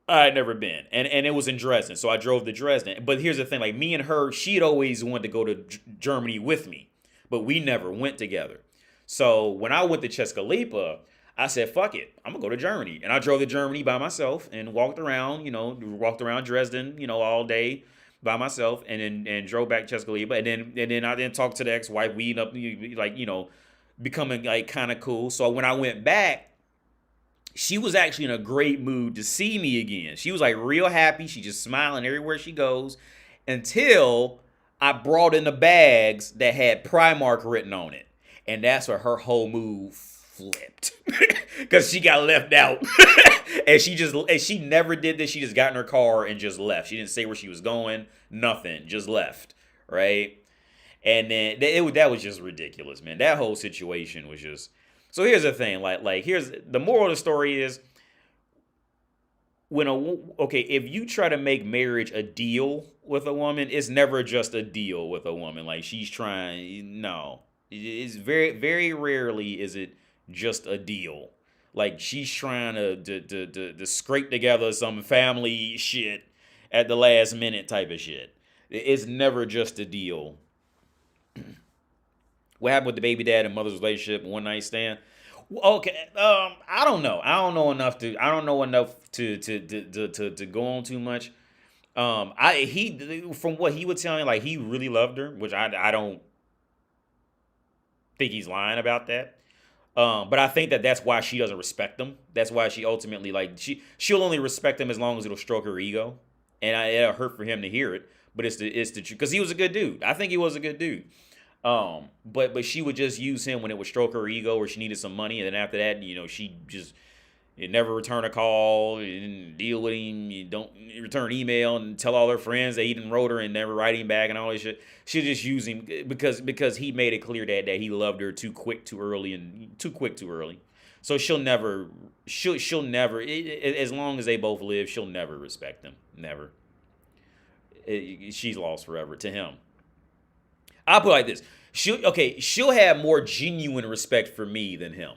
I had never been. And it was in Dresden. So I drove to Dresden. But here's the thing, like me and her, she'd always wanted to go to Germany with me, but we never went together. So when I went to Chescalipa, I said, fuck it, I'm gonna go to Germany. And I drove to Germany by myself and walked around Dresden, all day by myself, and then drove back to Chescalipa, and then I then talked to the ex-wife. We ended up becoming like kind of cool. So when I went back, she was actually in a great mood to see me again. She was like real happy. She just smiling everywhere she goes, until I brought in the bags that had Primark written on it, and that's where her whole mood flipped because she got left out. And she never did this. She just got in her car and just left. She didn't say where she was going, nothing, just left, right? And then that was just ridiculous, man. That whole situation was just. So here's the thing, like here's the moral of the story is, if you try to make marriage a deal with a woman, it's never just a deal with a woman. Like she's trying, no, it's very, very rarely is it just a deal. Like she's trying to scrape together some family shit at the last minute type of shit. It's never just a deal. What happened with the baby dad and mother's relationship, one night stand? Okay, I don't know. I don't know enough to go on too much. From what he would tell me, like he really loved her, which I don't think he's lying about that. But I think that's why she doesn't respect him. That's why she ultimately she'll only respect him as long as it'll stroke her ego, and it'll hurt for him to hear it. But it's the truth, because he was a good dude. I think he was a good dude. But she would just use him when it would stroke her ego or she needed some money, and then after that, she just never return a call, and deal with him. You don't return email and tell all her friends that he didn't wrote her and never write him back and all this shit. She'll just use him because he made it clear that he loved her too quick, too early. So she'll never, as long as they both live, she'll never respect him. Never. She's lost forever to him. I'll put it like this. She'll have more genuine respect for me than him.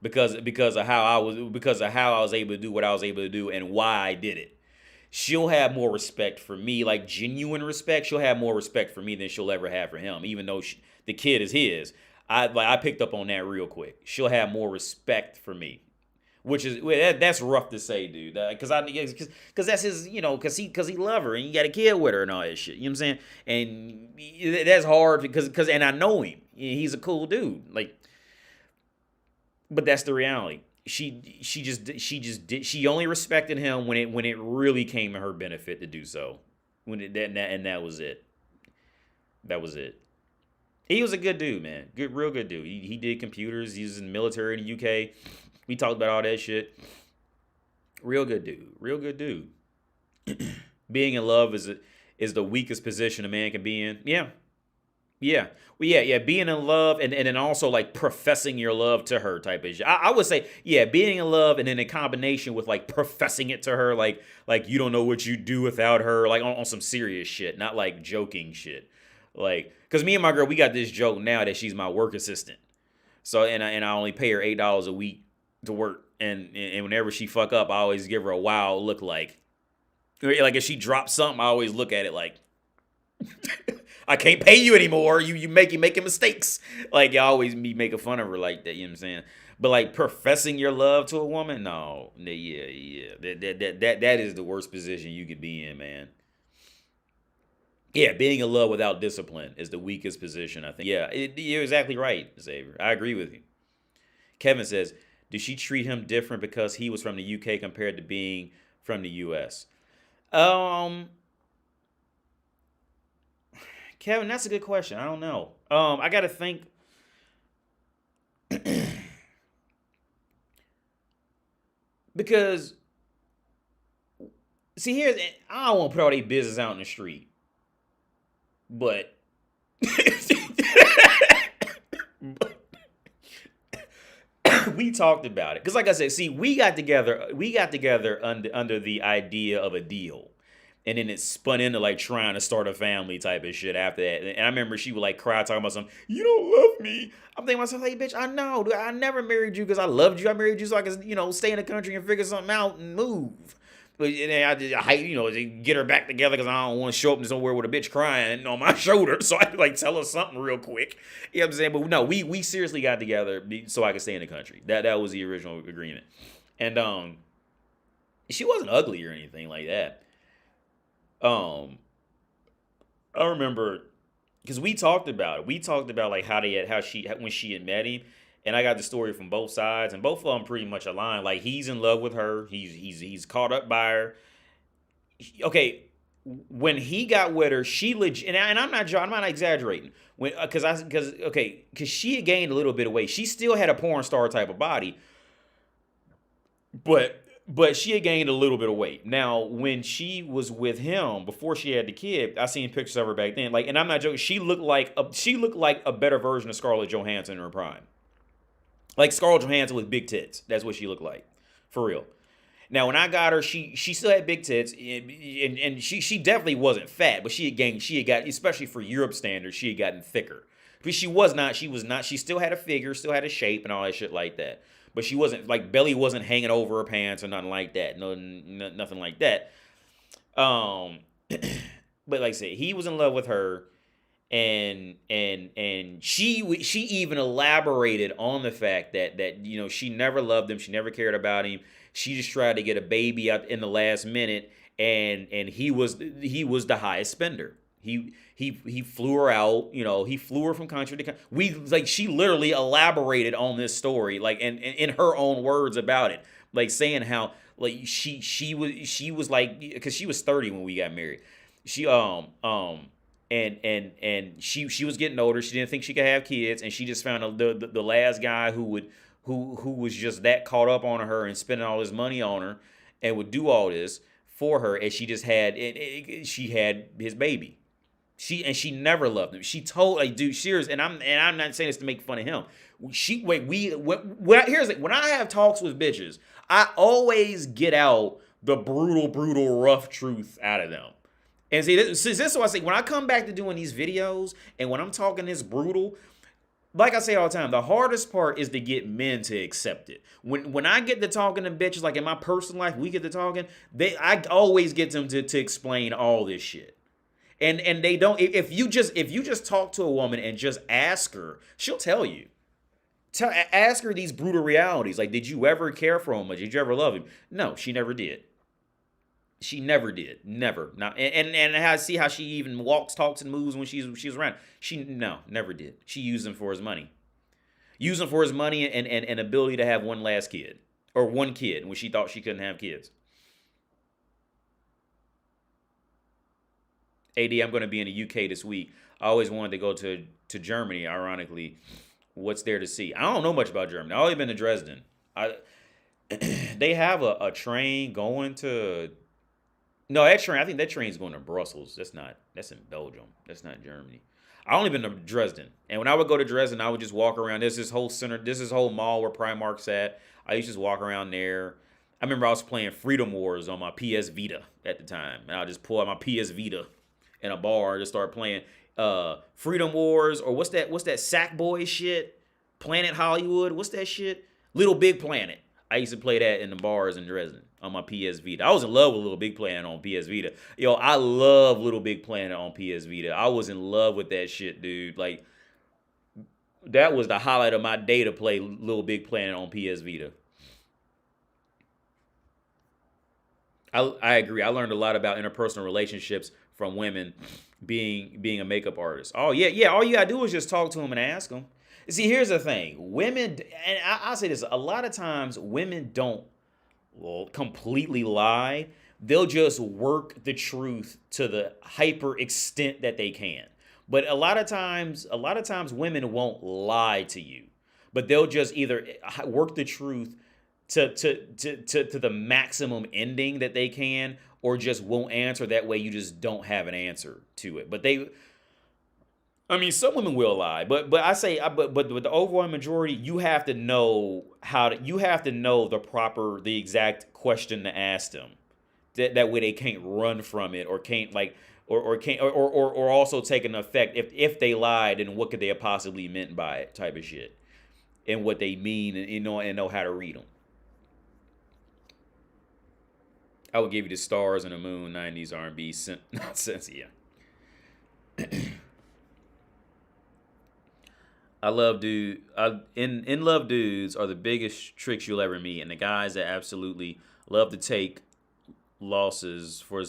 Because of how I was able to do what I was able to do and why I did it. She'll have more respect for me, like genuine respect. She'll have more respect for me than she'll ever have for him, even though the kid is his. I picked up on that real quick. She'll have more respect for me, which is that's rough to say, dude. Because that's his, because he love her and you got a kid with her and all that shit. You know what I'm saying? And that's hard because and I know him. He's a cool dude, like. But that's the reality. She only respected him when it really came to her benefit to do so. That was it. That was it. He was a good dude, man. Real good dude. He did computers. He was in the military in the UK. We talked about all that shit. Real good dude. Being in love is the weakest position a man can be in. Yeah. Yeah. Well, yeah. Being in love and then also like professing your love to her type of shit. I would say, yeah, being in love and then in combination with like professing it to her, like you don't know what you do without her, like on some serious shit, not like joking shit. Like, cause me and my girl, we got this joke now that she's my work assistant. So and I only pay her $8 a week to work. And whenever she fuck up, I always give her a wild look like if she drops something, I always look at it like I can't pay you anymore. You making mistakes. Like, you always be making fun of her like that. You know what I'm saying? But like professing your love to a woman, no, yeah. That is the worst position you could be in, man. Yeah, being in love without discipline is the weakest position, I think. Yeah, you're exactly right, Xavier. I agree with you. Kevin says, did she treat him different because he was from the UK compared to being from the US? Kevin, that's a good question. I don't know. I gotta think. Because see, I don't want to put all these business out in the street, but we talked about it because, like I said, see, we got together under the idea of a deal. And then it spun into like trying to start a family type of shit after that. And I remember she would like cry talking about something, you don't love me. I'm thinking to myself, hey, bitch, I know. I never married you because I loved you. I married you so I could, stay in the country and figure something out and move. But then I get her back together because I don't want to show up somewhere with a bitch crying on my shoulder. So I like tell her something real quick. You know what I'm saying? But no, we seriously got together so I could stay in the country. That was the original agreement. And she wasn't ugly or anything like that. I remember because we talked about it. We talked about like when she had met him, and I got the story from both sides, and both of them pretty much aligned. Like, he's in love with her. He's caught up by her. Okay, when he got with her, she legit, and I'm not exaggerating. Because she had gained a little bit of weight. She still had a porn star type of body, but she had gained a little bit of weight. Now, when she was with him before she had the kid, I seen pictures of her back then. Like, and I'm not joking. She looked like a better version of Scarlett Johansson in her prime. Like Scarlett Johansson with big tits. That's what she looked like, for real. Now, when I got her, she still had big tits, and she definitely wasn't fat, but she had got, especially for Europe standards, she had gotten thicker. But she was not. She still had a figure, still had a shape, and all that shit like that. But she wasn't, like, belly wasn't hanging over her pants or nothing like that. No, nothing like that. But like I said, he was in love with her, and she even elaborated on the fact that she never loved him, she never cared about him. She just tried to get a baby out in the last minute, and he was the highest spender. He flew her out, he flew her from country to country. She literally elaborated on this story, like, and in her own words about it, like saying how, like, she was like, because she was 30 when we got married. She and she was getting older. She didn't think she could have kids, and she just found the last guy who was just that caught up on her and spending all his money on her and would do all this for her, and she just had she had his baby. She never loved him. She told, like, dude, serious, and I'm not saying this to make fun of him. Here's it. When I have talks with bitches, I always get out the brutal, rough truth out of them. And see, this is what I say. When I come back to doing these videos, and when I'm talking this brutal, like I say all the time, the hardest part is to get men to accept it. When I get to talking to bitches, like in my personal life, we get to talking, I always get them to explain all this shit. And they don't. If you just talk to a woman and just ask her, she'll tell you. Ask her these brutal realities. Like, did you ever care for him? Or did you ever love him? No, she never did. She never did. Never. Not, and I see how she even walks, talks, and moves when she was around. Never did. She used him for his money. Used him for his money and ability to have one last kid. Or one kid when she thought she couldn't have kids. AD, I'm going to be in the UK this week. I always wanted to go to Germany, ironically. What's there to see? I don't know much about Germany. I've only been to Dresden. They have a train going to... No, I think that train's going to Brussels. That's in Belgium. That's not Germany. I only been to Dresden, and when I would go to Dresden, I would just walk around. There's this whole center, this whole mall where Primark's at. I used to just walk around there. I remember I was playing Freedom Wars on my PS Vita at the time, and I just pull out my PS Vita in a bar and just start playing Freedom Wars, or what's that Sackboy shit? Planet Hollywood, what's that shit? Little Big Planet. I used to play that in the bars in Dresden on my PS Vita. I was in love with Little Big Planet on PS Vita. Yo, I love Little Big Planet on PS Vita. I was in love with that shit, dude. Like, that was the highlight of my day to play Little Big Planet on PS Vita. I agree. I learned a lot about interpersonal relationships from women being a makeup artist. Oh, yeah. All you gotta do is just talk to them and ask them. See, here's the thing. Women, and I'll say this, a lot of times women don't completely lie. They'll just work the truth to the hyper extent that they can. But a lot of times women won't lie to you. But they'll just either work the truth to the maximum ending that they can, or just won't answer. That way you just don't have an answer to it. But some women will lie, but with the overwhelming majority, you have to know the exact question to ask them. That way they can't run from it, or can't or also take an effect. If they lied, then what could they have possibly meant by it, type of shit, and what they mean, and know how to read them. I would give you the Stars and the Moon 90s R&B nonsense. Yeah. In love dudes are the biggest tricks you'll ever meet, and the guys that absolutely love to take losses for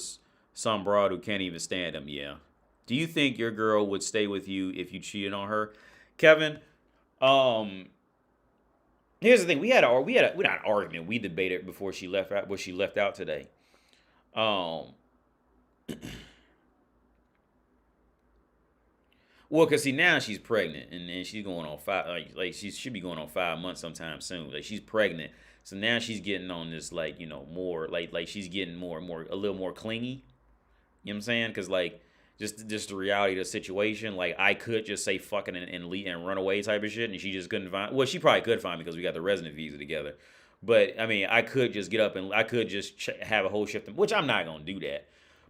some broad who can't even stand them. Yeah. Do you think your girl would stay with you if you cheated on her, Kevin? Here's the thing. We not an argument. We debated before she left out today. Well, cause see, now she's pregnant, and she's going on 5, like she should be going on 5 months sometime soon. Like, she's pregnant, so now she's getting on this, like, more like she's getting more and more, a little more clingy. You know what I'm saying? Cause like just the reality of the situation. Like, I could just say fucking and leave and run away type of shit, and she just couldn't find. Well, she probably could find me because we got the resident visa together. But I mean, I could just get up and I could just have a whole shift, which I'm not gonna do that.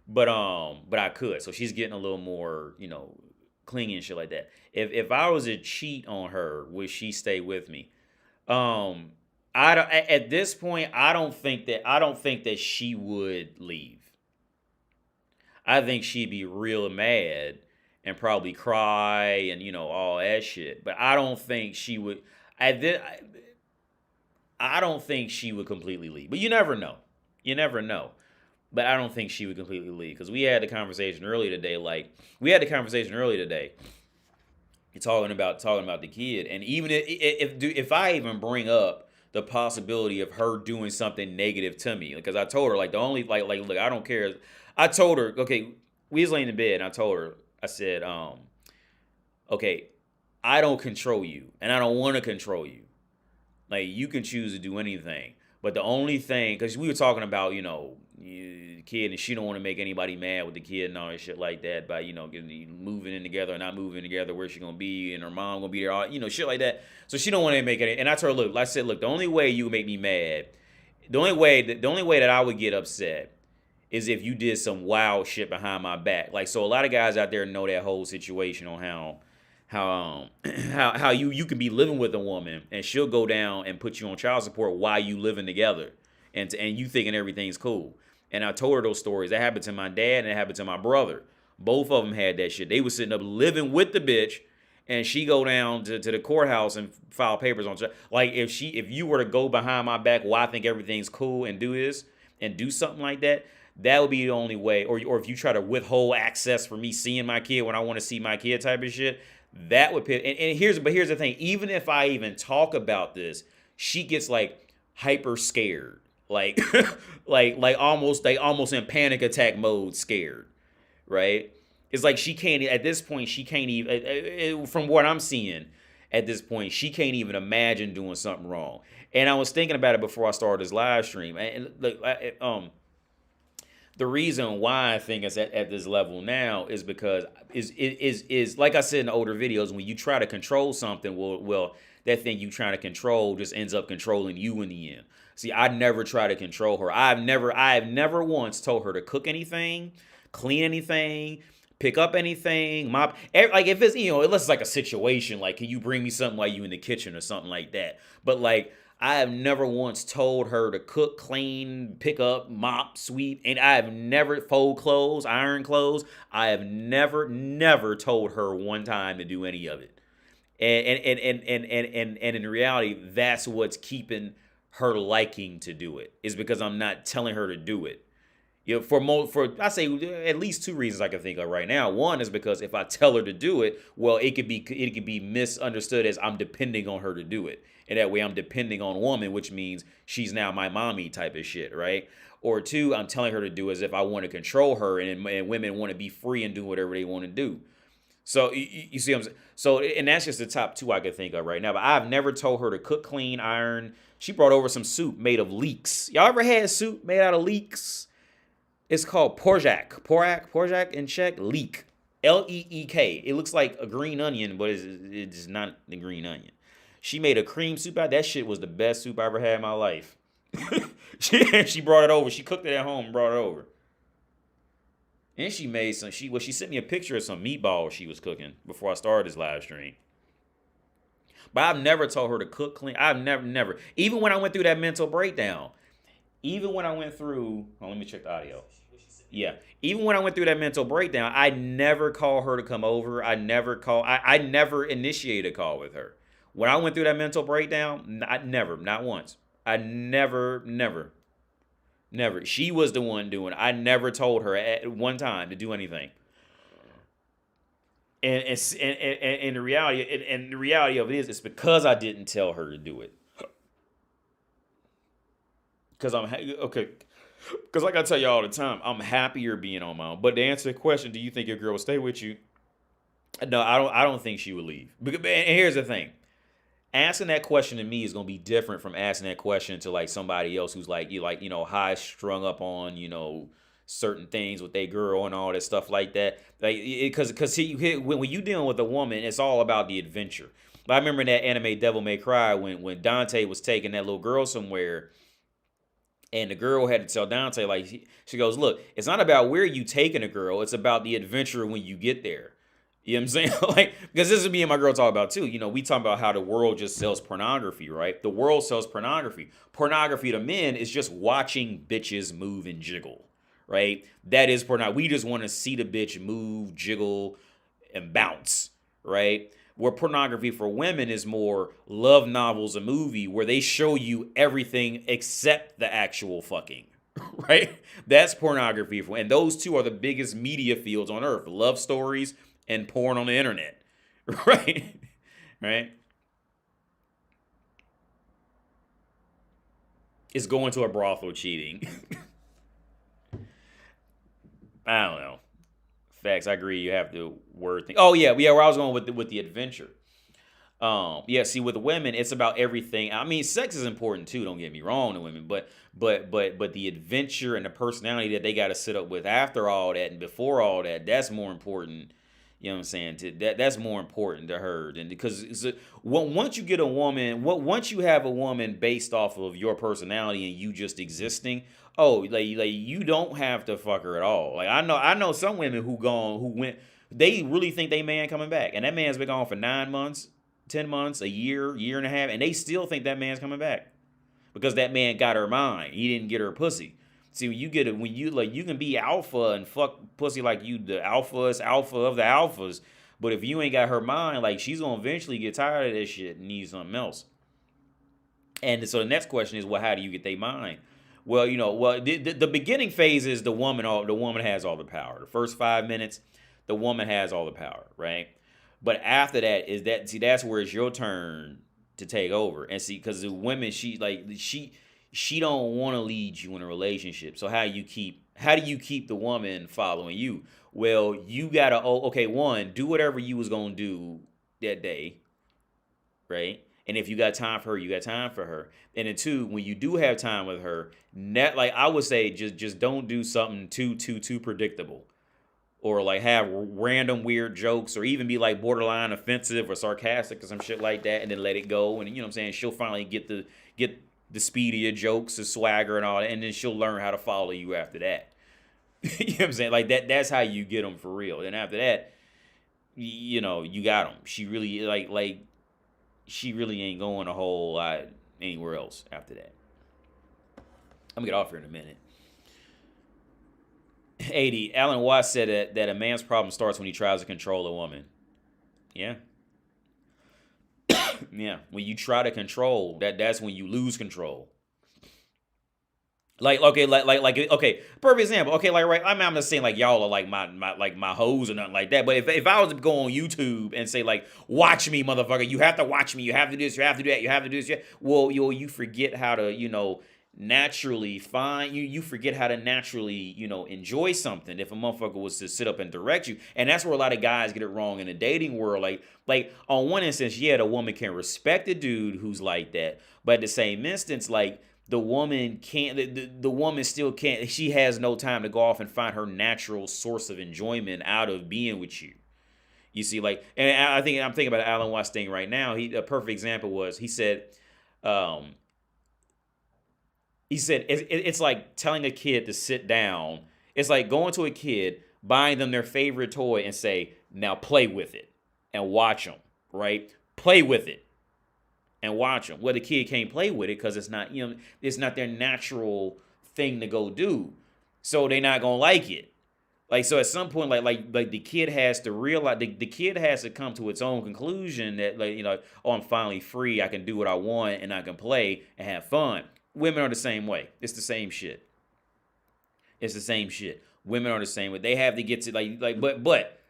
But I could. So she's getting a little more, clingy and shit like that. If I was to cheat on her, would she stay with me? At this point, I don't think that she would leave. I think she'd be real mad and probably cry and all that shit. But I don't think she would. I don't think she would completely leave. But you never know. But I don't think she would completely leave, because we had the conversation earlier today. You're talking about the kid, and even if I even bring up the possibility of her doing something negative to me, because I told her, like, the only look, I don't care. I told her, okay, we was laying in bed, and I told her, I said, okay, I don't control you, and I don't want to control you. Like, you can choose to do anything. But the only thing, because we were talking about, the kid, and she don't want to make anybody mad with the kid and all that shit like that by, moving in together or not moving together, where she going to be, and her mom going to be there, all, shit like that. So she don't want to make it. And I told her, look, the only way you would make me mad, the only way that I would get upset is if you did some wild shit behind my back. Like, so a lot of guys out there know that whole situation on how you can be living with a woman and she'll go down and put you on child support while you living together, and you thinking everything's cool. And I told her those stories. That happened to my dad and it happened to my brother. Both of them had that shit. They was sitting up living with the bitch, and she go down to the courthouse and file papers on. Like, if you were to go behind my back while I think everything's cool and do this and do something like that, that would be the only way. Or if you try to withhold access for me seeing my kid when I want to see my kid, type of shit, that would pit. And here's the thing. Even if I even talk about this, she gets like hyper scared, like like almost in panic attack mode, scared, right? It's like she can't, at this point, she can't even, from what I'm seeing at this point, she can't even imagine doing something wrong. And I was thinking about it before I started this live stream. And look, The reason why I think it's at this level now is because is like I said in the older videos, when you try to control something, well that thing you trying to control just ends up controlling you in the end. See, I never try to control her. I have never once told her to cook anything, clean anything, pick up anything, mop. Like if it's, unless it's like a situation, like can you bring me something while you in the kitchen or something like that. But like I have never once told her to cook, clean, pick up, mop, sweep, and I have never fold clothes, iron clothes. I have never told her one time to do any of it. And in reality, that's what's keeping her liking to do it, is because I'm not telling her to do it. For I say at least two reasons I can think of right now. One is because if I tell her to do it, well, it could be misunderstood as I'm depending on her to do it, and that way I'm depending on a woman, which means she's now my mommy type of shit, right? Or two, I'm telling her to do as if I want to control her, and women want to be free and do whatever they want to do. So you see what I'm saying? So, and that's just the top two I could think of right now. But I've never told her to cook, clean, iron. She brought over some soup made of leeks. Y'all ever had soup made out of leeks? It's called Porjak in Czech, leek. Leek. It looks like a green onion, but it's not the green onion. She made a cream soup out. That shit was the best soup I ever had in my life. She brought it over. She cooked it at home and brought it over. And she made she sent me a picture of some meatballs she was cooking before I started this live stream. But I've never told her to cook, clean. I've never. Even when I went through that mental breakdown. Even when I went through, let me check the audio. Yeah. Even when I went through that mental breakdown, I never called her to come over. I never initiated a call with her. When I went through that mental breakdown, not once. I never. She was the one doing it. I never told her at one time to do anything. And the reality of it is, it's because I didn't tell her to do it. Because like I tell you all the time, I'm happier being on my own. But to answer the question, do you think your girl will stay with you? No, I don't think she would leave. And here's the thing. Asking that question to me is going to be different from asking that question to like somebody else who's like, high strung up on, certain things with their girl and all that stuff like that. Like, because when you dealing with a woman, it's all about the adventure. I remember in that anime Devil May Cry when Dante was taking that little girl somewhere. And the girl had to tell Dante, like, she goes, look, it's not about where you taking a girl. It's about the adventure when you get there. You know what I'm saying? Like, because this is me and my girl talk about too. We talk about how the world just sells pornography, right? The world sells pornography. Pornography to men is just watching bitches move and jiggle, right? That is pornography. We just want to see the bitch move, jiggle, and bounce, right? Where pornography for women is more love novels, a movie where they show you everything except the actual fucking, right? That's pornography. And those two are the biggest media fields on earth. Love stories and porn on the internet, right? Right? It's going to a brothel cheating. I don't know. Facts. I agree. You have to word thing. Oh yeah. Where I was going with the adventure. See, with women, it's about everything. I mean, sex is important too. Don't get me wrong, to women, but the adventure and the personality that they got to sit up with after all that and before all that, that's more important. You know what I'm saying? That's more important to her, and because once you get a woman, once you have a woman based off of your personality and you just existing. Oh, like you don't have to fuck her at all. Like I know some women who went, they really think they man coming back, and that man's been gone for 9 months, 10 months, a year and a half, and they still think that man's coming back because that man got her mind. He didn't get her pussy. See, when you can be alpha and fuck pussy like you, the alpha is alpha of the alphas, but if you ain't got her mind, like she's gonna eventually get tired of this shit and need something else. And so the next question is, well, how do you get their mind? Well, the beginning phase is the woman has all the power. The first 5 minutes, the woman has all the power, right? But after that that's where it's your turn to take over. And see, because the women, she don't want to lead you in a relationship. So how do you keep the woman following you? Well, you gotta one, do whatever you was gonna do that day, right? And if you got time for her, you got time for her. And then two, when you do have time with her, like I would say, just don't do something too predictable, or like have random weird jokes, or even be like borderline offensive or sarcastic or some shit like that, and then let it go. And you know what I'm saying? She'll finally get the speed of your jokes, the swagger and all that, and then she'll learn how to follow you after that. You know what I'm saying? Like that's how you get them for real. And after that, you know, you got them. She really like she really ain't going a whole lot anywhere else after that. I'm gonna get off here in a minute. 80. Alan Watts said that a man's problem starts when he tries to control a woman. Yeah. Yeah. When you try to control, that's when you lose control. Like, okay, okay, perfect example. Okay, like, right, I'm not saying like y'all are like my hoes or nothing like that. But if I was to go on YouTube and say like, watch me, motherfucker, you have to watch me, you have to do this, you have to do that, you have to do this, well, you forget how to, you know, naturally find you forget how to naturally, you know, enjoy something if a motherfucker was to sit up and direct you. And that's where a lot of guys get it wrong in the dating world. Like on one instance, yeah, the woman can respect a dude who's like that, but at the same instance, like the woman can't, the woman still can't, she has no time to go off and find her natural source of enjoyment out of being with you. You see, like, and I'm thinking about Alan Watts thing right now. A perfect example was, he said it's like telling a kid to sit down. It's like going to a kid, buying them their favorite toy and say, now play with it and watch them, right? Play with it and watch them. Well, the kid can't play with it because it's not, you know, it's not their natural thing to go do. So they're not going to like it. Like, so at some point, like the kid has to realize, the kid has to come to its own conclusion that, like, you know, oh, I'm finally free. I can do what I want and I can play and have fun. Women are the same way. It's the same shit. It's the same shit. Women are the same way. They have to get to but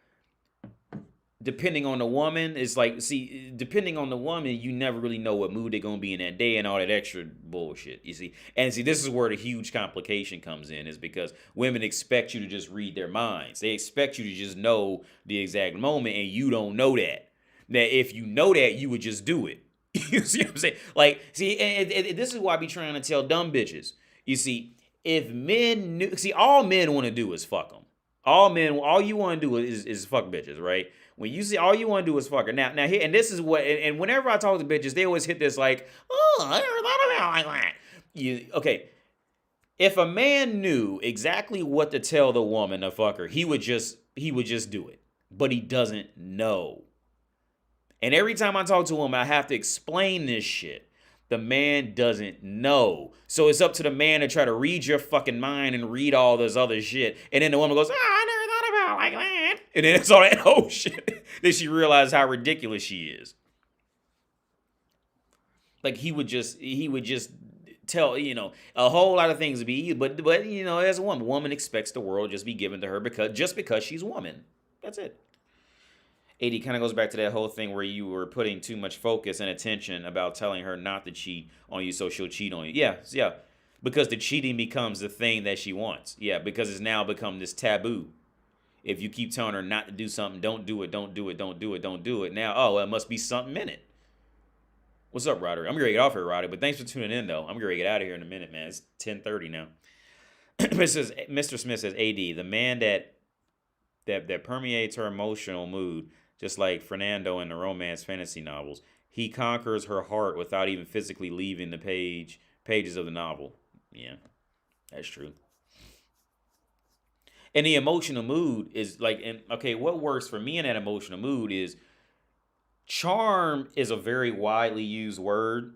depending on the woman, it's like, see, depending on the woman, you never really know what mood they're gonna be in that day and all that extra bullshit. You see, and see, this is where the huge complication comes in, is because women expect you to just read their minds. They expect you to just know the exact moment, and you don't know that. That if you know that, you would just do it. You see what I'm saying? Like, see, and this is why I be trying to tell dumb bitches. You see, if men knew, see, all men want to do is fuck them. All you want to do is fuck bitches, right? When you see, all you want to do is fuck her. Now here, and this is what, and whenever I talk to bitches, they always hit this like, oh, I never thought about it like that. Okay, if a man knew exactly what to tell the woman to fuck her, he would just do it. But he doesn't know. And every time I talk to him, I have to explain this shit. The man doesn't know. So it's up to the man to try to read your fucking mind and read all this other shit. And then the woman goes, oh, I never thought about it like that. And then it's all that whole shit. Then she realized how ridiculous she is. Like he would just tell, you know, a whole lot of things to be, but you know, as a woman expects the world just be given to her because she's a woman. That's it. 80 kind of goes back to that whole thing where you were putting too much focus and attention about telling her not to cheat on you so she'll cheat on you. Yeah. Because the cheating becomes the thing that she wants. Yeah, because it's now become this taboo. If you keep telling her not to do something, don't do it. Now, oh, it must be something in it. What's up, Roderick? I'm going to get off here, Roderick, but thanks for tuning in, though. I'm going to get out of here in a minute, man. It's 10:30 now. Mr. Smith says, AD, the man that permeates her emotional mood, just like Fernando in the romance fantasy novels. He conquers her heart without even physically leaving the pages of the novel. Yeah, that's true. And the emotional mood is like, and okay, what works for me in that emotional mood is charm is a very widely used word.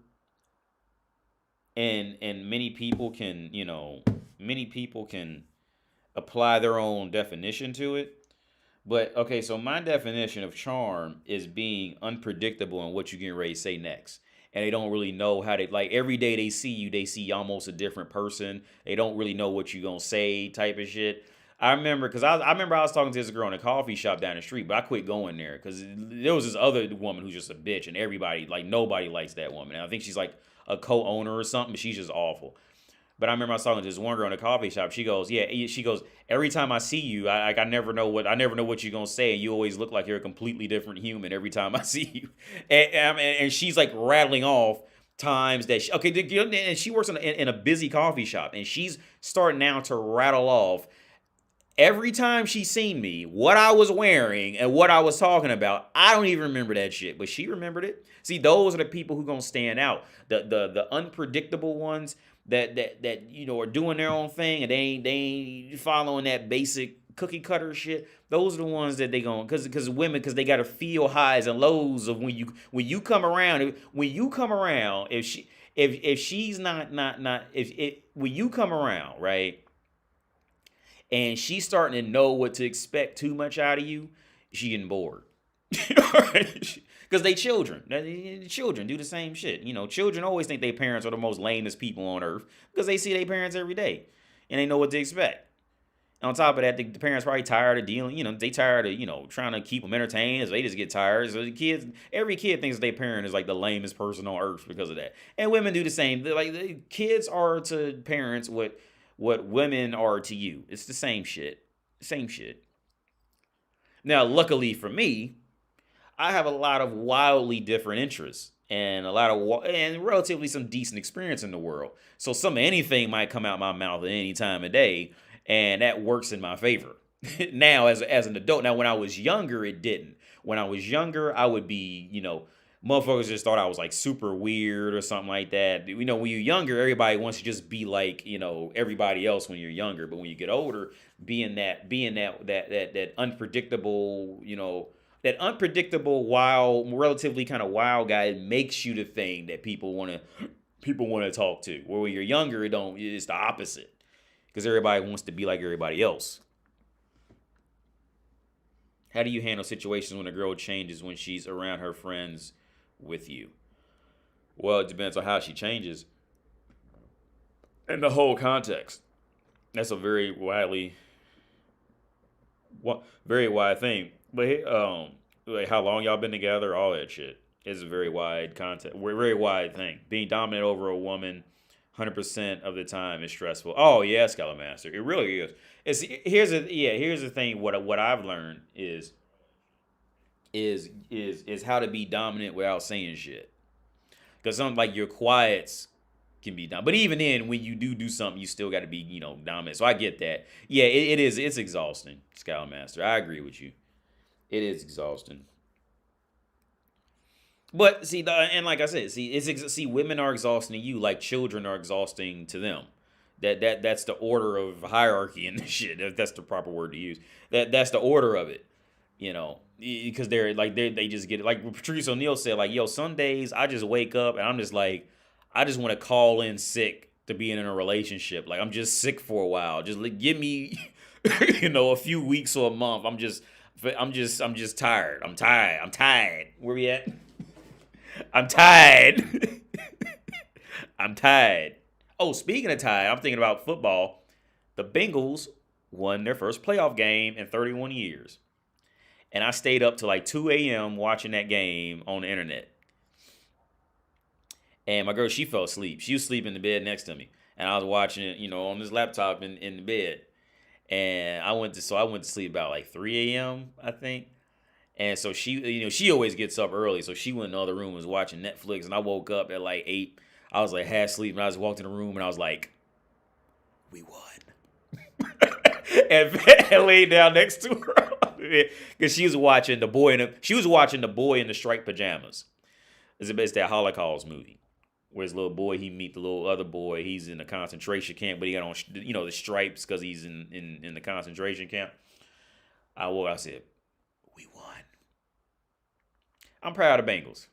And many people can, you know, apply their own definition to it. But, okay, so my definition of charm is being unpredictable in what you're getting ready to say next. And they don't really know how to, like, every day they see almost a different person. They don't really know what you're going to say type of shit. I remember I was talking to this girl in a coffee shop down the street, but I quit going there because there was this other woman who's just a bitch, and everybody, like, nobody likes that woman. And I think she's, like, a co-owner or something, but she's just awful. But I remember I was talking to this one girl in a coffee shop. She goes, yeah. She goes, every time I see you, I never know what you're gonna say, and you always look like you're a completely different human every time I see you. And she's like rattling off times that and she works in a busy coffee shop, and she's starting now to rattle off every time she's seen me, what I was wearing and what I was talking about. I don't even remember that shit, but she remembered it. See, those are the people who gonna stand out. The unpredictable ones that are doing their own thing, and they ain't following that basic cookie cutter shit. Those are the ones that they going because women, because they gotta feel highs and lows of when you come around. When you come around, if she's not if when you come around, right, and she's starting to know what to expect too much out of you, she getting bored. Because they children. Children do the same shit. Children always think their parents are the most lamest people on earth because they see their parents every day and they know what to expect. On top of that, the parents probably tired of dealing, they tired of, trying to keep them entertained, so they just get tired. So every kid thinks their parent is like the lamest person on earth because of that. And women do the same. Like, the kids are to parents what women are to you. It's the same shit. Same shit. Now, luckily for me, I have a lot of wildly different interests and and relatively some decent experience in the world. So some of anything might come out my mouth at any time of day, and that works in my favor. Now, as an adult, now when I was younger, it didn't. When I was younger, I would be, motherfuckers just thought I was like super weird or something like that. When you're younger, everybody wants to just be like, everybody else when you're younger. But when you get older, being that unpredictable, that unpredictable, wild, relatively kind of wild guy, it makes you the thing that people want to talk to. Where when you're younger, it's the opposite. Because everybody wants to be like everybody else. How do you handle situations when a girl changes when she's around her friends with you? Well, it depends on how she changes and the whole context. That's a very wide thing. But like how long y'all been together, all that shit is a very wide context. Very wide thing. Being dominant over a woman 100% of the time is stressful. Oh yeah, Scholar Master, it really is. Here's the thing. What I've learned is how to be dominant without saying shit. Because something like your quiets can be dominant, but even then, when you do something, you still got to be dominant. So I get that. Yeah, it is. It's exhausting, Scholar Master. I agree with you. It is exhausting. But see, and like I said, women are exhausting to you like children are exhausting to them. That's the order of hierarchy in this shit. If that's the proper word to use. That's the order of it. Because they just get it. Like Patrice O'Neal said, like, yo, some days I just wake up and I'm just like, I just want to call in sick to being in a relationship. Like, I'm just sick for a while. Just give me, a few weeks or a month. I'm just tired. I'm tired. Where we at? I'm tired. I'm tired. Oh, speaking of tired, I'm thinking about football. The Bengals won their first playoff game in 31 years. And I stayed up till like 2 a.m. watching that game on the internet. And my girl, she fell asleep. She was sleeping in the bed next to me. And I was watching it, on this laptop in the bed. And I went to sleep about like 3 a.m., I think. And so she always gets up early. So she went in the other room and was watching Netflix. And I woke up at like 8. I was like half asleep. And I just walked in the room and I was like, we won. and laid down next to her. Because she was watching the boy in the striped pajamas. It's that Holocaust movie. Where his little boy, he meet the little other boy. He's in a concentration camp, but he got on, the stripes because he's in the concentration camp. I said, we won. I'm proud of Bengals.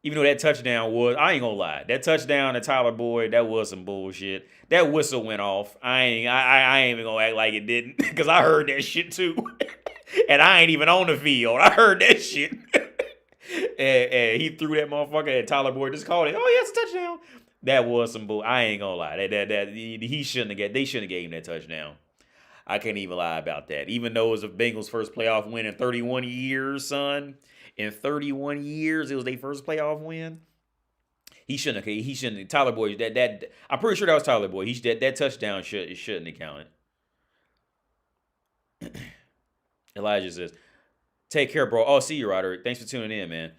Even though that touchdown I ain't gonna lie, that touchdown to Tyler Boyd, that was some bullshit. That whistle went off. I ain't even gonna act like it didn't, because I heard that shit too. And I ain't even on the field. I heard that shit. and he threw that motherfucker, and Tyler Boyd just called it. Oh yeah, it's a touchdown. That was some bull. I ain't gonna lie. They shouldn't have gave him that touchdown. I can't even lie about that. Even though it was the Bengals' first playoff win in 31 years, son. In 31 years, it was their first playoff win. He shouldn't. He shouldn't. Tyler Boyd. That. I'm pretty sure that was Tyler Boyd. That touchdown shouldn't have counted. Elijah says, "Take care, bro." Oh, see you, Roderick. Thanks for tuning in, man.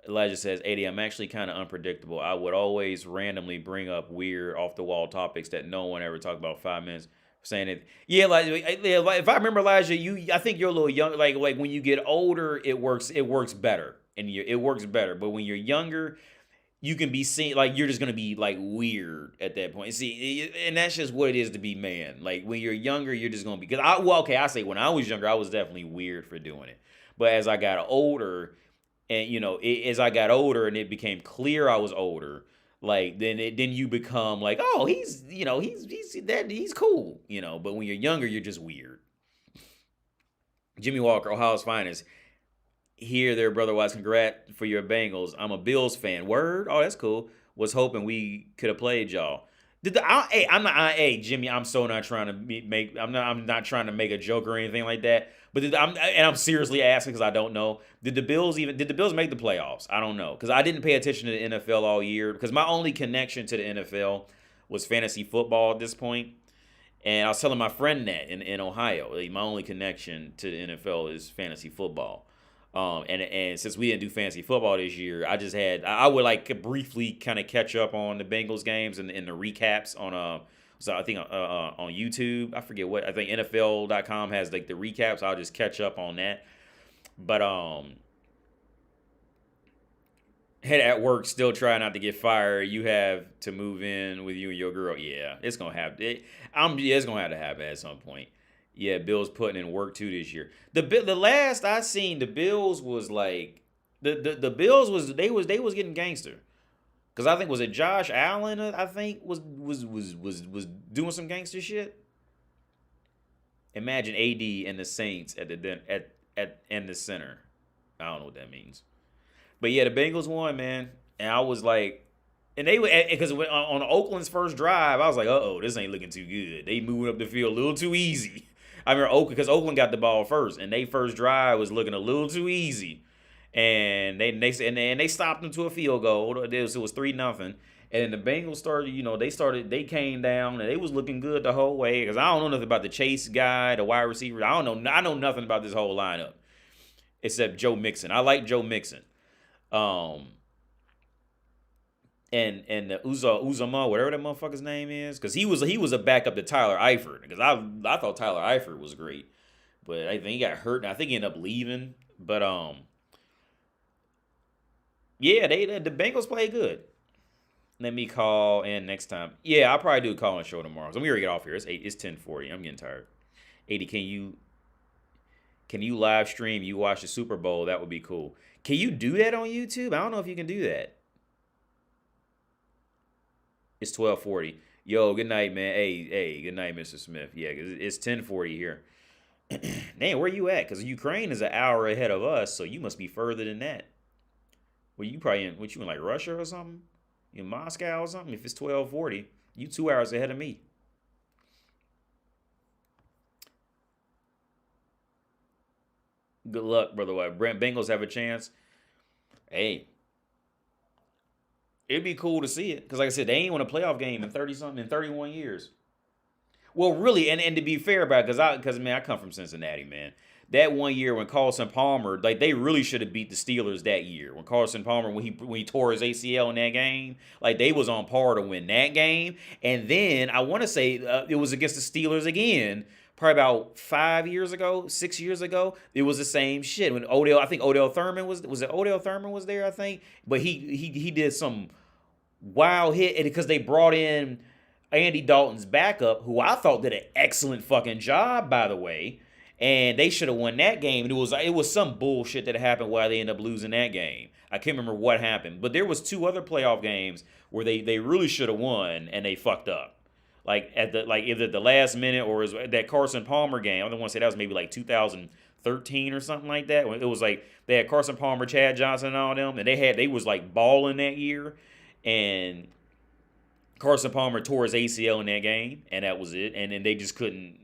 Elijah says, "AD, I'm actually kind of unpredictable. I would always randomly bring up weird, off the wall topics that no one ever talked about 5 minutes." Saying it, yeah, like if I remember, Elijah, I think you're a little young. Like when you get older, it works better, and it works better. But when you're younger, you can be seen like you're just gonna be like weird at that point. See, and that's just what it is to be man. Like when you're younger, you're just gonna be. Because I say when I was younger, I was definitely weird for doing it. But as I got older, and as I got older, and it became clear I was older, like then you become like, oh, he's cool, But when you're younger, you're just weird. Jimmy Walker, Ohio's finest. Here, there, brother Wise. Congrats for your Bengals. I'm a Bills fan. Word? Oh, that's cool. Was hoping we could have played y'all. Hey, Jimmy. I'm so not trying to make. I'm not trying to make a joke or anything like that. But I'm seriously asking because I don't know. Did the Bills make the playoffs? I don't know because I didn't pay attention to the NFL all year because my only connection to the NFL was fantasy football at this point. And I was telling my friend that in Ohio, like, my only connection to the NFL is fantasy football. And since we didn't do fantasy football this year, I would like briefly kind of catch up on the Bengals games and the recaps on so I think on YouTube. I forget what, I think NFL.com has like the recaps. I'll just catch up on that. But head at work still trying not to get fired. You have to move in with you and your girl. Yeah, it's gonna have it. It's gonna have to happen at some point. Yeah, Bills putting in work too this year. The last I seen, the Bills was like the Bills was they was getting gangster. Cause I think was it Josh Allen? I think was doing some gangster shit. Imagine AD and the Saints at the center. I don't know what that means. But yeah, the Bengals won, man, and I was like, and they because on Oakland's first drive, I was like, this ain't looking too good. They moving up the field a little too easy. I remember Oakland because Oakland got the ball first, and they first drive was looking a little too easy, and they stopped them to a field goal. It was 3-0, and then the Bengals started. They came down, and they was looking good the whole way. Because I don't know nothing about the Chase guy, the wide receiver. I don't know. I know nothing about this whole lineup except Joe Mixon. I like Joe Mixon. And the Uzama, whatever that motherfucker's name is, because he was a backup to Tyler Eifert. Because I thought Tyler Eifert was great, but I think he got hurt, and I think he ended up leaving. But yeah, the Bengals play good. Let me call in next time. Yeah, I'll probably do a call and show tomorrow. So I'm gonna get off here. It's 10:40. I'm getting tired. 80, can you live stream? You watch the Super Bowl? That would be cool. Can you do that on YouTube? I don't know if you can do that. It's 12:40. Yo, good night, man. Hey, good night, Mr. Smith. Yeah, cause it's 10:40 here. Damn, where you at? Because Ukraine is an hour ahead of us, so you must be further than that. Well, you probably in like Russia or something? In Moscow or something? If it's 12:40, you 2 hours ahead of me. Good luck, brother. Bengals have a chance. Hey, it'd be cool to see it because, like I said, they ain't won a playoff game in 31 years. Well, really, and to be fair about it, because I come from Cincinnati, man. That 1 year when Carson Palmer, like they really should have beat the Steelers that year. When Carson Palmer, when he tore his ACL in that game, like they was on par to win that game. And then I want to say it was against the Steelers again. Probably about 6 years ago, it was the same shit. When I think Odell Thurman was it Odell Thurman was there, I think. But he did some wild hit because they brought in Andy Dalton's backup, who I thought did an excellent fucking job, by the way. And they should have won that game. And it was some bullshit that happened why they ended up losing that game. I can't remember what happened. But there was 2 other playoff games where they really should have won and they fucked up. Like either the last minute or was that Carson Palmer game. I don't want to say that was maybe like 2013 or something like that. When it was like they had Carson Palmer, Chad Johnson, and all them, and they was like balling that year, and Carson Palmer tore his ACL in that game, and that was it. And then they just couldn't.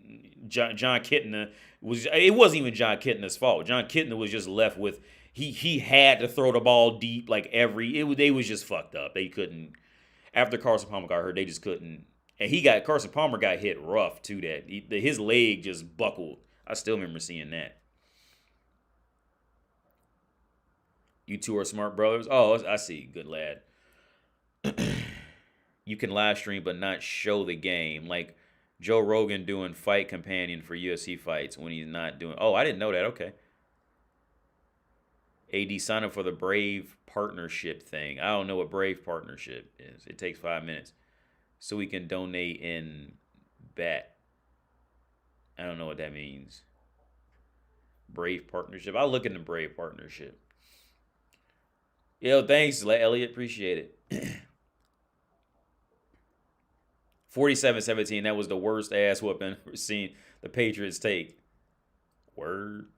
John Kitna it wasn't even John Kitna's fault. John Kitna was just left with He had to throw the ball deep like they was just fucked up. They couldn't after Carson Palmer got hurt, they just couldn't. And Carson Palmer got hit rough too. His leg just buckled. I still remember seeing that. You two are smart brothers. Oh, I see. Good lad. You can live stream but not show the game, like Joe Rogan doing fight companion for UFC fights when he's not doing. Oh, I didn't know that. Okay. AD sign up for the Brave partnership thing. I don't know what Brave partnership is. It takes 5 minutes. So we can donate in bat. I don't know what that means. Brave partnership. I'll look into Brave partnership. Yo, thanks, Elliot. Appreciate it. 47-17. That was the worst ass whooping I've ever seen the Patriots take. Word.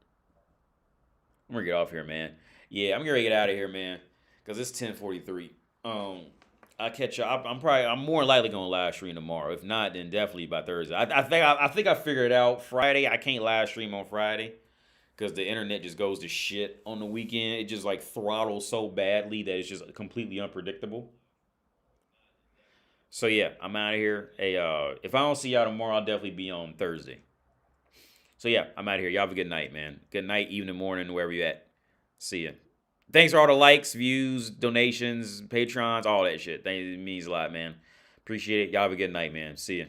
I'm gonna get off here, man. Yeah, I'm gonna get out of here, man, because it's 10:43. I catch up. I'm more likely gonna live stream tomorrow. If not, then definitely by Thursday. I think I figured it out. Friday, I can't live stream on Friday because the internet just goes to shit on the weekend. It just like throttles so badly that it's just completely unpredictable. So yeah, I'm out of here. Hey, if I don't see y'all tomorrow, I'll definitely be on Thursday. So yeah, I'm out of here. Y'all have a good night, man. Good night, evening, morning, wherever you at. See ya. Thanks for all the likes, views, donations, Patrons, all that shit. It means a lot, man. Appreciate it. Y'all have a good night, man. See ya.